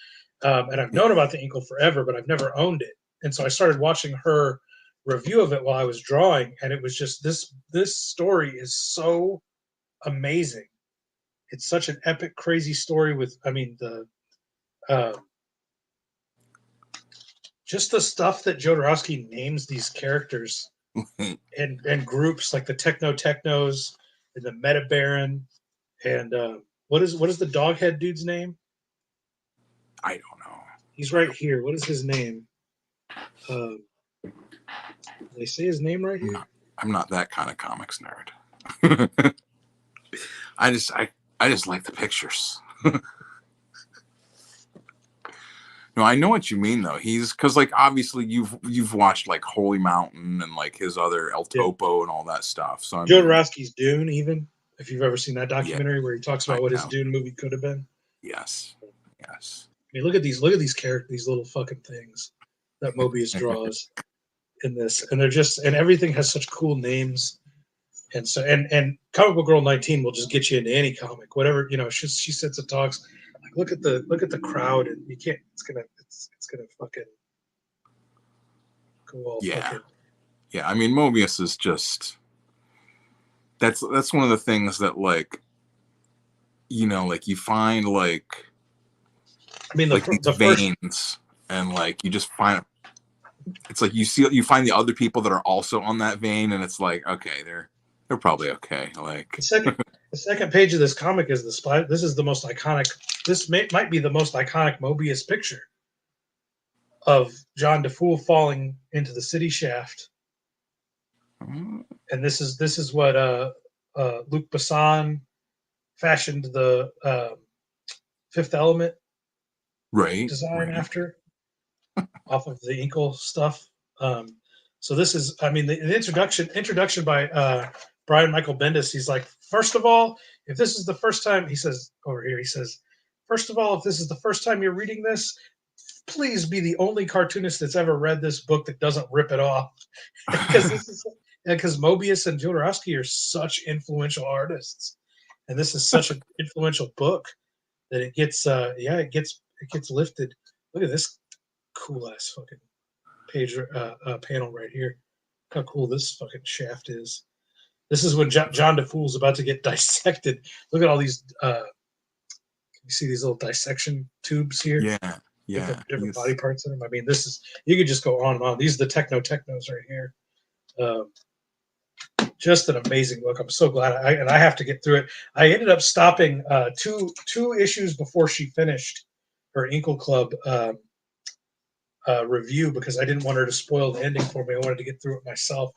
and I've known about the Inkle forever, but I've never owned it. And so I started watching her review of it while I was drawing, and it was just this story is so amazing. It's such an epic, crazy story with. I mean the. Just the stuff that Jodorowsky names these characters and groups like the Technos and the Meta Baron and what is the Doghead dude's name? I don't know. He's right here. What is his name? They say his name right here. I'm not that kind of comics nerd. I just like the pictures. No, I know what you mean though. He's because like obviously you've watched like Holy Mountain and like his other El Topo and all that stuff. So Jodorowsky's Dune, even if you've ever seen that documentary where he talks about what his Dune movie could have been. Yes. I mean, look at these characters, these little fucking things that Mobius draws in this, and they're just and everything has such cool names. And so and Comic Book Girl 19 will just get you into any comic, whatever she sits and talks. Like look at the crowd, and you can't. It's gonna fucking go all fucking. Yeah, I mean Mobius is just that's one of the things that like like you find like I mean the veins first, and like you just find it's like you find the other people that are also on that vein, and it's like okay they're probably okay. Like the second page of this comic is the spy. This is the most iconic. This might be the most iconic Mobius picture of John DeFool falling into the city shaft. And this is what Luc Besson fashioned the Fifth Element design after off of the Inkle stuff. So this is, I mean, the introduction by Brian Michael Bendis. He's like, first of all, if this is the first time, he says over here, first of all, if this is the first time you're reading this, please be the only cartoonist that's ever read this book that doesn't rip it off. Because Mobius and Jodorowsky are such influential artists, and this is such an influential book that it gets lifted. Look at this cool ass fucking page panel right here. Look how cool this fucking shaft is. This is when John DeFool's about to get dissected. Look at all these. You see these little dissection tubes here? Yeah. Different body parts in them. I mean, this is you could just go on and on. These are the Technos right here. Just an amazing book. I'm so glad I have to get through it. I ended up stopping two issues before she finished her Inkle Club review because I didn't want her to spoil the ending for me. I wanted to get through it myself.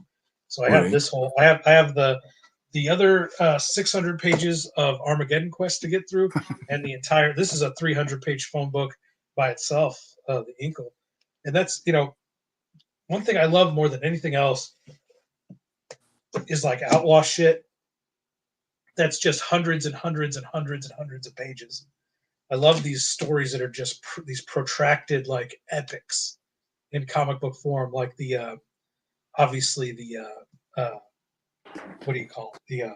So I have this whole. I have the other 600 pages of Armageddon Quest to get through, and the entire. This is a 300-page phone book by itself, the Inkle, and that's one thing I love more than anything else is like outlaw shit. That's just hundreds and hundreds and hundreds and hundreds of pages. I love these stories that are just these protracted like epics in comic book form, like the obviously the what do you call it?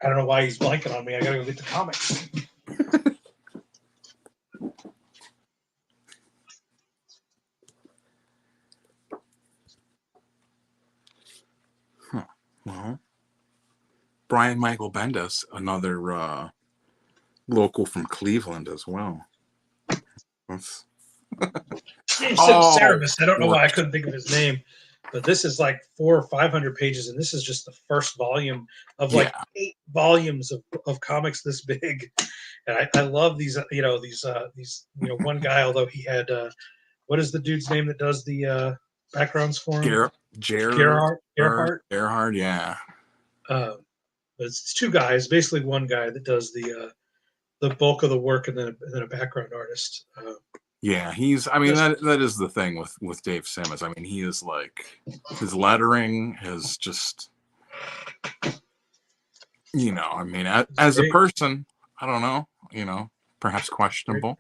I don't know why he's blanking on me. I gotta go get the comics. Well, Brian Michael Bendis, another local from Cleveland as well. That's... Sim Oh, Cerebus. I don't know why I worked. couldn't think of his name, but this is like 400 or 500 pages, and this is just the first volume of like Yeah. 8 volumes of comics this big. And I love these, one guy, although he had, what is the dude's name that does the backgrounds for him? Gerhard, yeah. But it's 2 guys, basically one guy that does the bulk of the work, and then a background artist. Yeah, I mean, that is the thing with Dave Simmons. I mean, he is like, his lettering is just, I mean, as a person, I don't know, perhaps questionable,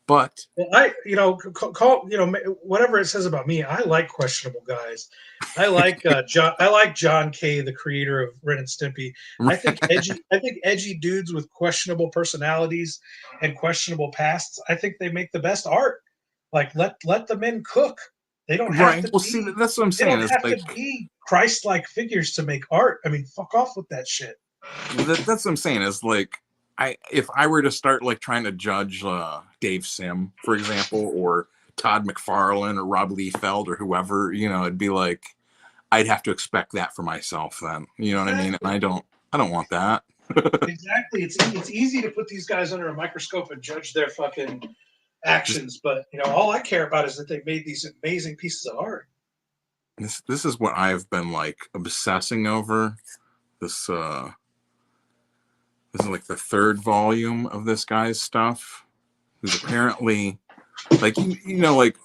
but Well, whatever it says about me, I like questionable guys. I like John Kay, the creator of Ren and Stimpy. I think edgy dudes with questionable personalities and questionable pasts. I think they make the best art. Like let the men cook. They don't have right. to Well, be. see, that's what I'm They saying. don't Is have like, to be Christ-like figures to make art. I mean, fuck off with that shit. that's what I'm saying. Is like, if I were to start like trying to judge Dave Sim, for example, or Todd McFarlane or Rob Liefeld or whoever, it'd be like, I'd have to expect that for myself then. You know what I mean? And I don't want that. Exactly. It's easy to put these guys under a microscope and judge their fucking actions, but all I care about is that they've made these amazing pieces of art. This is what I've been like obsessing over. This is like the 3rd volume of this guy's stuff. Who's apparently like like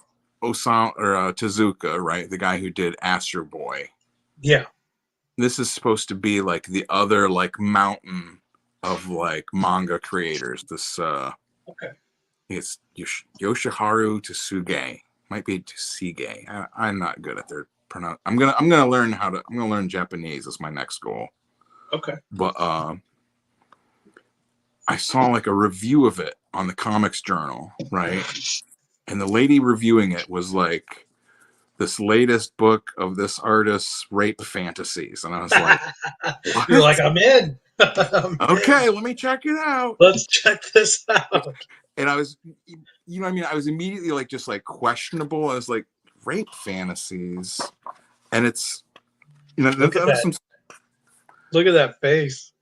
Osamu or Tezuka, right? The guy who did Astro Boy. Yeah. This is supposed to be like the other like mountain of like manga creators. This Okay. it's Yoshiharu Tsuge. Might be Tsuge. I'm not good at their pronoun. I'm gonna learn Japanese as my next goal. Okay. But I saw like a review of it on the Comics Journal, right? And the lady reviewing it was like, this latest book of this artist's rape fantasies. And I was like, what? You're like, I'm in. Okay, let me check it out. Let's check this out. And I was, I mean, I was immediately like, just like questionable. I was like, rape fantasies. And it's, Look at that. Look at that face.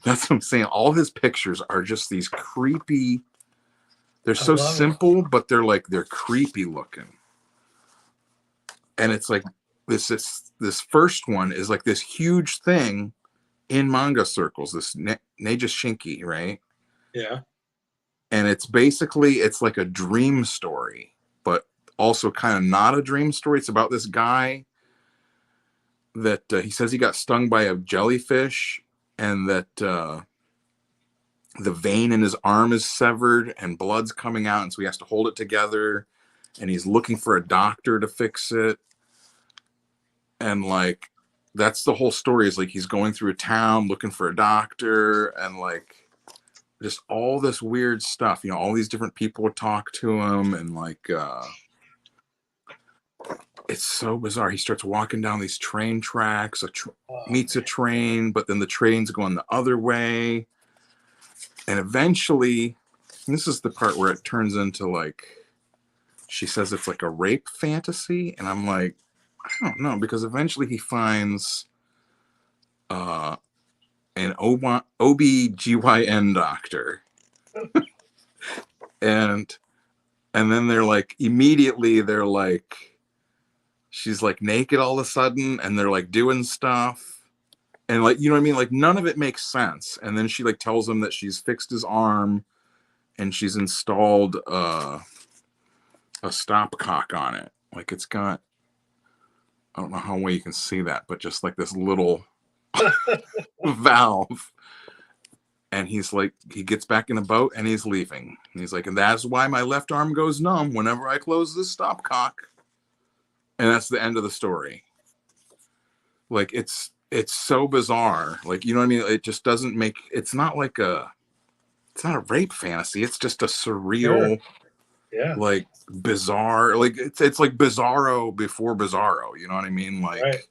That's what I'm saying. All his pictures are just these creepy. They're so simple, but they're creepy looking. And it's like this first one is like this huge thing in manga circles. This Neji Shinki, right? Yeah. And it's like a dream story, but also kind of not a dream story. It's about this guy that he says he got stung by a jellyfish, and that the vein in his arm is severed and blood's coming out, and so he has to hold it together, and he's looking for a doctor to fix it. And like, that's the whole story, is like he's going through a town looking for a doctor, and like just all this weird stuff, all these different people would talk to him, and like it's so bizarre. He starts walking down these train tracks, meets a train, but then the train's going the other way. And eventually, and this is the part where it turns into like, she says it's like a rape fantasy. And I'm like, I don't know, because eventually he finds an OBGYN doctor. and then they're like, immediately they're like, she's like naked all of a sudden, and they're like doing stuff, and like, you know what I mean, like none of it makes sense. And then she like tells him that she's fixed his arm and she's installed a stopcock on it. Like, it's got, I don't know how well you can see that, but just like this little valve. And he's like, he gets back in the boat and he's leaving, and he's like, and that's why my left arm goes numb whenever I close this stopcock. And that's the end of the story. Like, it's it's so bizarre. Like, you know what I mean? It just doesn't make, it's not a rape fantasy. It's just a Sure. surreal, Yeah. like bizarre, like it's like Bizarro before Bizarro. You know what I mean? Like, Right.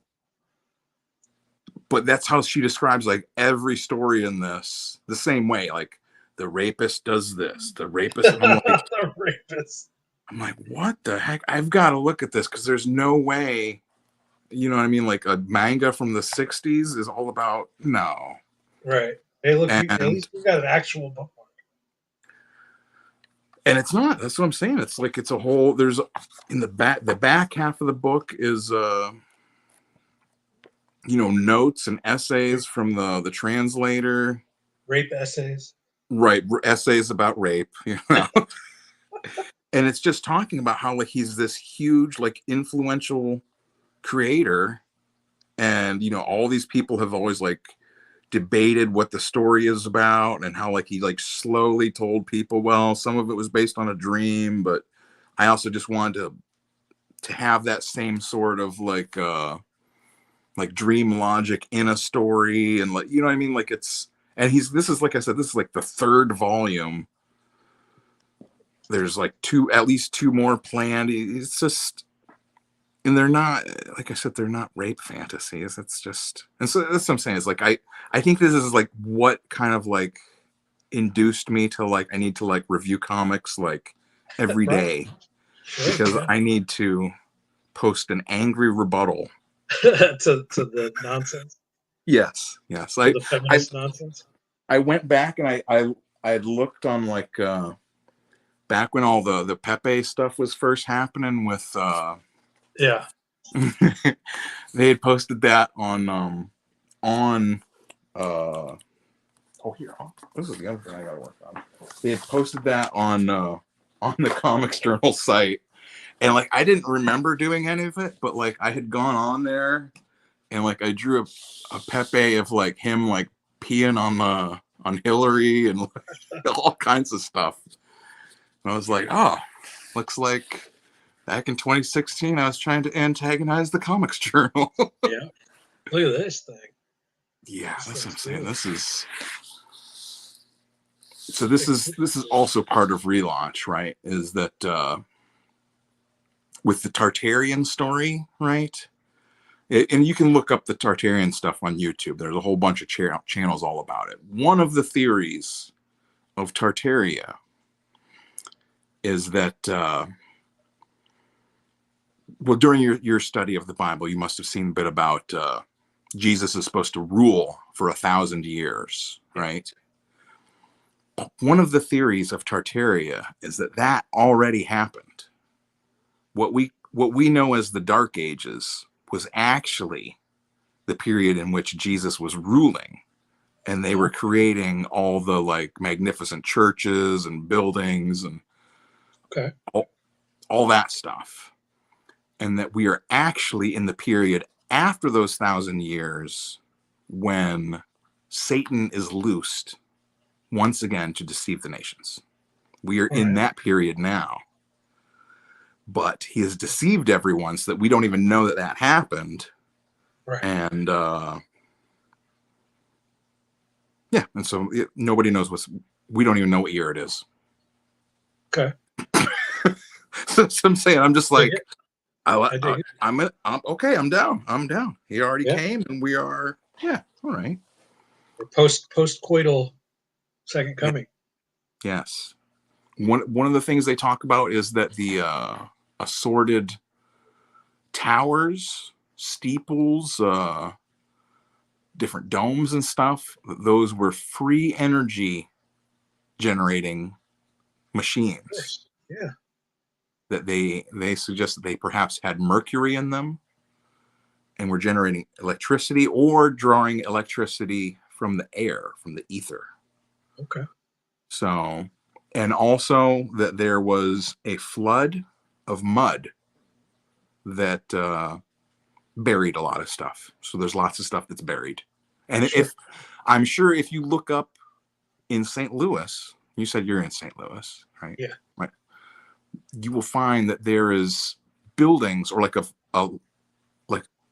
but that's how she describes like every story in this the same way. Like the rapist does this, the rapist. And The rapist. I'm like, what the heck? I've got to look at this because there's no way. You know what I mean? Like a manga from the '60s is all about no. Right. Hey, look, at And least we got an actual book. and it's not. That's what I'm saying. It's like it's a whole. There's in the back half of the book is notes and essays from the translator. Rape essays. Right, essays about rape. And it's just talking about how like he's this huge like influential creator, and all these people have always like debated what the story is about, and how like he like slowly told people, well, some of it was based on a dream, but I also just wanted to have that same sort of like dream logic in a story, and like, you know what I mean, like it's, and this is, like I said, this is like the third volume. There's like at least two more planned. It's just, and they're not, like I said, they're not rape fantasies. It's just, and so that's what I'm saying. Is like I think this is like what kind of like induced me to like I need to like review comics like every day, Sure, because yeah. I need to post an angry rebuttal to the nonsense. Yes. To the feminist nonsense. I went back and I had looked on like back when all the Pepe stuff was first happening with Yeah. they had posted that on this is the other thing I gotta work on. They had posted that on the Comics Journal site, and like I didn't remember doing any of it, but like I had gone on there and like I drew a Pepe of like him like peeing on Hillary and like, all kinds of stuff. And I was like, oh, looks like back in 2016 I was trying to antagonize the Comics Journal. Yeah. Look at this thing. Yeah, that's what I'm saying. Good. This is also part of relaunch, right? Is that with the Tartarian story, right? And you can look up the Tartarian stuff on YouTube. There's a whole bunch of channels all about it. One of the theories of Tartaria is that, well, during your study of the Bible, you must have seen a bit about Jesus is supposed to rule for 1,000 years, right? One of the theories of Tartaria is that already happened. What we know as the Dark Ages was actually the period in which Jesus was ruling, and they were creating all the like magnificent churches and buildings and all that stuff. And that we are actually in the period after those 1,000 years when Satan is loosed once again to deceive the nations. We are in that period now. But he has deceived everyone so that we don't even know that happened. Right. And and so nobody knows we don't even know what year it is. Okay. So I'm saying, I'm just like, I'm okay. I'm down. He already came, and we are, all right. We're post-coital second coming. Yes. One of the things they talk about is that the assorted towers, steeples, different domes and stuff, those were free energy generating machines. Yeah. That they suggest that they perhaps had mercury in them and were generating electricity or drawing electricity from the air, from the ether. Okay. So, and also that there was a flood of mud that buried a lot of stuff. So there's lots of stuff that's buried. And I'm sure if you look up in St. Louis, you said you're in St. Louis, right? Yeah. Right. You will find that there is buildings or like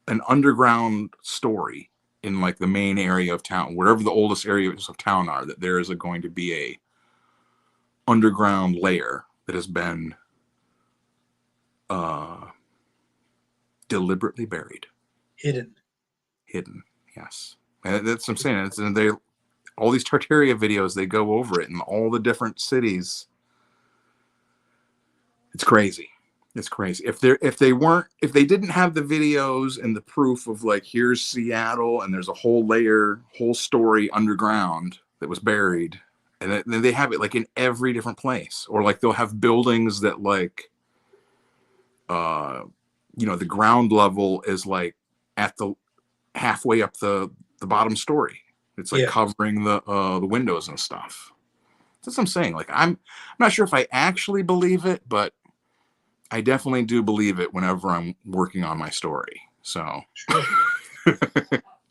an underground story in like the main area of town, wherever the oldest areas of town are, that there is going to be a underground layer that has been deliberately buried, Hidden. Yes, and that's what I'm saying. It's, and they, all these Tartaria videos, they go over it in all the different cities. It's crazy. It's crazy. If they didn't have the videos and the proof of like, here's Seattle and there's a whole layer, whole story underground that was buried, and then they have it like in every different place, or like they'll have buildings that like, the ground level is like at the halfway up the bottom story. It's like covering the windows and stuff. That's what I'm saying. Like I'm not sure if I actually believe it, but I definitely do believe it whenever I'm working on my story. So,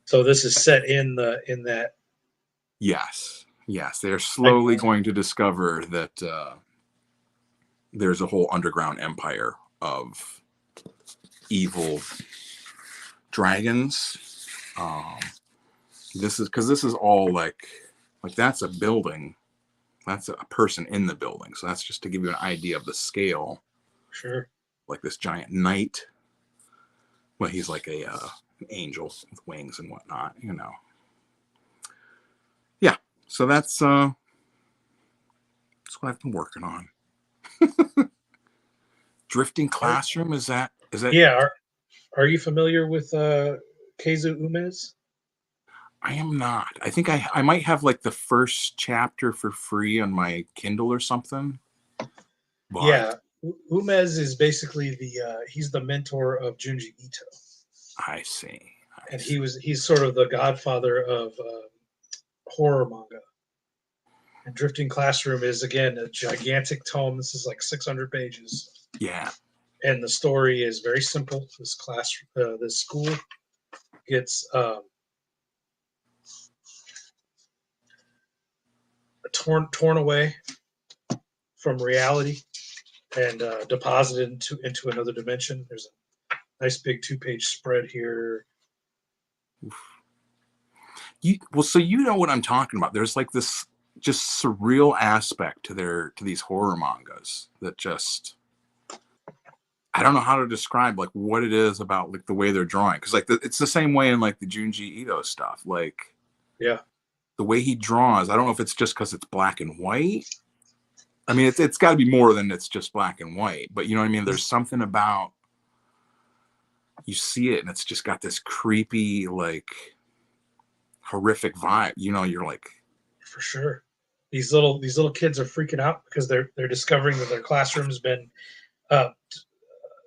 so this is set in that. Yes, they're slowly going to discover that there's a whole underground empire of evil dragons. This is all like that's a building, that's a person in the building. So that's just to give you an idea of the scale. Sure. Like this giant knight. Well, he's like an angel with wings and whatnot, Yeah. So that's what I've been working on. Drifting Classroom, is that? Yeah. Are you familiar with Keizo Umez? I am not. I think I might have like the first chapter for free on my Kindle or something. But yeah. Umez is basically he's the mentor of Junji Ito. I see. He's sort of the godfather of horror manga. And Drifting Classroom is again a gigantic tome. This is like 600 pages. Yeah. And the story is very simple. This school gets torn away from reality and deposited into another dimension. There's a nice big 2-page spread here. So you know what I'm talking about. There's like this just surreal aspect to these horror mangas that just, I don't know how to describe like what it is about like the way they're drawing, because like it's the same way in like the Junji Ito stuff. Like, yeah, the way he draws, I don't know if it's just because it's black and white. I mean, it's got to be more than it's just black and white, but you know what I mean? There's something about, you see it and it's just got this creepy, like horrific vibe. You're like, for sure. These little kids are freaking out because they're discovering that their classroom's been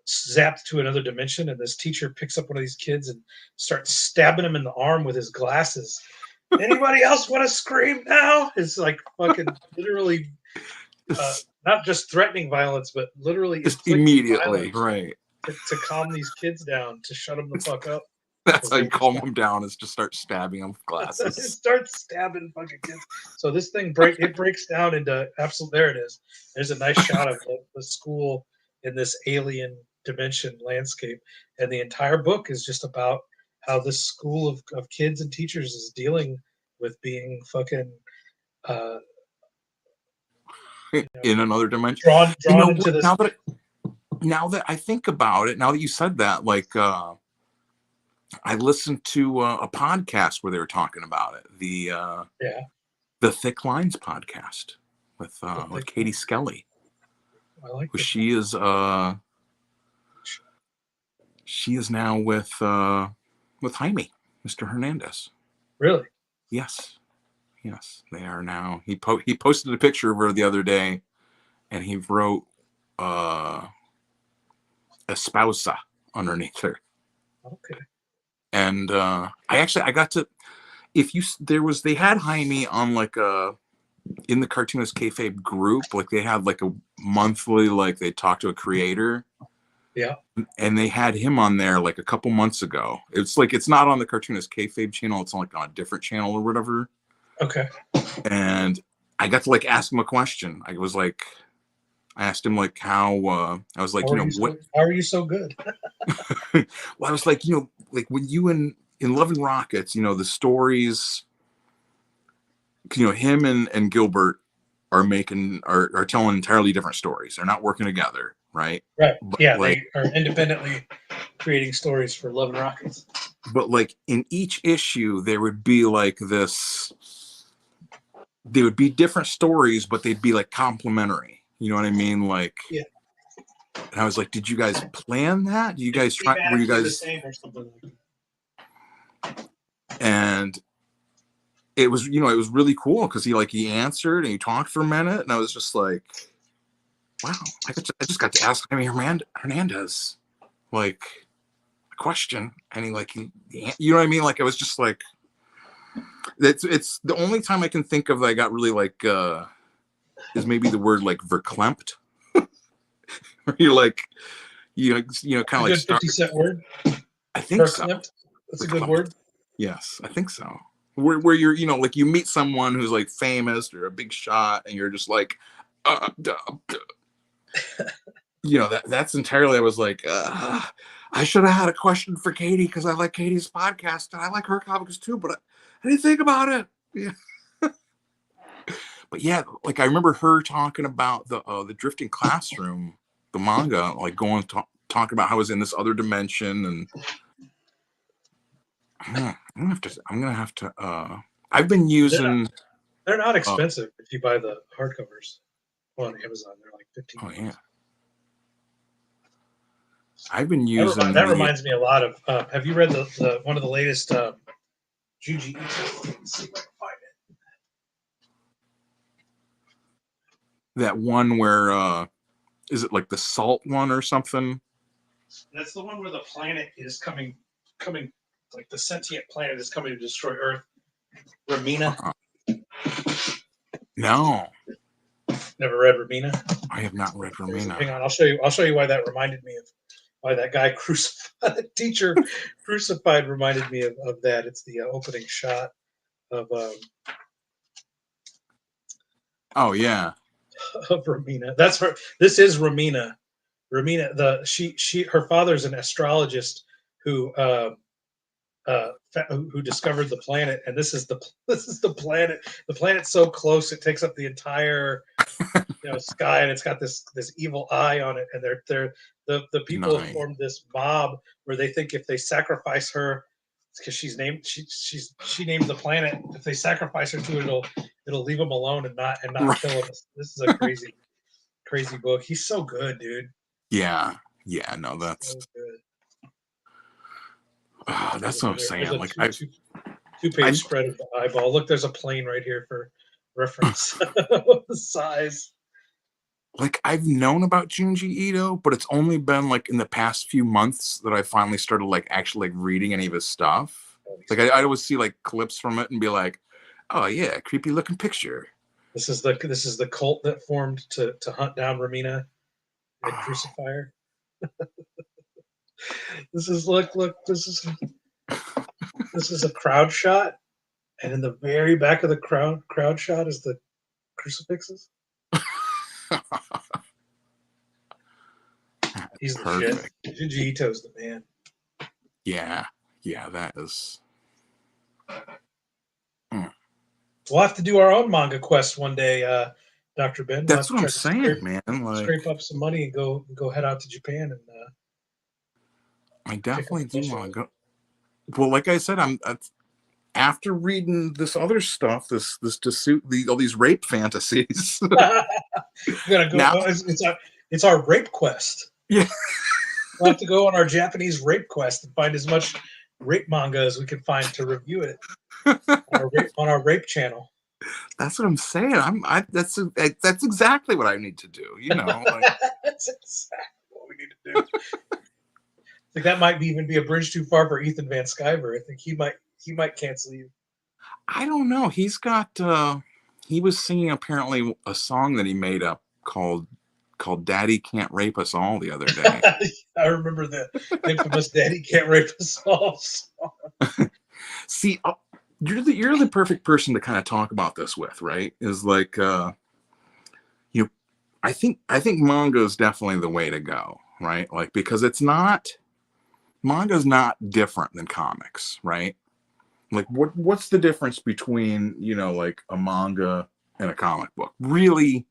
zapped to another dimension, and this teacher picks up one of these kids and starts stabbing him in the arm with his glasses. Anybody else want to scream now? It's like fucking literally not just threatening violence, but literally just immediately, right? To calm these kids down, to shut them the fuck up. That's how you calm them down, is just start stabbing them with glasses. It starts stabbing fucking kids. So this thing breaks down into absolute. There it is. There's a nice shot of the school in this alien dimension landscape, and the entire book is just about how this school of kids and teachers is dealing with being fucking in another dimension. Drawn into this. Now that I think about it, now that you said that, like I listened to a podcast where they were talking about it. The Thick Lines podcast with Katie Skelly. I like it. She is now with Jaime, Mr. Hernandez. Really? Yes, they are now. He posted a picture of her the other day, and he wrote Esposa underneath her. Okay. And I got to, they had Jaime on like in the Cartoonist Kayfabe group, like they had like a monthly, like they talked to a creator. Yeah. And they had him on there like a couple months ago. It's like, it's not on the Cartoonist Kayfabe channel. It's like on a different channel or whatever. Okay. And I got to like ask him a question. I asked him like how, I was like, how are you so good? Well, I was like, like when you and in Love and Rockets, the stories, him and Gilbert are telling entirely different stories. They're not working together, right? Right. But Yeah, like, they are independently creating stories for Love and Rockets. but like in each issue, there would be like this. They would be different stories, but they'd be like complementary. You know what I mean? Like, Yeah. And I was like, did you guys plan that? Did you guys try? Were you the guys? same or something like that? And it was, it was really cool because he answered and he talked for a minute, and I was just like, wow, I just got to ask Hernandez like a question, and he you know what I mean? Like, I was just like, it's the only time I can think of that I got really like is maybe the word like verklempt. Where you're like, kind of like Good 50-cent word. I think so. That's a good word. Yes, I think so. Where you're, like you meet someone who's like famous or a big shot, and you're just like, that's entirely. I was like, I should have had a question for Katie because I like Katie's podcast and I like her comics too, but I didn't think about it. Yeah. But yeah, like I remember her talking about the Drifting Classroom, the manga, like going talking about how it was in this other dimension, and I'm gonna have to. I've been using. They're not expensive if you buy the hardcovers on Amazon. They're like $15. Oh yeah. I've been using. That reminds me a lot of. Have you read the one of the latest Junji Ito? Let's see if I can find it. That one where is it like the salt one or something? That's the one where the planet is coming, like the sentient planet is coming to destroy Earth. Ramina. No. Never read Ramina. I have not read Ramina. Hang on, I'll show you why that reminded me of why that guy crucified, the teacher crucified reminded me of that. It's the opening shot of oh yeah. Of Ramina. That's her. This is Ramina. Ramina. Her father's an astrologist who discovered the planet, and this is the planet. The planet's so close it takes up the entire sky, and it's got this evil eye on it. And they're the people have formed this mob where they think if they sacrifice her, because she named the planet. If they sacrifice her to it, it'll leave them alone and not kill them. This is a crazy book. He's so good, dude. Yeah. No, that's so good. That's what I'm saying. Like two-page spread of the eyeball. Look, there's a plane right here for reference. The size. Like I've known about Junji Ito, but it's only been like in the past few months that I finally started like actually like reading any of his stuff. Like I always see like clips from it and be like, oh yeah, creepy looking picture. This is the cult that formed to hunt down Ramina and crucify her. This is look. This is a crowd shot, and in the very back of the crowd shot is the crucifixes. He's the perfect. Shit. Junji Ito's the man. Yeah, that is. We'll have to do our own manga quest one day, Dr. Ben. That's what I'm saying, man. Like, scrape up some money and go head out to Japan and. I definitely do want to go. Well, like I said, I'm after reading this other stuff, this all these rape fantasies. We're gonna go. Now, it's our rape quest. Yeah, we'll have to go on our Japanese rape quest and find as much rape manga as we can find to review it on our rape channel. That's what I'm saying. That's exactly what I need to do. Like, that's exactly what we need to do. I think that might even be a bridge too far for Ethan Van Sciver. I think he might cancel you. I don't know. He's got he was singing apparently a song that he made up called Daddy Can't Rape Us All the other day. I remember the infamous Daddy Can't Rape Us All song. See, you're the perfect person to kind of talk about this with, right? Is like I think manga is definitely the way to go, right? Like because it's not manga's not different than comics, right? Like what's the difference between, like a manga and a comic book? Really,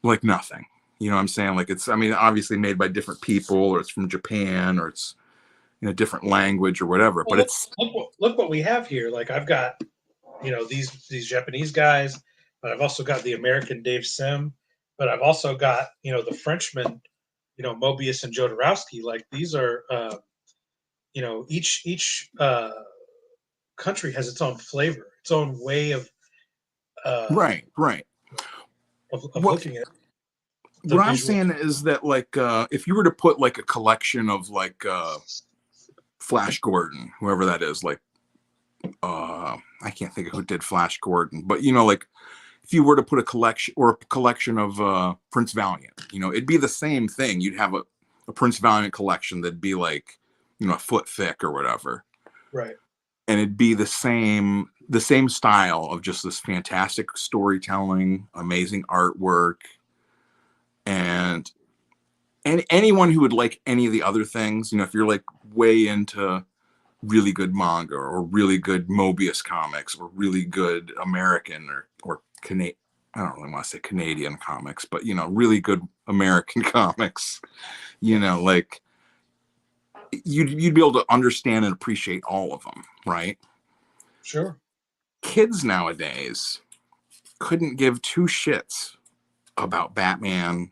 like nothing. You know what I'm saying? Like it's, I mean, obviously made by different people, or it's from Japan, or it's in a different language or whatever, Well, but it's look what we have here. Like I've got, these Japanese guys, but I've also got the American Dave Sim, but I've also got, the Frenchman, Mobius and Jodorowsky. Like these are, each country has its own flavor, its own way uh, right. of What looking at the what I'm visual. saying is that, like, if you were to put like a collection of like Flash Gordon, whoever that is, like I can't think of who did Flash Gordon, but like if you were to put a collection of Prince Valiant, it'd be the same thing. You'd have a Prince Valiant collection that'd be like, a foot thick or whatever. Right. And it'd be the same style of just this fantastic storytelling, amazing artwork. And anyone who would like any of the other things, if you're like way into really good manga or really good Mobius comics or really good American or Canadian, I don't really want to say Canadian comics, but really good American comics, like you'd be able to understand and appreciate all of them, right? Sure. Kids nowadays couldn't give two shits about Batman,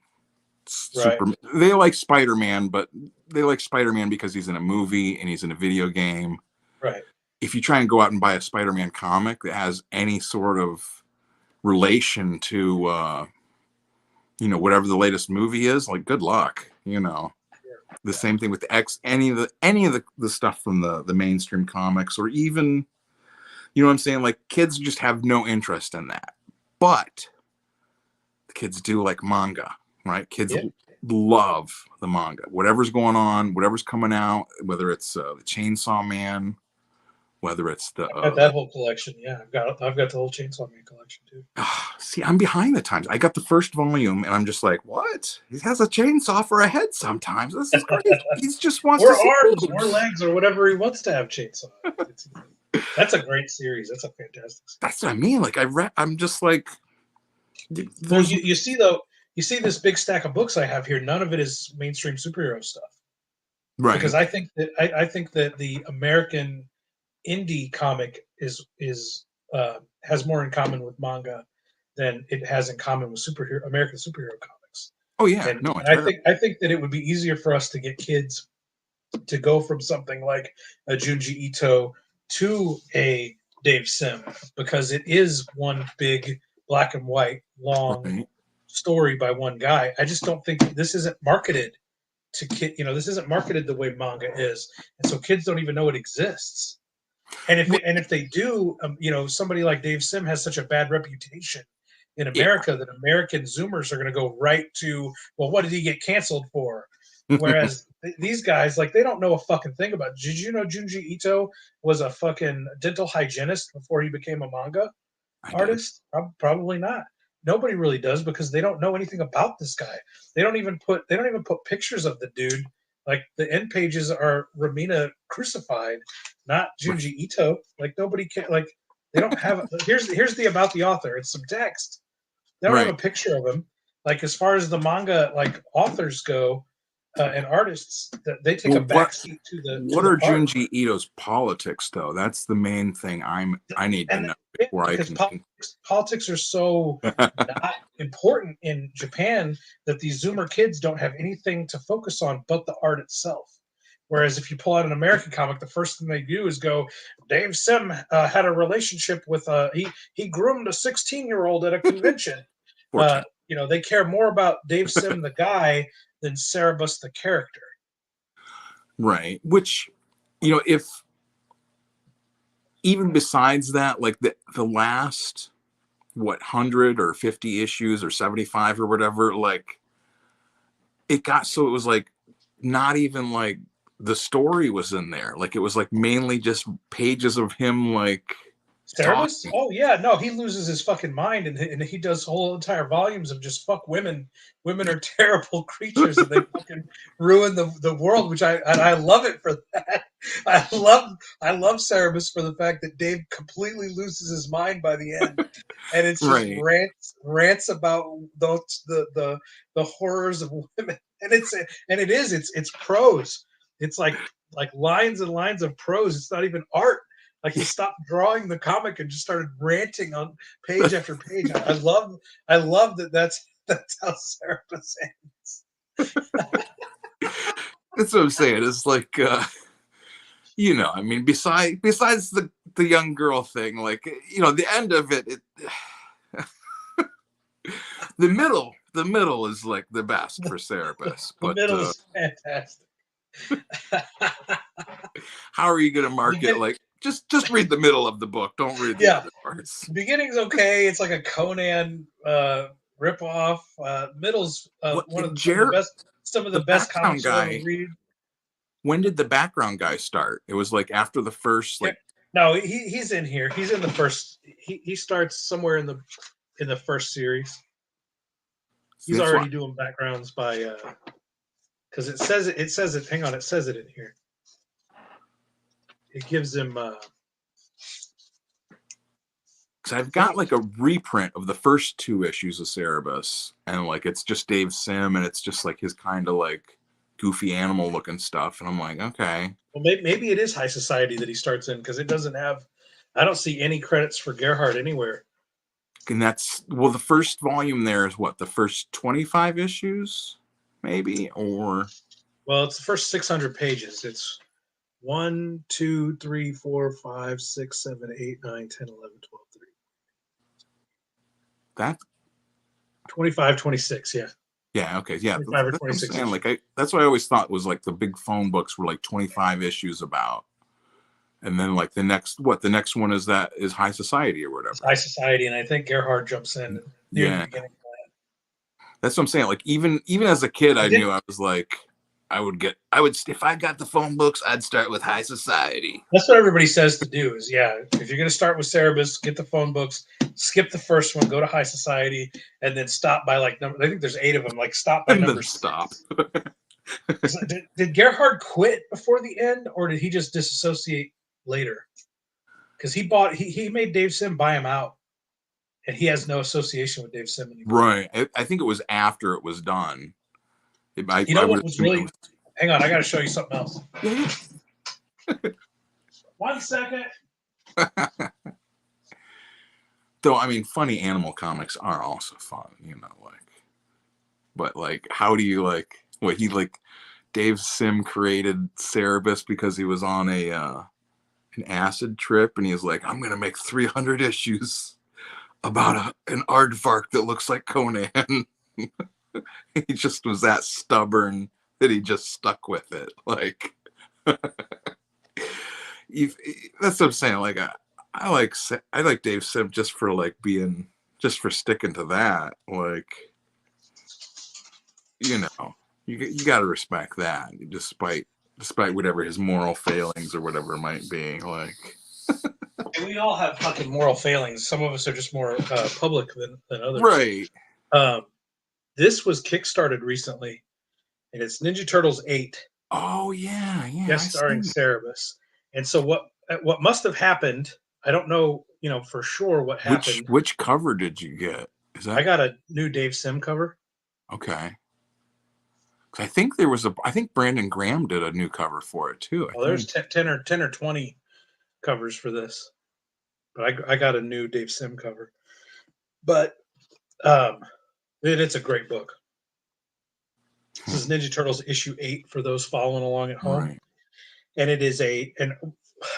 Superman. Right. They like Spider-Man, but they like Spider-Man because he's in a movie and he's in a video game. Right. If you try and go out and buy a Spider-Man comic that has any sort of relation to whatever the latest movie is, like good luck. The same thing with any of the stuff from the mainstream comics, or even, what I'm saying, like kids just have no interest in that. But the kids do like manga, right? Kids love the manga. Whatever's going on, whatever's coming out, whether it's the Chainsaw Man, whether it's the I've got that whole collection. Yeah, I've got the whole Chainsaw Man collection too. See, I'm behind the times. I got the first volume, and I'm just like, what? He has a chainsaw for a head sometimes. This is crazy. He just wants or to arms or legs or whatever he wants to have chainsaw. That's a great series. That's a fantastic series. That's what I mean. Like I'm just like, well, you see though, you see this big stack of books I have here. None of it is mainstream superhero stuff, right? Because I think that the American indie comic has more in common with manga than it has in common with American superhero comics. Oh yeah, and I think that it would be easier for us to get kids to go from something like a Junji Ito to a Dave Sim, because it is one big black and white long story by one guy. I just don't think this isn't marketed to kid. This isn't marketed the way manga is, and so kids don't even know it exists. And if they do, somebody like Dave Sim has such a bad reputation in America that American Zoomers are going to go right to, well, what did he get canceled for? Whereas these guys, like, they don't know a fucking thing about it. Did you know Junji Ito was a fucking dental hygienist before he became a manga artist? Probably not. Nobody really does, because they don't know anything about this guy. They don't even put pictures of the dude. Like, the end pages are Romina crucified, not Junji Ito. Like, nobody can, like, they don't have here's the about the author. It's some text. They don't have a picture of him. Like, as far as the manga, like, authors go, and artists, that they take a backseat to the. What are Junji Ito's politics, though? That's the main thing I need to know before I can. Politics are so not important in Japan that these Zoomer kids don't have anything to focus on but the art itself. Whereas if you pull out an American comic, the first thing they do is go, Dave Sim had a relationship with he groomed a 16-year-old at a convention. They care more about Dave Sim the guy than Cerebus the character. Right. Which, if even besides that, like the last 100 or 50 issues or 75 or whatever, like it got so it was like not even like the story was in there. Like it was like mainly just pages of him like Cerebus? talking. Oh yeah, no, he loses his fucking mind, and he does whole entire volumes of just fuck women. Women are terrible creatures, and they fucking ruin the world. Which I love it for that. I love Cerebus for the fact that Dave completely loses his mind by the end, and it's just Right. rants about the horrors of women, and it's prose. It's like lines and lines of prose. It's not even art. Like he stopped drawing the comic and just started ranting on page after page. I love that. That's how Cerebus ends. That's what I'm saying. It's like, I mean, besides the young girl thing, like, the end of it, the middle is like the best for Cerebus. The But middle is fantastic. how are you going to market? Like, just read the middle of the book. Don't read the other parts. The beginning's okay. It's like a Conan ripoff. Middle's one of the best comics you'll ever read. When did the background guy start? It was like after the first, like. No, he's in here. He's in the first. He starts somewhere in the first series. He's already doing backgrounds by because it says it. Hang on, it says it in here. It gives him. Because I've got like a reprint of the first 2 issues of Cerebus, and like it's just Dave Sim, and it's just like his kind of like goofy animal looking stuff, and I'm like, okay. Well, maybe it is High Society that he starts in, because it doesn't have. I don't see any credits for Gerhard anywhere. And that's the first volume there is what, the first 25 issues, maybe, or. Well, it's the first 600 pages. It's 1, 2, 3, 4, 5, 6, 7, 8, 9, 10, 11, 12, 13. That 25, 26, yeah. Yeah, okay, yeah. 25 or 26 saying, like, that's what I always thought was like the big phone books were like 25 issues about. And then like the next one is High Society or whatever. High Society, and I think Gerhard jumps in near the beginning. That's what I'm saying. Like even as a kid, I knew I was like, I would if I got the phone books, I'd start with High Society. That's what everybody says to do is, if you're going to start with Cerebus, get the phone books, skip the first one, go to High Society, and then stop by like number. I think there's 8 of them. Like stop by number 6. Stop. Did Gerhard quit before the end, or did he just disassociate later? Because he made Dave Sim buy him out, and he has no association with Dave Sim anymore. Right. I think it was after it was done. What was really? Hang on, I got to show you something else. 1 second. Though, I mean, funny animal comics are also fun, but like, how do you like what he like? Dave Sim created Cerebus because he was on an acid trip, and he's like, I'm gonna make 300 issues about an aardvark that looks like Conan. He just was that stubborn that he just stuck with it. Like, that's what I'm saying. Like, I like Dave Sim just for sticking to that. Like, you got to respect that, despite whatever his moral failings or whatever it might be. Like, and we all have fucking moral failings. Some of us are just more public than others. Right. This was kickstarted recently, and it's Ninja Turtles 8. Oh yeah. Guest starring Cerebus. And so what must have happened? I don't know, for sure what happened. Which cover did you get? I got a new Dave Sim cover. Okay. I think I think Brandon Graham did a new cover for it too. Well, there's 10 or 20 covers for this, but I got a new Dave Sim cover. But it's a great book. This is Ninja Turtles issue 8 for those following along at home. Right. And it is and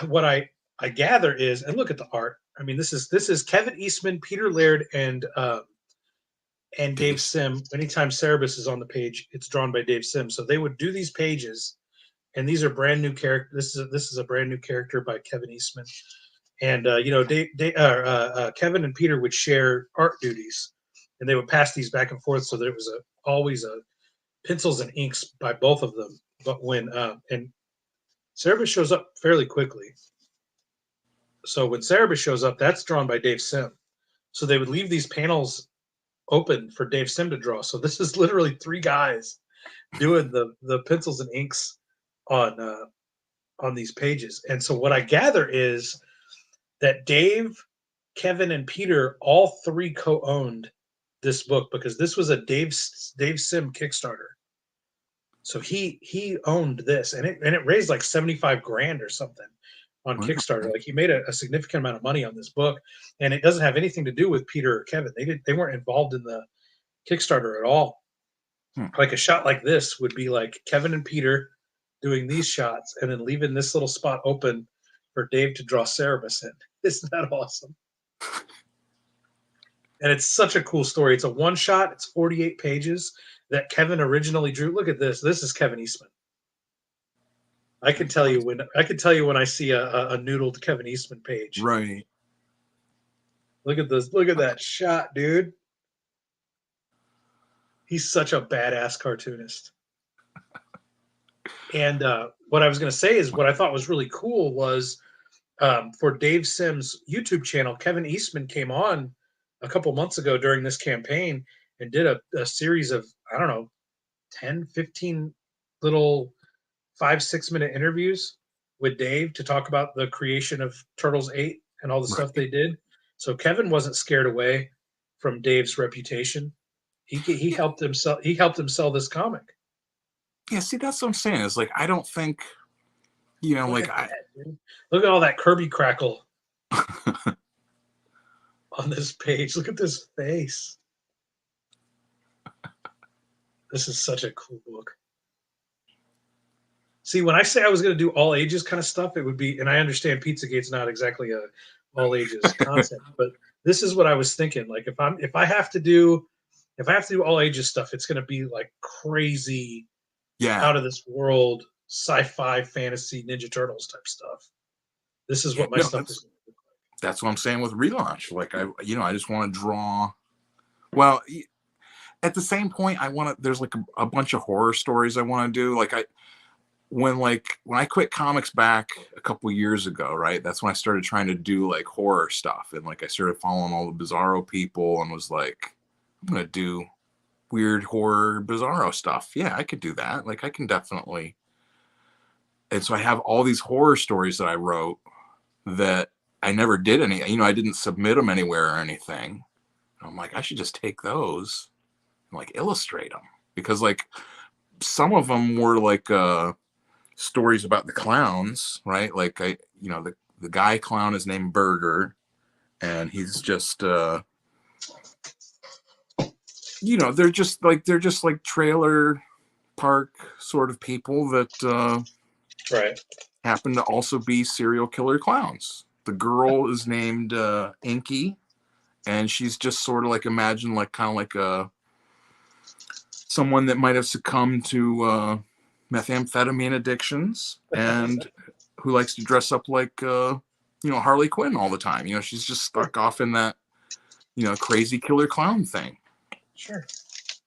what I gather is, and look at the art. I mean, this is Kevin Eastman, Peter Laird, and Dave Sim. Anytime Cerebus is on the page, it's drawn by Dave Sim. So they would do these pages, and these are brand new characters. This is a brand new character by Kevin Eastman, and Kevin and Peter would share art duties, and they would pass these back and forth, so that it was always pencils and inks by both of them. But when and Cerebus shows up fairly quickly, So when Cerebus shows up, that's drawn by Dave Sim. So they would leave these panels open for Dave Sim to draw. So this is literally 3 guys doing the pencils and inks on these pages. And so what I gather is that Dave, Kevin, and Peter all 3 co-owned this book because this was a Dave Sim Kickstarter. So he owned this, and it raised like 75 grand or something on Kickstarter. Like he made a significant amount of money on this book, and it doesn't have anything to do with Peter or Kevin. They weren't involved in the Kickstarter at all. Like a shot like this would be like Kevin and Peter doing these shots and then leaving this little spot open for Dave to draw Cerebus in. Isn't that awesome? And it's such a cool story. It's a one shot. It's 48 pages that Kevin originally drew. Look at this. This is Kevin Eastman. I can tell you when I see a noodled Kevin Eastman page. Right. Look at this. Look at that shot, dude. He's such a badass cartoonist. And what I was going to say is what I thought was really cool was for Dave Sim's YouTube channel, Kevin Eastman came on a couple months ago during this campaign and did a series of, I don't know, 10, 15 little 5-6 minute interviews with Dave to talk about the creation of Turtles 8 and all the stuff they did. So Kevin wasn't scared away from Dave's reputation. He helped him sell. He helped him sell this comic. Yeah, see, that's what I'm saying. It's like I don't think, you know, look at all that Kirby crackle on this page. Look at this face. This is such a cool book. See, when I say I was going to do all ages kind of stuff, it would be, and I understand Pizzagate's not exactly a all ages concept, but this is what I was thinking. Like if I have to do all ages stuff, it's going to be like crazy, out of this world, sci-fi, fantasy, Ninja Turtles type stuff. This is what my stuff is. That's what I'm saying with Relaunch. Like I just want to draw. Well, at the same point, there's like a bunch of horror stories I want to do. Like when I quit comics back a couple years ago, right? That's when I started trying to do like horror stuff, and like I started following all the Bizarro people, and was like, I'm gonna do weird horror Bizarro stuff. Yeah, I could do that. Like I can definitely. And so I have all these horror stories that I wrote that I never did any. I didn't submit them anywhere or anything. And I'm like, I should just take those and like illustrate them, because like some of them were like stories about the clowns, right? Like the guy clown is named Burger, and he's just they're just like trailer park sort of people that happen to also be serial killer clowns. The girl is named Inky, and she's just sort of like, imagine like kind of like someone that might have succumbed to methamphetamine addictions and who likes to dress up like Harley Quinn all the time. She's just stuck off in that crazy killer clown thing. Sure.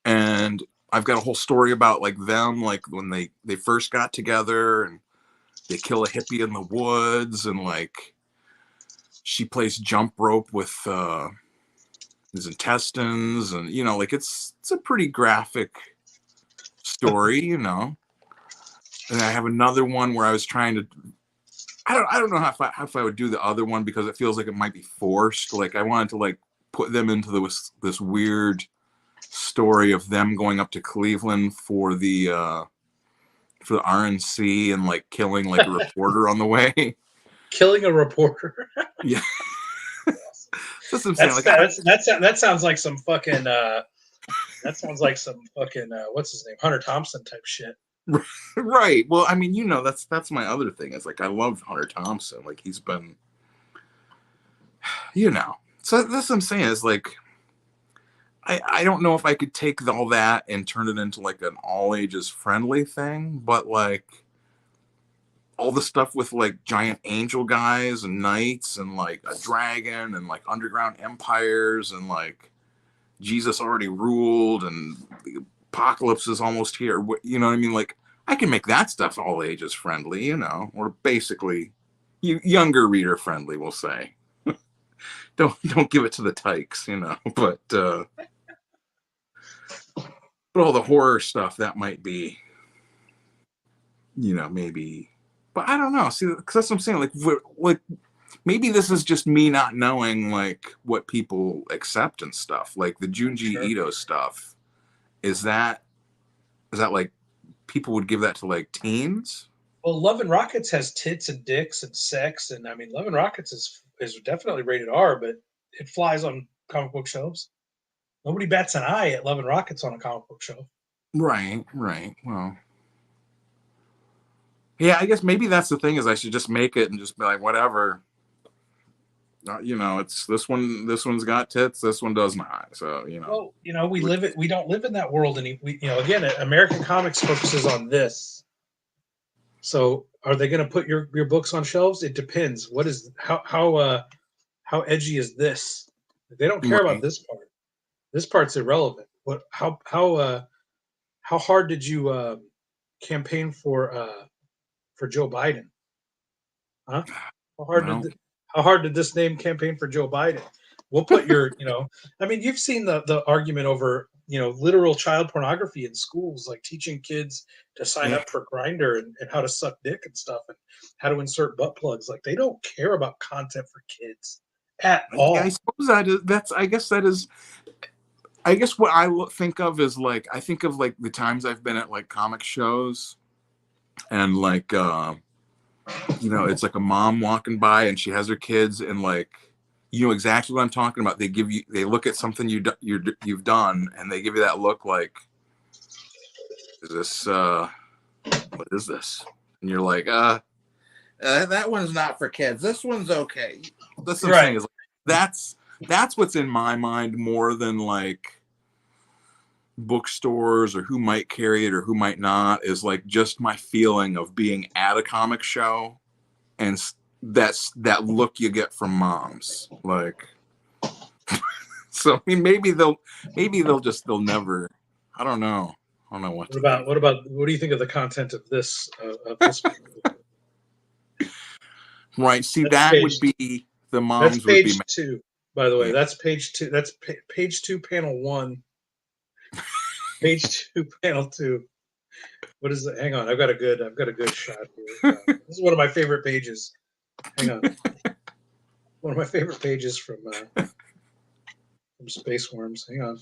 And I've got a whole story about like them, like when they first got together and they kill a hippie in the woods, and like she plays jump rope with his intestines, and like it's a pretty graphic story, And I have another one where I was trying to. I don't know how if I would do the other one, because it feels like it might be forced. Like I wanted to like put them into this weird story of them going up to Cleveland for the RNC and like killing like a reporter on the way. Killing a reporter. Yeah. That sounds like some fucking what's his name, Hunter Thompson type shit. Right. Well, I mean, that's my other thing. Is like I love Hunter Thompson. Like he's been, So that's what I'm saying is like, I don't know if I could take all that and turn it into like an all ages friendly thing, but like all the stuff with like giant angel guys and knights and like a dragon and like underground empires and like Jesus already ruled and the apocalypse is almost here. You know what I mean? Like I can make that stuff all ages friendly, or basically younger reader friendly, we'll say. Don't give it to the tykes, but all the horror stuff that might be, maybe, but I don't know. See, because that's what I'm saying. Like maybe this is just me not knowing like what people accept and stuff. Like the Junji Ito stuff. Is that like people would give that to like teens? Well, Love and Rockets has tits and dicks and sex, and I mean, Love and Rockets is definitely rated R, but it flies on comic book shelves. Nobody bats an eye at Love and Rockets on a comic book shelf. Right. Well, yeah, I guess maybe that's the thing is I should just make it and just be like, whatever. It's this one. This one's got tits. This one does not. So Well, we don't live in that world, and again, American Comics focuses on this. So, are they going to put your books on shelves? It depends. What is how edgy is this? They don't care about this part. This part's irrelevant. How hard did you campaign for Joe Biden? Huh? How hard did this name campaign for Joe Biden? We'll put your, I mean, you've seen the argument over, literal child pornography in schools, like teaching kids to sign up for Grindr and how to suck dick and stuff and how to insert butt plugs. Like they don't care about content for kids at all. I suppose I guess what I think of is like, I think of like the times I've been at like comic shows and like, it's like a mom walking by and she has her kids and like, exactly what I'm talking about. They look at something you've done and they give you that look like, is this, what is this? And you're like, that one's not for kids. This one's okay. That's what I'm saying is like, that's what's in my mind more than like bookstores or who might carry it or who might not, is like just my feeling of being at a comic show and that's that look you get from moms. Like, so I mean, maybe they'll never, I don't know what do you think of the content of this right, see, that would be the moms. That's page 2, by the way. Yeah. That's page 2. That's page 2, panel 1. Page 2, panel 2. What is it? Hang on, I've got a good shot here. This is one of my favorite pages. Hang on. One of my favorite pages from Space Worms. Hang on.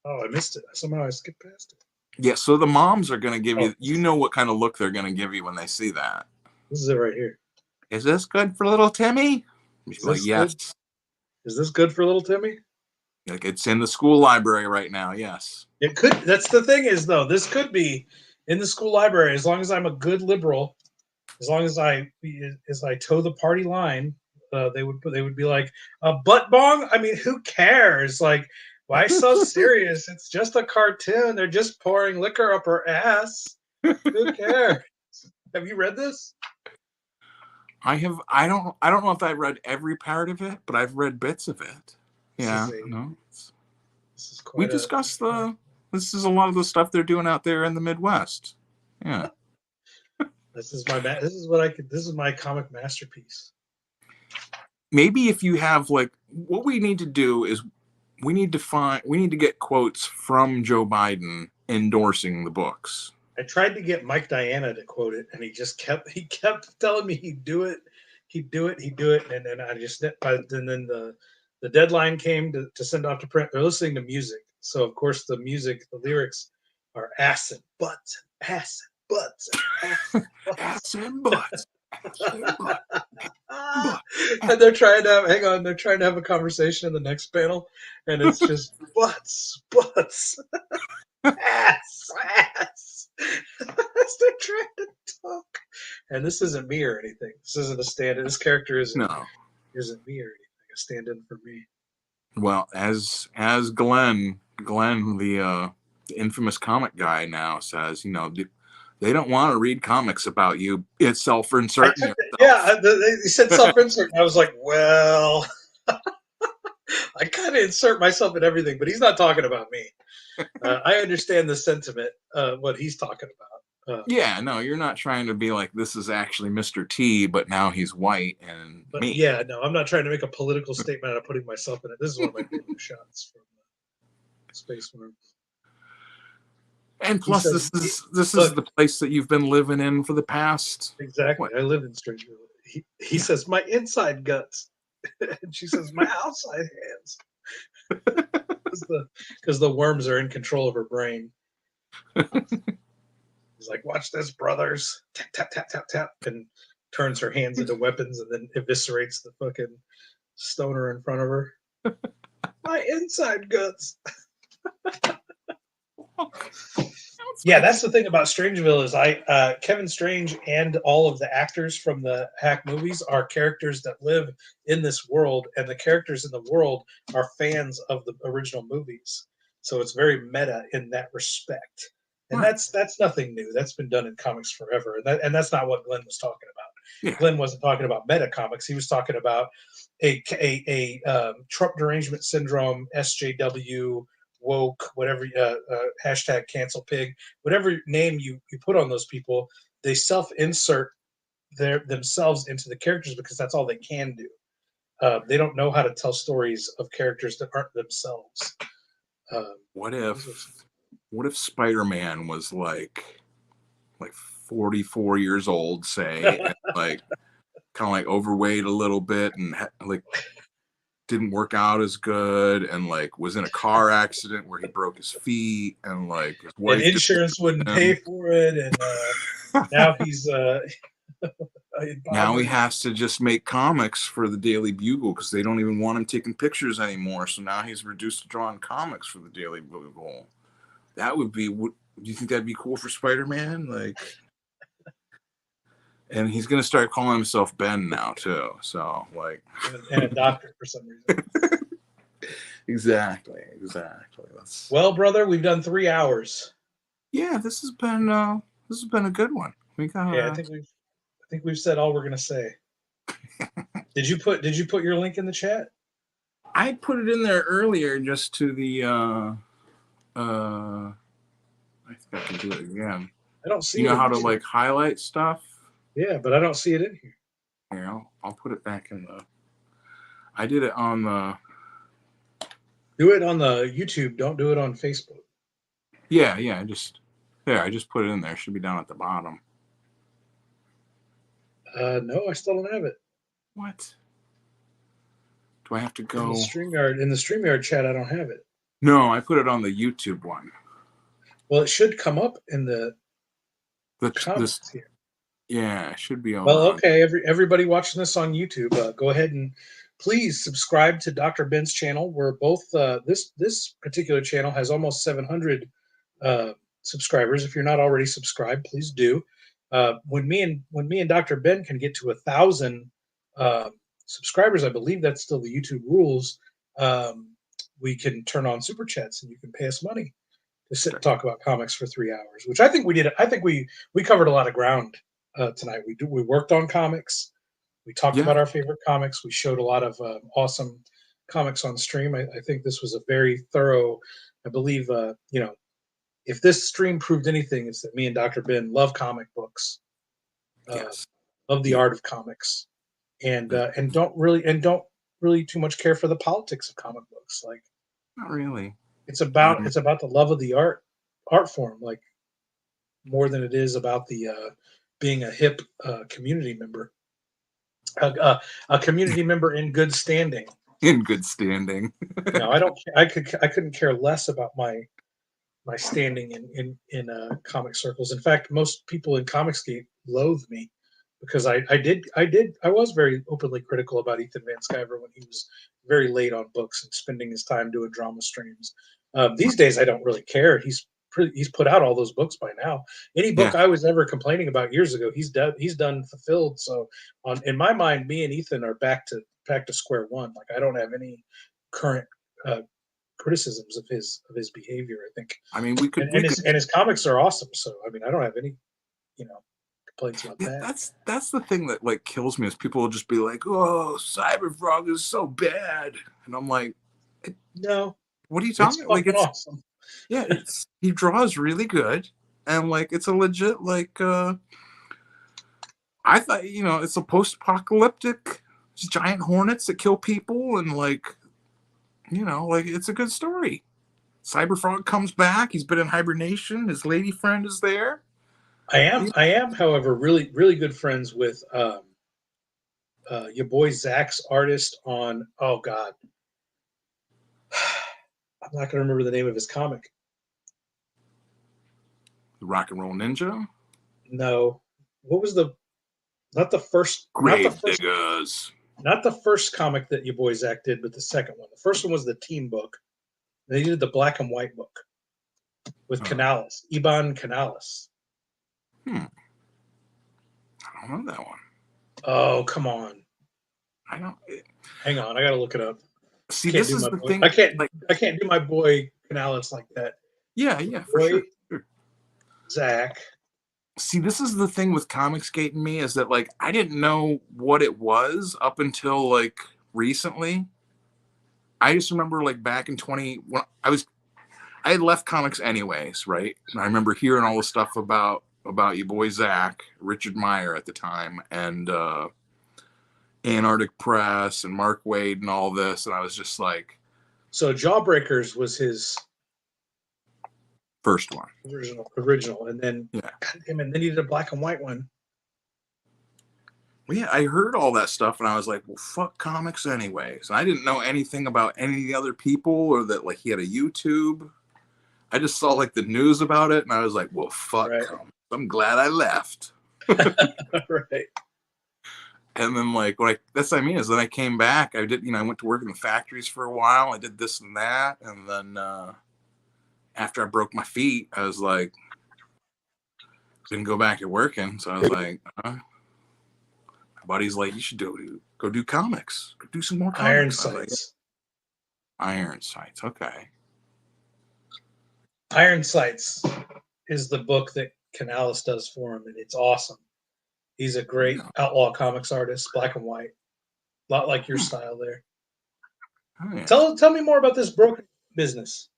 Oh, I missed it. Somehow I skipped past it. Yeah, so the moms are going to give you, what kind of look they're going to give you when they see that. This is it right here. Is this good for little Timmy? Like, yes. Good? Is this good for little Timmy? Like, it's in the school library right now, yes. It could. That's the thing is, though, this could be in the school library as long as I'm a good liberal, as long as I toe the party line. They would be like, a butt bong? I mean, who cares? Like, why so serious? It's just a cartoon. They're just pouring liquor up her ass. Who cares? Have you read this? I have. I don't know if I've read every part of it, but I've read bits of it. Yeah. We discussed this is a lot of the stuff they're doing out there in the Midwest. Yeah. This is my comic masterpiece. Maybe if you have like, what we need to do is we need to get quotes from Joe Biden endorsing the books. I tried to get Mike Diana to quote it, and he kept telling me he'd do it, and then I just and then the deadline came to send off to print. They're listening to music, so of course the lyrics are ass and butts, ass and butts, ass and butts. And they're trying to have a conversation in the next panel, and it's just butts, ass. They're trying to talk, and this isn't me or anything. This isn't a stand-in. This character isn't me or anything. A stand-in for me. Well, as Glenn, the infamous comic guy now says, they don't want to read comics about you. It's self-inserting. Yeah, he said self-insert. I was like, well, I kind of insert myself in everything, but he's not talking about me. I understand the sentiment, what he's talking about. Yeah, no, you're not trying to be like this is actually Mr. T, but now he's white and But me. yeah, no, I'm not trying to make a political statement out of putting myself in it. This is one of my favorite shots from Space Worm. And He plus, says, this is look, the place that you've been living in for the past. exactly. What? I lived in Strangeville. He says, my inside guts. And she says, my outside hands. Because the worms are in control of her brain. He's like, watch this, brothers. Tap, tap, tap, tap, tap. And turns her hands into weapons and then eviscerates the fucking stoner in front of her. My inside guts. Yeah, that's the thing about Strangeville is Kevin Strange and all of the actors from the Hack movies are characters that live in this world, and the characters in the world are fans of the original movies. So it's very meta in that respect. And that's nothing new. That's been done in comics forever. And that's not what Glenn was talking about. Yeah. Glenn wasn't talking about meta comics. He was talking about a Trump derangement syndrome, SJW, woke, whatever, hashtag cancel pig, whatever name you put on those people, they self-insert themselves into the characters because that's all they can do. They don't know how to tell stories of characters that aren't themselves. What if Spider-Man was like 44 years old, say, and like kind of like overweight a little bit and like didn't work out as good and like was in a car accident where he broke his feet and like his wife and insurance wouldn't pay for it, and now he's now he has to just make comics for the Daily Bugle because they don't even want him taking pictures anymore. So now he's reduced to drawing comics for the Daily Bugle. That would be. Do you think that'd be cool for Spider-Man? Like, and he's gonna start calling himself Ben now too. So like, and a doctor for some reason. Exactly. Well, brother, we've done 3 hours. Yeah, this has been a good one. We got. Yeah, I think we've said all we're gonna say. Did you put your link in the chat? I put it in there earlier just to the. I think I can do it again. I don't see. You know how to like highlight stuff? Yeah, but I don't see it in here. Here, I'll put it back in the. I did it on the. Do it on the YouTube. Don't do it on Facebook. Yeah. I just put it in there. It should be down at the bottom. No, I still don't have it. What? Do I have to go? In the StreamYard chat, I don't have it. No, I put it on the YouTube one. Well, it should come up in the comments here. Yeah, it should be on. Well, okay, everybody watching this on YouTube, go ahead and please subscribe to Dr. Ben's channel. We're both this particular channel has almost 700 subscribers. If you're not already subscribed, please do. When me and Dr. Ben can get to 1,000 subscribers, I believe that's still the YouTube rules. We can turn on super chats and you can pay us money to sit and talk about comics for 3 hours, which I think we did. I think we covered a lot of ground tonight. We worked on comics. We talked about our favorite comics. We showed a lot of awesome comics on stream. I think this was a very thorough. I believe if this stream proved anything, it's that me and Dr. Ben love comic books, love the art of comics, and don't really too much care for the politics of comic books. Like, not really. It's about the love of the art form, like more than it is about the being a hip community member, a community member in good standing. In good standing. No, I don't. I couldn't care less about my standing in comic circles. In fact, most people in Comicsgate loathe me because I was very openly critical about Ethan Van Sciver when he was very late on books and spending his time doing drama streams. These days, I don't really care. He's put out all those books by now. Any book I was ever complaining about years ago, he's done fulfilled. So in my mind, me and Ethan are back to square one. Like, I don't have any current criticisms of his behavior. I think. I mean, his comics are awesome. So I mean, I don't have any complaints about that. That's the thing that like kills me is people will just be like, "Oh, Cyberfrog is so bad," and I'm like, "No, what are you talking about? Like, it's awesome." Yeah, he draws really good. and like it's a legit like. I thought, it's a post-apocalyptic giant hornets that kill people, and like, like it's a good story. Cyberfrog comes back. He's been in hibernation. His lady friend is there. I am, however, really, really good friends with your boy Zach's artist on. Oh God, I'm not gonna remember the name of his comic. The Rock and Roll Ninja. No, what was the? Not the first. Grave Diggers. Not the first comic that your boy Zach did, but the second one. The first one was the team book. They did the black and white book with Canales, Iban Canales. I don't know that one. Oh, come on. I don't. Hang on, I gotta look it up. See, this is the thing. I can't do my boy Canales like that. Yeah, for sure. Zach. See, this is the thing with Comicsgate and me, is that like I didn't know what it was up until like recently. I just remember like back in when I had left comics anyways, right? And I remember hearing all the stuff about your boy Zach, Richard Meyer at the time, and Antarctic Press and Mark Waid and all this, and I was just like, so Jawbreakers was his first one, original, and then and then he did a black and white one. Well, yeah, I heard all that stuff, and I was like, well, fuck comics anyways. And I didn't know anything about any of the other people, or that like he had a YouTube. I just saw like the news about it, and I was like, well, fuck comics. I'm glad I left. Right. And then like that's what I mean is then I came back. I did, I went to work in the factories for a while. I did this and that, and then after I broke my feet, I was like, didn't go back to working. So I was like, my buddy's like, you should go do comics, go do some more comics. Iron Sights. Iron Sights. Okay. Iron Sights is the book that Canales does for him, and it's awesome. He's a great outlaw comics artist, black and white, a lot like your style there. Oh, yeah. Tell me more about this broken business.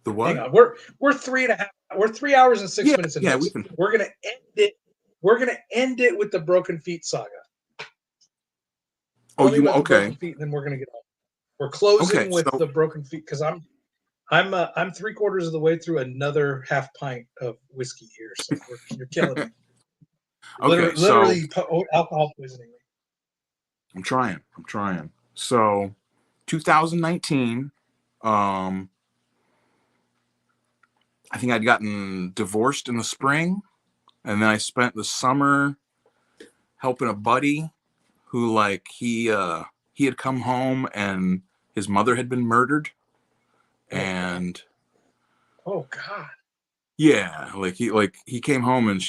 The what? Hang on, we're 3 hours and 6 minutes in. Yeah, we're gonna end it. We're gonna end it with the Broken Feet saga. Oh, you okay? Feet, and then we're gonna get on. We're closing with the Broken Feet because I'm 3/4 of the way through another half pint of whiskey here, so you're killing me. Literally alcohol poisoning me. I'm trying. So, 2019. I think I'd gotten divorced in the spring, and then I spent the summer helping a buddy who, like, he had come home and his mother had been murdered, and oh God, yeah, he came home and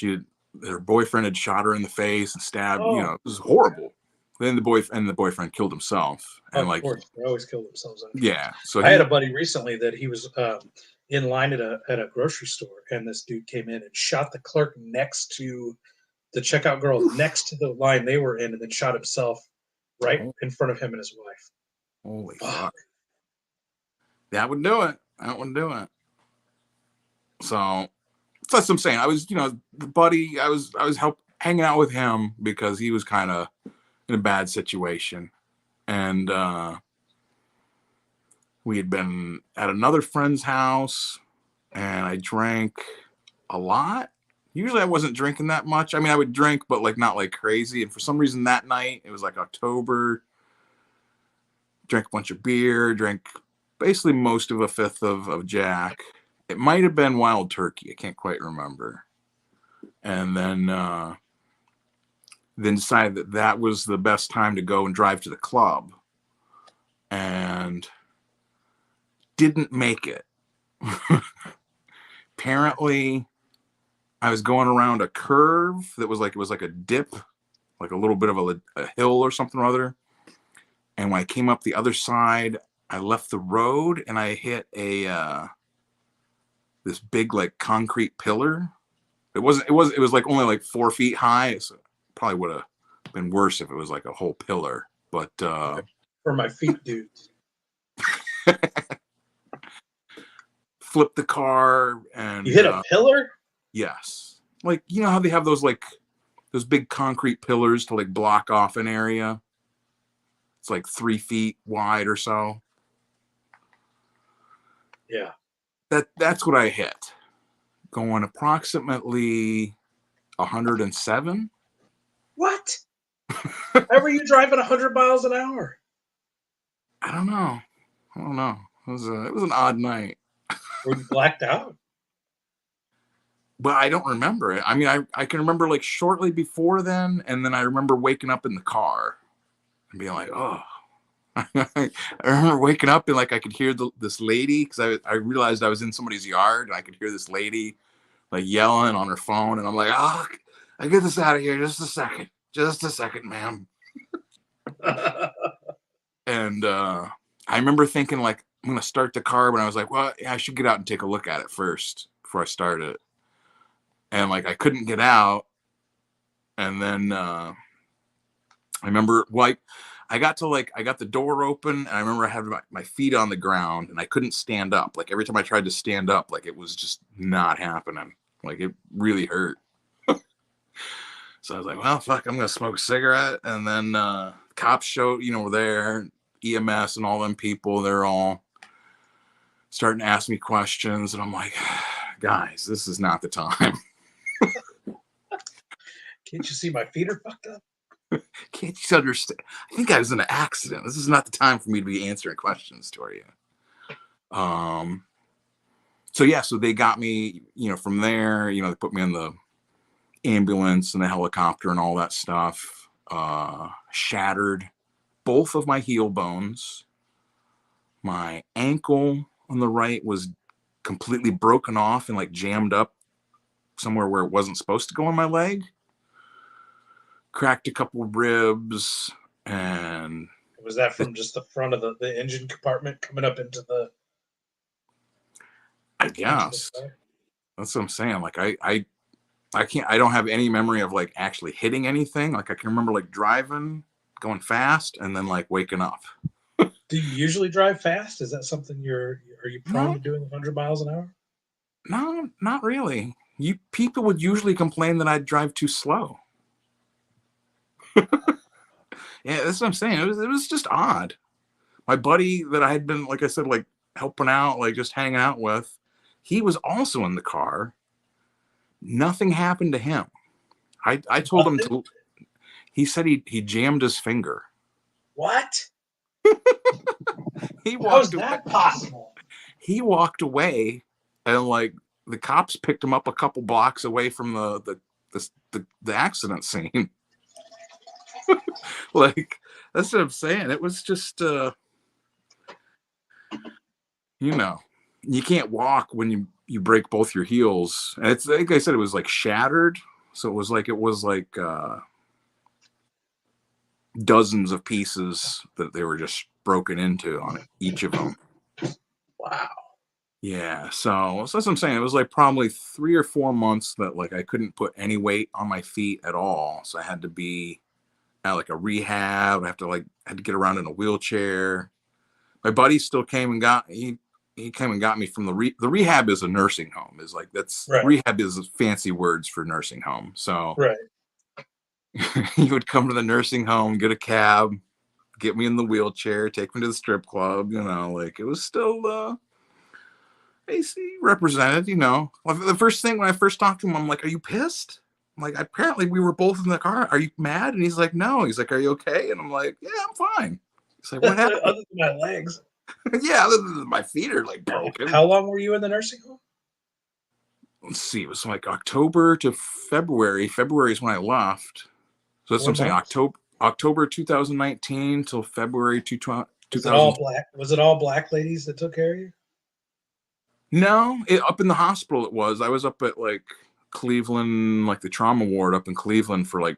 her boyfriend had shot her in the face and stabbed. It was horrible. Then the boyfriend killed himself, and of course, they always kill themselves. Yeah, so I had a buddy recently that he was in line at a grocery store, and this dude came in and shot the clerk next to the checkout girl next to the line they were in, and then shot himself right in front of him and his wife. Holy fuck! That would do it. That would do it. So that's what I'm saying. I was, the buddy. I was hanging out with him because he was kind of in a bad situation, and we had been at another friend's house, and I drank a lot. Usually I wasn't drinking that much. I mean, I would drink, but like not like crazy. And for some reason that night, it was like October, drank a bunch of beer, drank basically most of a fifth of Jack. It might have been Wild Turkey. I can't quite remember. And then decided that was the best time to go and drive to the club. And didn't make it. Apparently, I was going around a curve that was like a dip, like a little bit of a hill or something or other. And when I came up the other side, I left the road and I hit this big like concrete pillar. It was like only like 4 feet high. So it probably would have been worse if it was like a whole pillar. But for my feet, dude. flipped the car, and You hit a pillar? yes, like you know how they have those like those big concrete pillars to like block off an area. It's like 3 feet wide or so. Yeah. That's what I hit. Going approximately 107. What? How were you driving 100 miles an hour? I don't know. It was an odd night. Were you blacked out? But I don't remember it. I mean, I can remember like shortly before then, and then I remember waking up in the car and being like, oh. I remember waking up and like I could hear this lady, because I realized I was in somebody's yard, and I could hear this lady like yelling on her phone, and I'm like, oh, I get this out of here, just a second, ma'am. And I remember thinking like I'm gonna start the car, but I was like, well, yeah, I should get out and take a look at it first before I start it. And like I couldn't get out, and then I remember like I got the door open, and I remember I had my feet on the ground, and I couldn't stand up. Like every time I tried to stand up, like it was just not happening. Like it really hurt. So I was like, well, fuck, I'm gonna smoke a cigarette. And then cops were there, EMS and all them people, they're all starting to ask me questions, and I'm like, guys, this is not the time. Can't you see my feet are fucked up? Can't you understand? I think I was in an accident. This is not the time for me to be answering questions to you. So they got me, from there, they put me in the ambulance and the helicopter and all that stuff. Shattered both of my heel bones. My ankle on the right was completely broken off and like jammed up somewhere where it wasn't supposed to go on my leg. Cracked a couple of ribs. And was that from just the front of the engine compartment coming up into the? I guess that's what I'm saying. Like I don't have any memory of like actually hitting anything. Like I can remember like driving, going fast, and then like waking up. Do you usually drive fast? Is that something are you prone to doing 100 miles an hour? No, not really. People would usually complain that I'd drive too slow. Yeah, that's what I'm saying. It was just odd. My buddy that I had been, like I said, like helping out, like just hanging out with, he was also in the car. Nothing happened to him. I told him to. He said he jammed his finger. What? How is that possible? He walked away, and like the cops picked him up a couple blocks away from the accident scene. Like that's what I'm saying. It was just you can't walk when you break both your heels. And it's like I said, it was like shattered. So it was like dozens of pieces that they were just broken into on each of them. Wow. Yeah. So that's what I'm saying. It was like probably 3 or 4 months that like I couldn't put any weight on my feet at all. So I had to be at like a rehab. I had to get around in a wheelchair. My buddy still came and got he came and got me from the rehab is a nursing home. Is like that's right. Rehab is fancy words for nursing home. So right. He would come to the nursing home, get a cab, get me in the wheelchair, take me to the strip club. Like it was still AC represented. The first thing when I first talked to him, I'm like, "Are you pissed?" I'm like, apparently we were both in the car. Are you mad? And he's like, no. He's like, are you okay? And I'm like, yeah, I'm fine. He's like, what happened? Other than my legs. Yeah, other than my feet are like broken. How long were you in the nursing home? Let's see. It was like October to February. February is when I left. So that's what I'm saying. October 2019 till February 2000. Was it all black? Was it all black ladies that took care of you? No, up in the hospital it was. I was up at like Cleveland, like the trauma ward up in Cleveland for like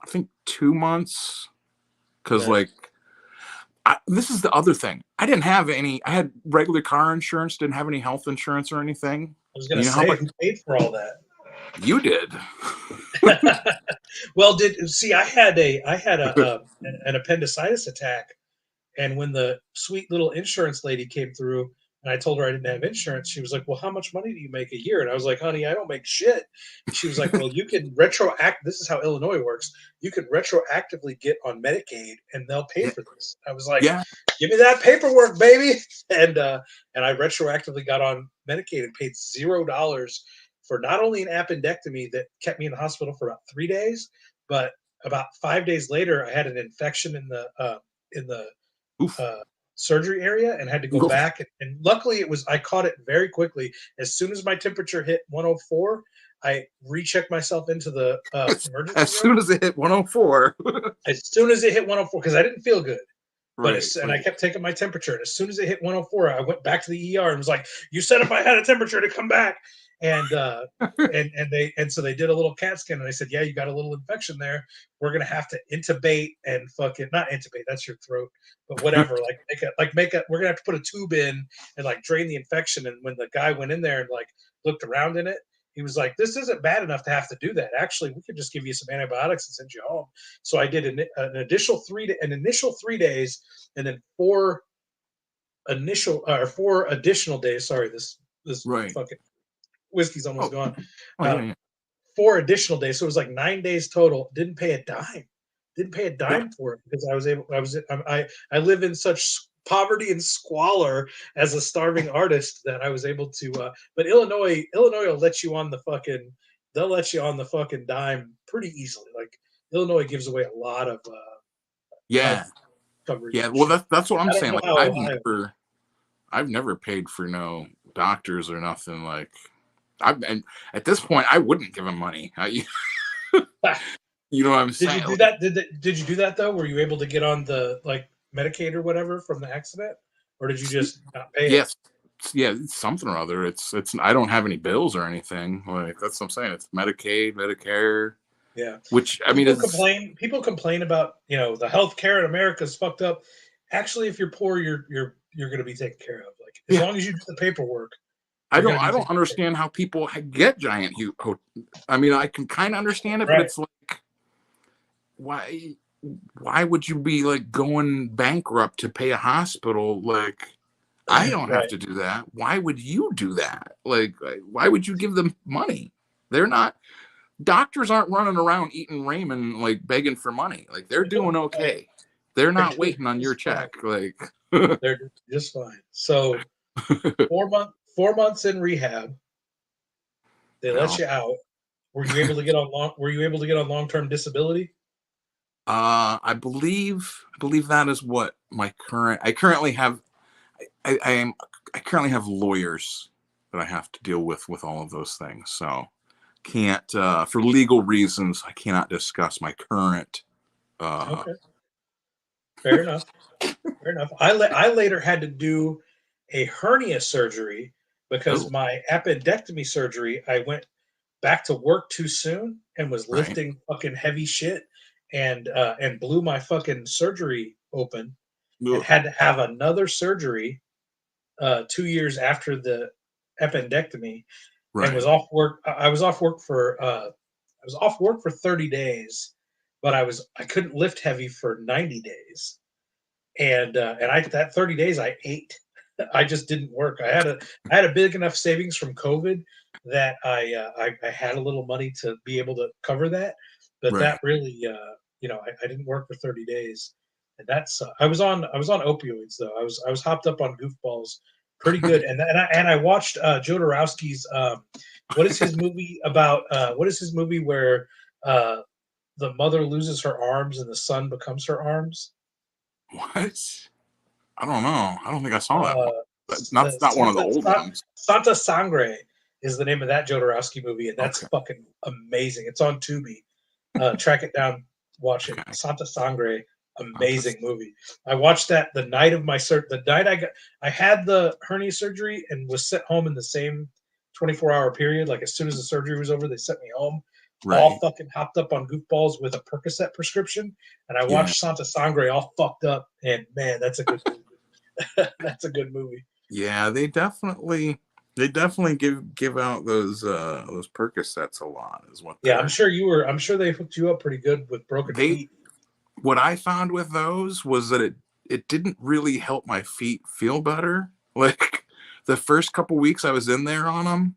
I think 2 months, because this is the other thing. I didn't have any. I had regular car insurance, didn't have any health insurance or anything. I was going to say, who paid for all that? You did. Well, I had an appendicitis attack, and when the sweet little insurance lady came through, And I told her I didn't have insurance. She was like, "Well, how much money do you make a year?" And I was like, "Honey, I don't make shit." And she was like, "Well, you can retroact. This is how Illinois works. You can retroactively get on Medicaid, and they'll pay Yeah. for this." I was like, Yeah. "Give me that paperwork, baby." And I retroactively got on Medicaid and paid $0 for not only an appendectomy that kept me in the hospital for about 3 days, but about 5 days later, I had an infection in the Oof. surgery area and had to go Oof. back. And luckily, I caught it very quickly. As soon as my temperature hit 104, I rechecked myself into the emergency As soon room. as it hit 104. As soon as it hit 104, because I didn't feel good. But Right. and I kept taking my temperature. And as soon as it hit 104, I went back to the ER and was like, "You said if I had a temperature to come back." And so they did a little CAT scan and they said, "Yeah, you got a little infection there. We're gonna have to intubate and fucking not intubate. That's your throat, but whatever. We're gonna have to put a tube in and like drain the infection." And when the guy went in there and like looked around in it, he was like, "This isn't bad enough to have to do that. Actually, we could just give you some antibiotics and send you home." So I did an initial 3 days, and then four additional days. Sorry, this Right. fucking whiskey's almost gone. Oh, yeah. 4 additional days, so it was like 9 days total. Didn't pay a dime. Didn't pay a dime for it because I live in such poverty and squalor as a starving artist that I was able to. But Illinois will let you on the fucking. They'll let you on the fucking dime pretty easily. Like Illinois gives away a lot of Yeah. coverage. Yeah. Well, that's what I'm I don't saying. know Like, how I've never paid for no doctors or nothing. Like, and at this point, I wouldn't give them money. You know what I'm Did saying? you do that? Did you do that though? Were you able to get on the like Medicaid or whatever from the accident, or did you just not pay it? Yes. Yeah, it's something or other. It's. I don't have any bills or anything. Like, that's what I'm saying. It's Medicaid, Medicare. Yeah. Which, I mean, People complain about the health care in America is fucked up. Actually, if you're poor, you're going to be taken care of. Like as long as you do the paperwork. I don't understand how people get giant. I mean, I can kind of understand it, but it's like, why would you be like going bankrupt to pay a hospital? Like, I don't have to do that. Why would you do that? Like, why would you give them money? Doctors aren't running around eating ramen, like begging for money. Like, they're doing okay. They're not waiting on your check. Like, they're just fine. So 4 months in rehab, they let you out. Were you able to get on long-term disability? I believe that is what I currently have. I currently have lawyers that I have to deal with all of those things. So can't for legal reasons I cannot discuss my current. Okay. Fair enough. I later had to do a hernia surgery because my appendectomy surgery, I went back to work too soon and was lifting fucking heavy shit and blew my fucking surgery open and had to have another surgery 2 years after the appendectomy and was off work. I was off work for 30 days, but I couldn't lift heavy for 90 days. And that 30 days I ate. I just didn't work. I had a big enough savings from COVID that I had a little money to be able to cover that, but that really I didn't work for 30 days, and that's I was on opioids though. I was hopped up on goofballs pretty good, and I watched Jodorowsky's what is his movie about? What is his movie where the mother loses her arms and the son becomes her arms? What? I don't know. I don't think I saw that one. That's not one of the old ones. Santa Sangre is the name of that Jodorowsky movie, and that's fucking amazing. It's on Tubi. Track it down, watch it. Santa Sangre, amazing movie. I watched that the night of the night I had the hernia surgery and was sent home in the same 24-hour period. Like as soon as the surgery was over, they sent me home. All fucking hopped up on goofballs with a Percocet prescription, and I watched Santa Sangre all fucked up. And man, that's a good movie. That's a good movie. Yeah, they definitely give out those Percocets a lot. Is what? Yeah, I'm sure they hooked you up pretty good with broken feet. What I found with those was that it didn't really help my feet feel better. Like the first couple weeks I was in there on them,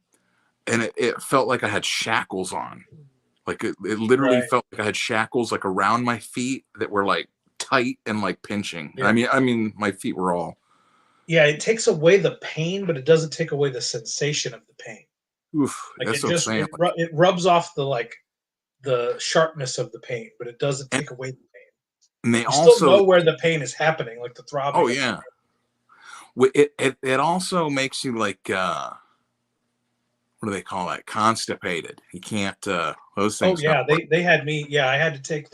and it felt like I had shackles on. Like it literally Right. felt like I had shackles like around my feet that were like tight and like pinching. Yeah. I mean, my feet were all. Yeah, it takes away the pain, but it doesn't take away the sensation of the pain. Oof, Like that's it what I'm just saying. it rubs off the sharpness of the pain, but it doesn't And, take away the pain. and they You still also. know where the pain is happening, like the throbbing. Oh yeah. It also makes you like what do they call that? Constipated. You can't those Oh things don't yeah, work. they had me. Yeah, I had to take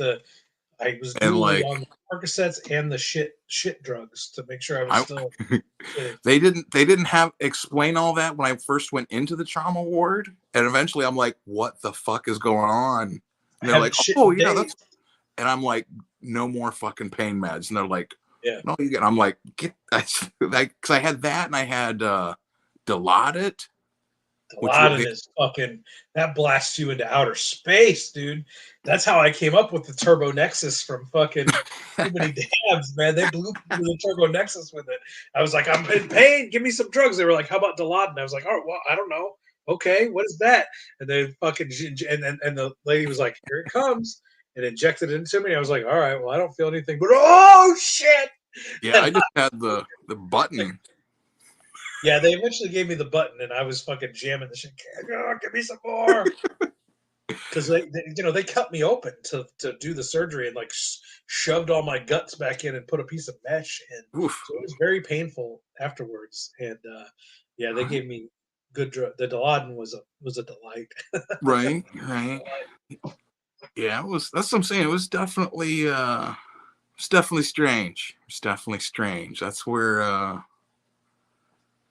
I was And dually like on the Percocets and the shit drugs to make sure I was I still shitting. they didn't have explain all that when I first went into the trauma ward, and eventually I'm like, what the fuck is going on? And I they're haven't like, shit oh in yeah, days. and I'm like, no more fucking pain meds. And they're like, Yeah, no, you get. I'm like, get like, because I had that and I had Dilaudid, which Dilaudid is fucking that blasts you into outer space, dude. That's how I came up with the Turbo Nexus from fucking Too Many Dabs, man. They blew the Turbo Nexus with it. I was like, I'm in pain. Give me some drugs. They were like, how about Dilaudid? I was like, oh, well, I don't know. Okay, what is that? And they fucking and the lady was like, here it comes, and injected it into me. I was like, all right, well, I don't feel anything, but oh shit! yeah, I just had the button. Yeah, they eventually gave me the button, and I was fucking jamming the shit. Oh, give me some more, because they cut me open to do the surgery and like shoved all my guts back in and put a piece of mesh in. Oof. So it was very painful afterwards. And yeah, they gave me good drug. The Dilaudid was a delight. Right, right. Yeah, it was. That's what I'm saying. It was definitely strange. It's definitely strange. That's where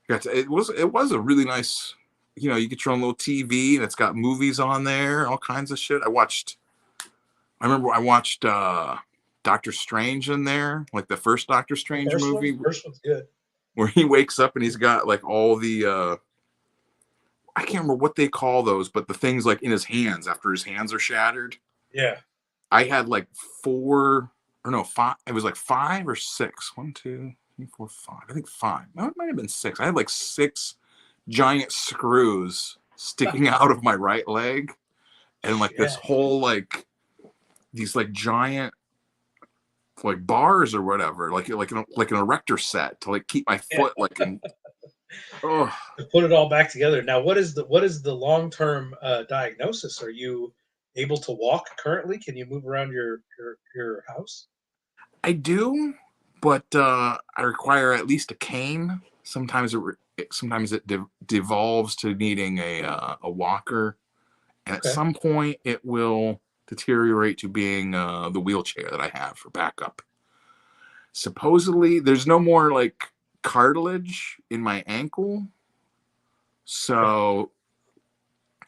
it was a really nice. You get your own little TV and it's got movies on there, all kinds of shit. I remember I watched Doctor Strange in there, like the first Doctor Strange movie, First one's good. where he wakes up and he's got like all the I can't remember what they call those, but the things like in his hands after his hands are shattered. Yeah. I had like 4 or no 5. It was like 5 or 6. 1, 2, 3, 4, 5. I think 5. No, it might have been 6. I had like 6 giant screws sticking out of my right leg, and like this whole like these like giant like bars or whatever, like an erector set to like keep my foot like in. Oh, To put it all back together. Now, what is the long term diagnosis? Are you able to walk currently? Can you move around your house? I do, but I require at least a cane. Sometimes it devolves to needing a walker, and at some point it will deteriorate to being the wheelchair that I have for backup. Supposedly, there's no more like cartilage in my ankle, so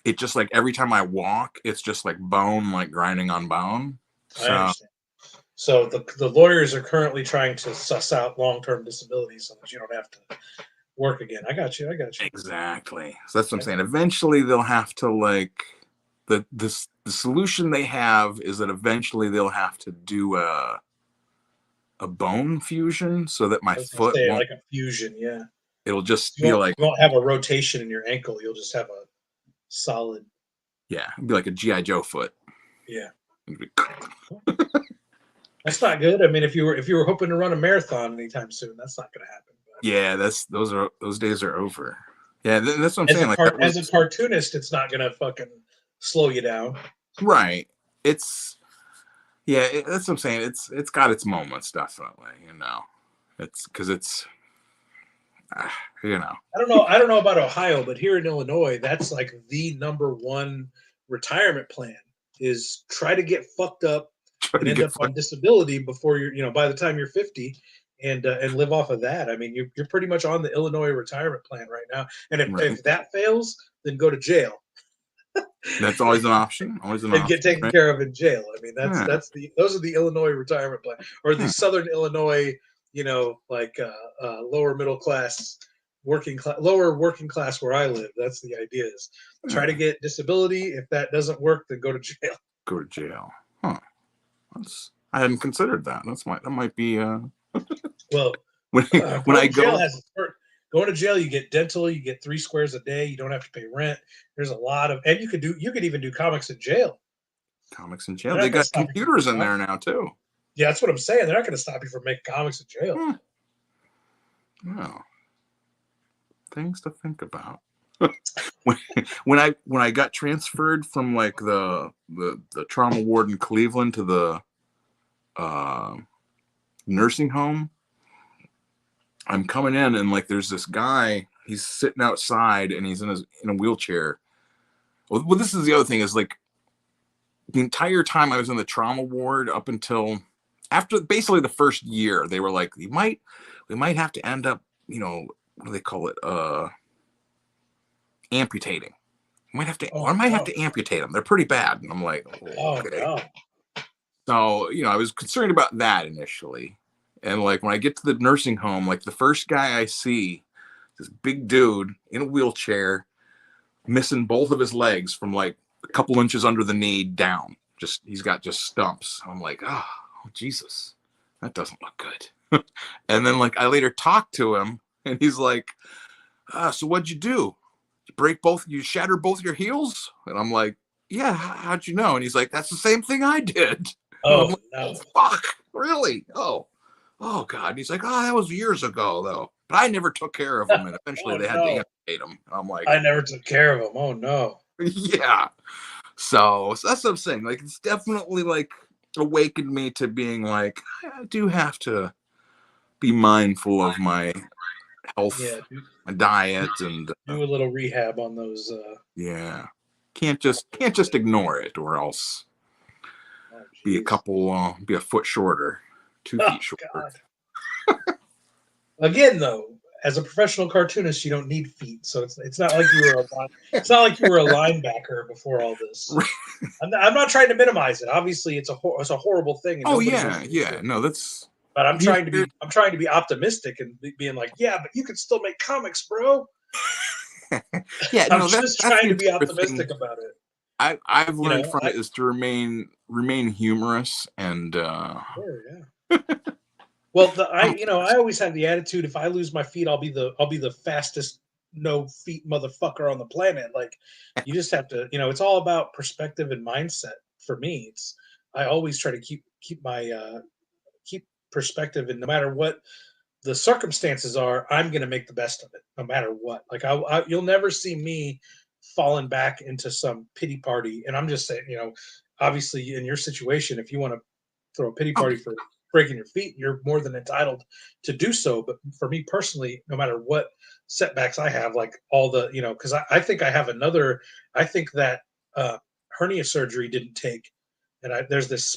it just like every time I walk, it's just like bone like grinding on bone. I understand. So the lawyers are currently trying to suss out long-term disability so that you don't have to work again. I got you. Exactly. So that's what I'm saying. Eventually they'll have to like the solution they have is that eventually they'll have to do a bone fusion so that my foot won't, like a fusion, yeah. It'll just be like you won't have a rotation in your ankle. You'll just have a solid. Yeah, it'd be like a G.I. Joe foot. Yeah. That's not good. I mean, if you were hoping to run a marathon anytime soon, that's not going to happen. But. Yeah, those days are over. Yeah, that's what I'm saying. As a cartoonist, it's not going to fucking slow you down. Right. That's what I'm saying. It's got its moments, definitely. It's because it's. I don't know about Ohio, but here in Illinois, that's like the #1 retirement plan is try to get fucked up and end up on disability before by the time you're 50 and live off of that. I mean, you're pretty much on the Illinois retirement plan right now. And if that fails, then go to jail. That's always an option. And get taken care of in jail. I mean, those are the Illinois retirement plan or the Southern Illinois, lower middle class, lower working class where I live. That's the idea is try to get disability. If that doesn't work, then go to jail. Go to jail. Huh. I hadn't considered that. That might be well, when I go Going to jail, you get dental, you get 3 squares a day, you don't have to pay rent. There's a lot of, and you could even do comics in jail. Comics in jail. They're They not gonna got stop you from computers in making there comics. now too. Yeah, that's what I'm saying. They're not going to stop you from making comics in jail. Oh, things to think about. when I got transferred from like the trauma ward in Cleveland to the nursing home, I'm coming in and like there's this guy. He's sitting outside and he's in a wheelchair. Well, this is the other thing is like the entire time I was in the trauma ward up until after basically the first year, they were like, we might have to end up, what do they call it? Amputating. I might have to amputate them. They're pretty bad. And I'm like, okay. No. So, I was concerned about that initially. And like when I get to the nursing home, like the first guy I see, this big dude in a wheelchair, missing both of his legs from like a couple inches under the knee down. He's got just stumps. I'm like, oh Jesus, that doesn't look good. And then like I later talked to him and he's like, so what'd you do? You shatter both your heels? And I'm like, yeah, how'd you know? And he's like, that's the same thing I did. Oh, like, no. Fuck, really? Oh God. And he's like, that was years ago though. But I never took care of him. And eventually they had to amputate him. And I'm like, I never took care of him. Oh, no. Yeah. So that's what I'm saying. Like, it's definitely like awakened me to being like, I do have to be mindful of my health, my diet, and do a little rehab on those. Yeah, can't just ignore it, or else be a foot shorter, 2 feet shorter. Again, though, as a professional cartoonist, you don't need feet, so it's not like you were a linebacker before all this. I'm not trying to minimize it. Obviously, it's a horrible thing. Oh yeah. No, that's. But I'm trying to be optimistic and being like, yeah, but you can still make comics, bro. Yeah, I'm just trying to be optimistic about it. I've learned from it is to remain humorous and. Sure, yeah. Well, I always have the attitude if I lose my feet, I'll be the fastest no feet motherfucker on the planet. Like, you just have to, it's all about perspective and mindset. For me, I always try to keep my keep perspective, and no matter what the circumstances are, I'm going to make the best of it, no matter what. Like, you'll never see me falling back into some pity party. And I'm just saying, obviously in your situation, if you want to throw a pity party for breaking your feet, you're more than entitled to do so. But for me personally, no matter what setbacks I have, like all the, because I think I have I think that hernia surgery didn't take, and there's this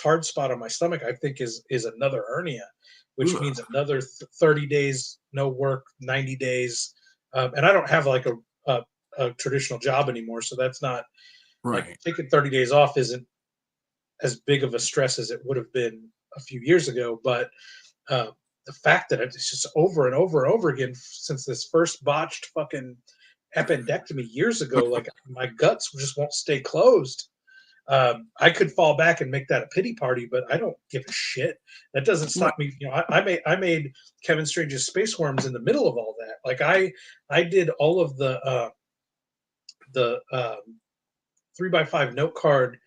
hard spot on my stomach, I think is another hernia, which means another 30 days, no work, 90 days. And I don't have like a traditional job anymore. So that's not right. Like, taking 30 days off isn't as big of a stress as it would have been a few years ago. But the fact that it's just over and over and over again since this first botched fucking appendectomy years ago, like my guts just won't stay closed. I could fall back and make that a pity party, but I don't give a shit. That doesn't stop me. I made Kevin Strange's Space Worms in the middle of all that. Like I did all of the 3x5 note card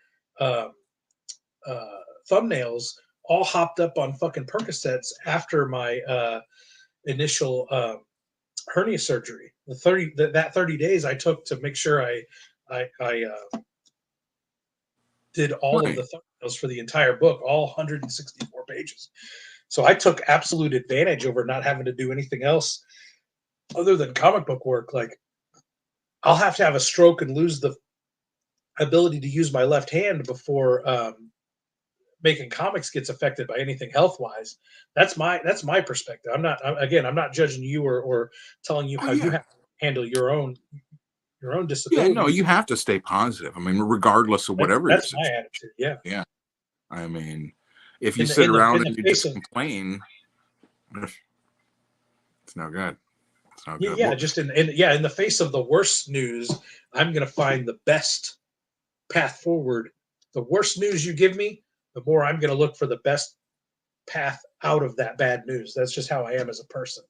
thumbnails all hopped up on fucking Percocets after my initial hernia surgery. That 30 days I took to make sure I did all of the thumbnails for the entire book, all 164 pages. So I took absolute advantage over not having to do anything else other than comic book work. Like, I'll have to have a stroke and lose the ability to use my left hand before making comics gets affected by anything health wise. That's my perspective. I'm not judging you or telling you how you have to handle your own disability. Yeah, no, you have to stay positive. I mean, regardless of whatever. That's my attitude. Yeah. Yeah. I mean, if you sit around and you just complain, it's no good. It's no good. Yeah, just in the face of the worst news, I'm going to find the best path forward. The worse news you give me, the more I'm going to look for the best path out of that bad news. That's just how I am as a person.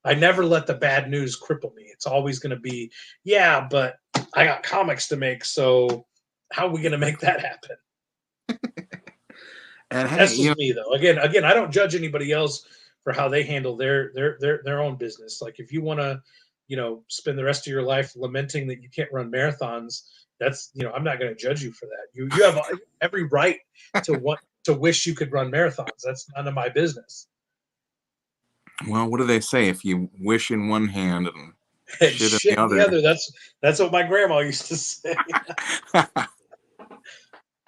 I never let the bad news cripple me. It's always going to be, yeah, but I got comics to make, so how are we going to make that happen? And hey, That's just me, though. Again, I don't judge anybody else for how they handle their own business. Like if you want to, spend the rest of your life lamenting that you can't run marathons, that's I'm not going to judge you for that. You have every right to want to wish you could run marathons. That's none of my business. well, what do they say? If you wish in one hand and And shit in the other. That's what my grandma used to say.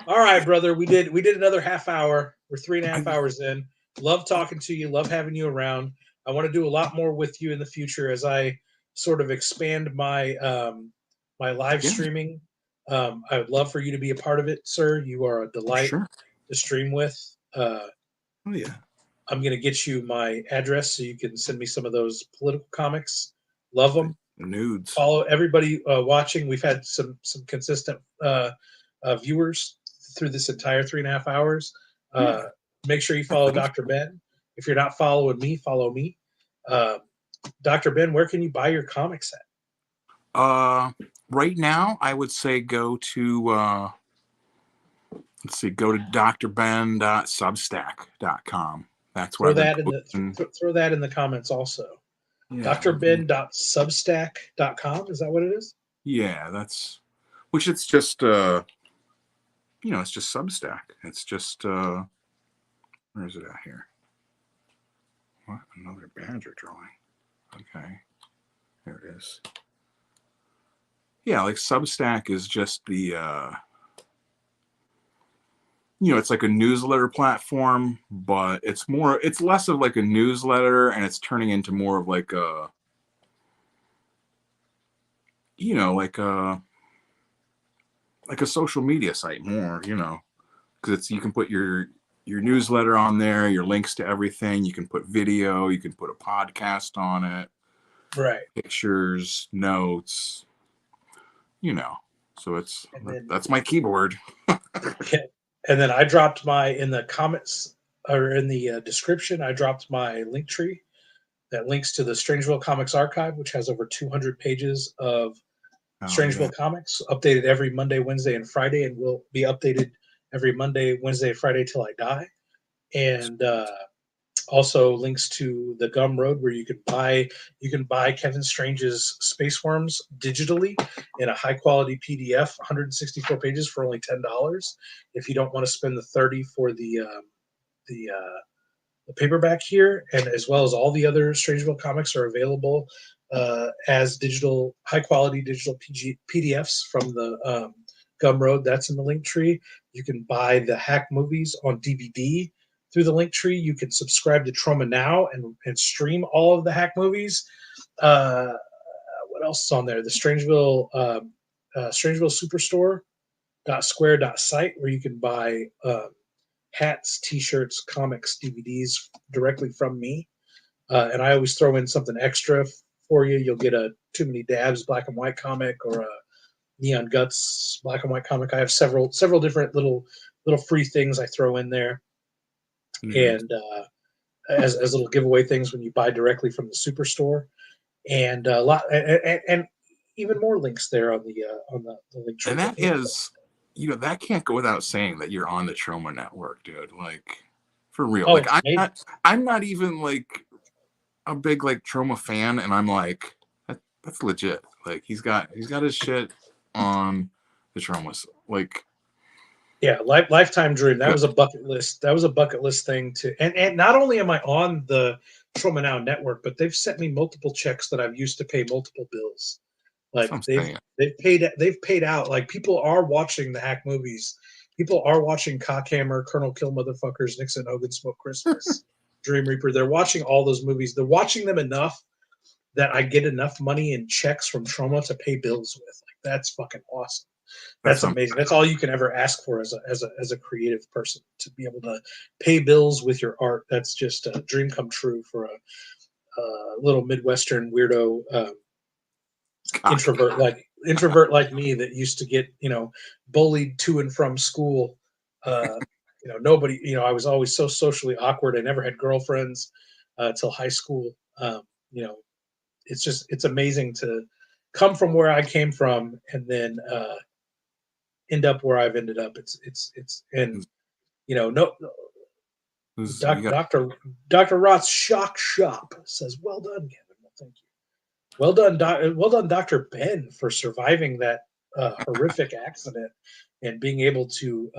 All right, brother. We did another half hour. We're 3.5 hours in. Love talking to you. Love having you around. I want to do a lot more with you in the future as I sort of expand my my live streaming. I would love for you to be a part of it, sir. You are a delight to stream with. Oh yeah. I'm going to get you my address so you can send me some of those political comics. Love them. Nudes. Follow everybody watching. We've had some consistent viewers through this entire 3.5 hours. Make sure you follow Dr. Ben. If you're not following me, follow me. Dr. Ben, where can you buy your comics at? Right now, I would say go to go to drben.substack.com. That's what throw that in the comments also. Yeah. drben.substack.com, is that what it is? Yeah, it's just it's just Substack. It's just where is it at here? What? Another badger drawing. Okay. There it is. Yeah, like Substack is just the it's like a newsletter platform, but it's less of like a newsletter and it's turning into more of like a like a social media site more, because you can put your newsletter on there, your links to everything, you can put video, you can put a podcast on it, right? Pictures, notes, so that's my keyboard. And then I dropped in the comments or in the description, I dropped my link tree that links to the Strangeville Comics Archive, which has over 200 pages of Strangeville comics, updated every Monday, Wednesday, and Friday, and will be updated every Monday, Wednesday, Friday till I die. And also links to the Gumroad, where you can buy Kevin Strange's Space Worms digitally in a high quality PDF, 164 pages for only $10. If you don't want to spend the $30 for the paperback here, and as well as all the other Strangeville comics are available as high quality digital PDFs from the Gumroad. That's in the link tree. You can buy the Hack movies on DVD through the link tree. You can subscribe to Troma Now and stream all of the Hack movies. What else is on there? The Strangeville Superstore.square.site, where you can buy hats, T-shirts, comics, DVDs directly from me. And I always throw in something extra for you. You'll get a Too Many Dabs black and white comic or a Neon Guts black and white comic. I have several different little free things I throw in there. And as little giveaway things when you buy directly from the Superstore, and a lot and even more links there on the link tree. And that is, that can't go without saying that you're on the Troma network, dude. Like, for real. Oh, like I'm not even like a big like Troma fan, and I'm like, that's legit. Like he's got his shit on the Tromas. Like, yeah, lifetime dream. That was a bucket list. That was a bucket list thing to. And not only am I on the Troma Now network, but they've sent me multiple checks that I've used to pay multiple bills. Like they've paid out. Like people are watching the Hack movies. People are watching Cockhammer, Colonel Kill Motherfuckers, Nixon, Hogan, Smoke Christmas, Dream Reaper. They're watching all those movies. They're watching them enough that I get enough money in checks from Troma to pay bills with. Like that's fucking awesome. That's amazing. That's all you can ever ask for as a creative person, to be able to pay bills with your art. That's just a dream come true for a little Midwestern weirdo introvert like me that used to get bullied to and from school. Nobody. I was always so socially awkward. I never had girlfriends till high school. you know, it's amazing to come from where I came from and then end up where I've ended up. It's and you know, no, You got, Dr. Roth's shock shop says, "Well done, Kevin. Well, thank you. Well done, Dr. Ben, for surviving that horrific accident and being able to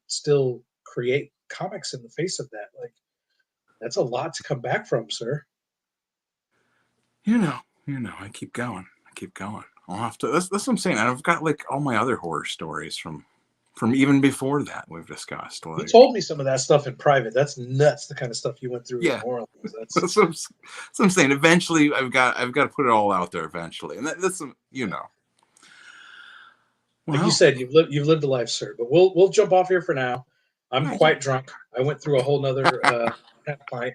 still create comics in the face of that. Like, that's a lot to come back from, sir." you know, I keep going. I'll have to. That's what I'm saying. I've got like all my other horror stories from even before that we've discussed. You Like, told me some of that stuff in private. That's nuts. The kind of stuff you went through in yeah, New Orleans. That's that's what I'm saying. Eventually, I've got to put it all out there eventually, and that's you know. like you Well, said, you've lived a life, sir. But we'll jump off here for now. I'm Thank quite drunk. I went through a whole nother half pint,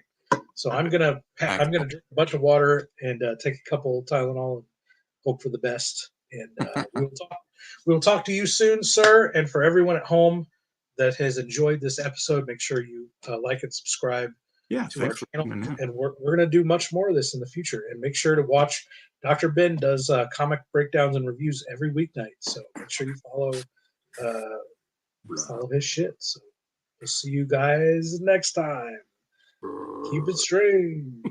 so I'm gonna Excellent. drink a bunch of water and take a couple Tylenol and hope for the best. And we'll talk to you soon, sir. And for everyone at home that has enjoyed this episode, make sure you like and subscribe Yeah, to our thanks for channel. coming in. And we're going to do much more of this in the future. And make sure to watch. Dr. Ben does comic breakdowns and reviews every weeknight. So make sure you follow his shit. So we'll see you guys next time. Keep it strange.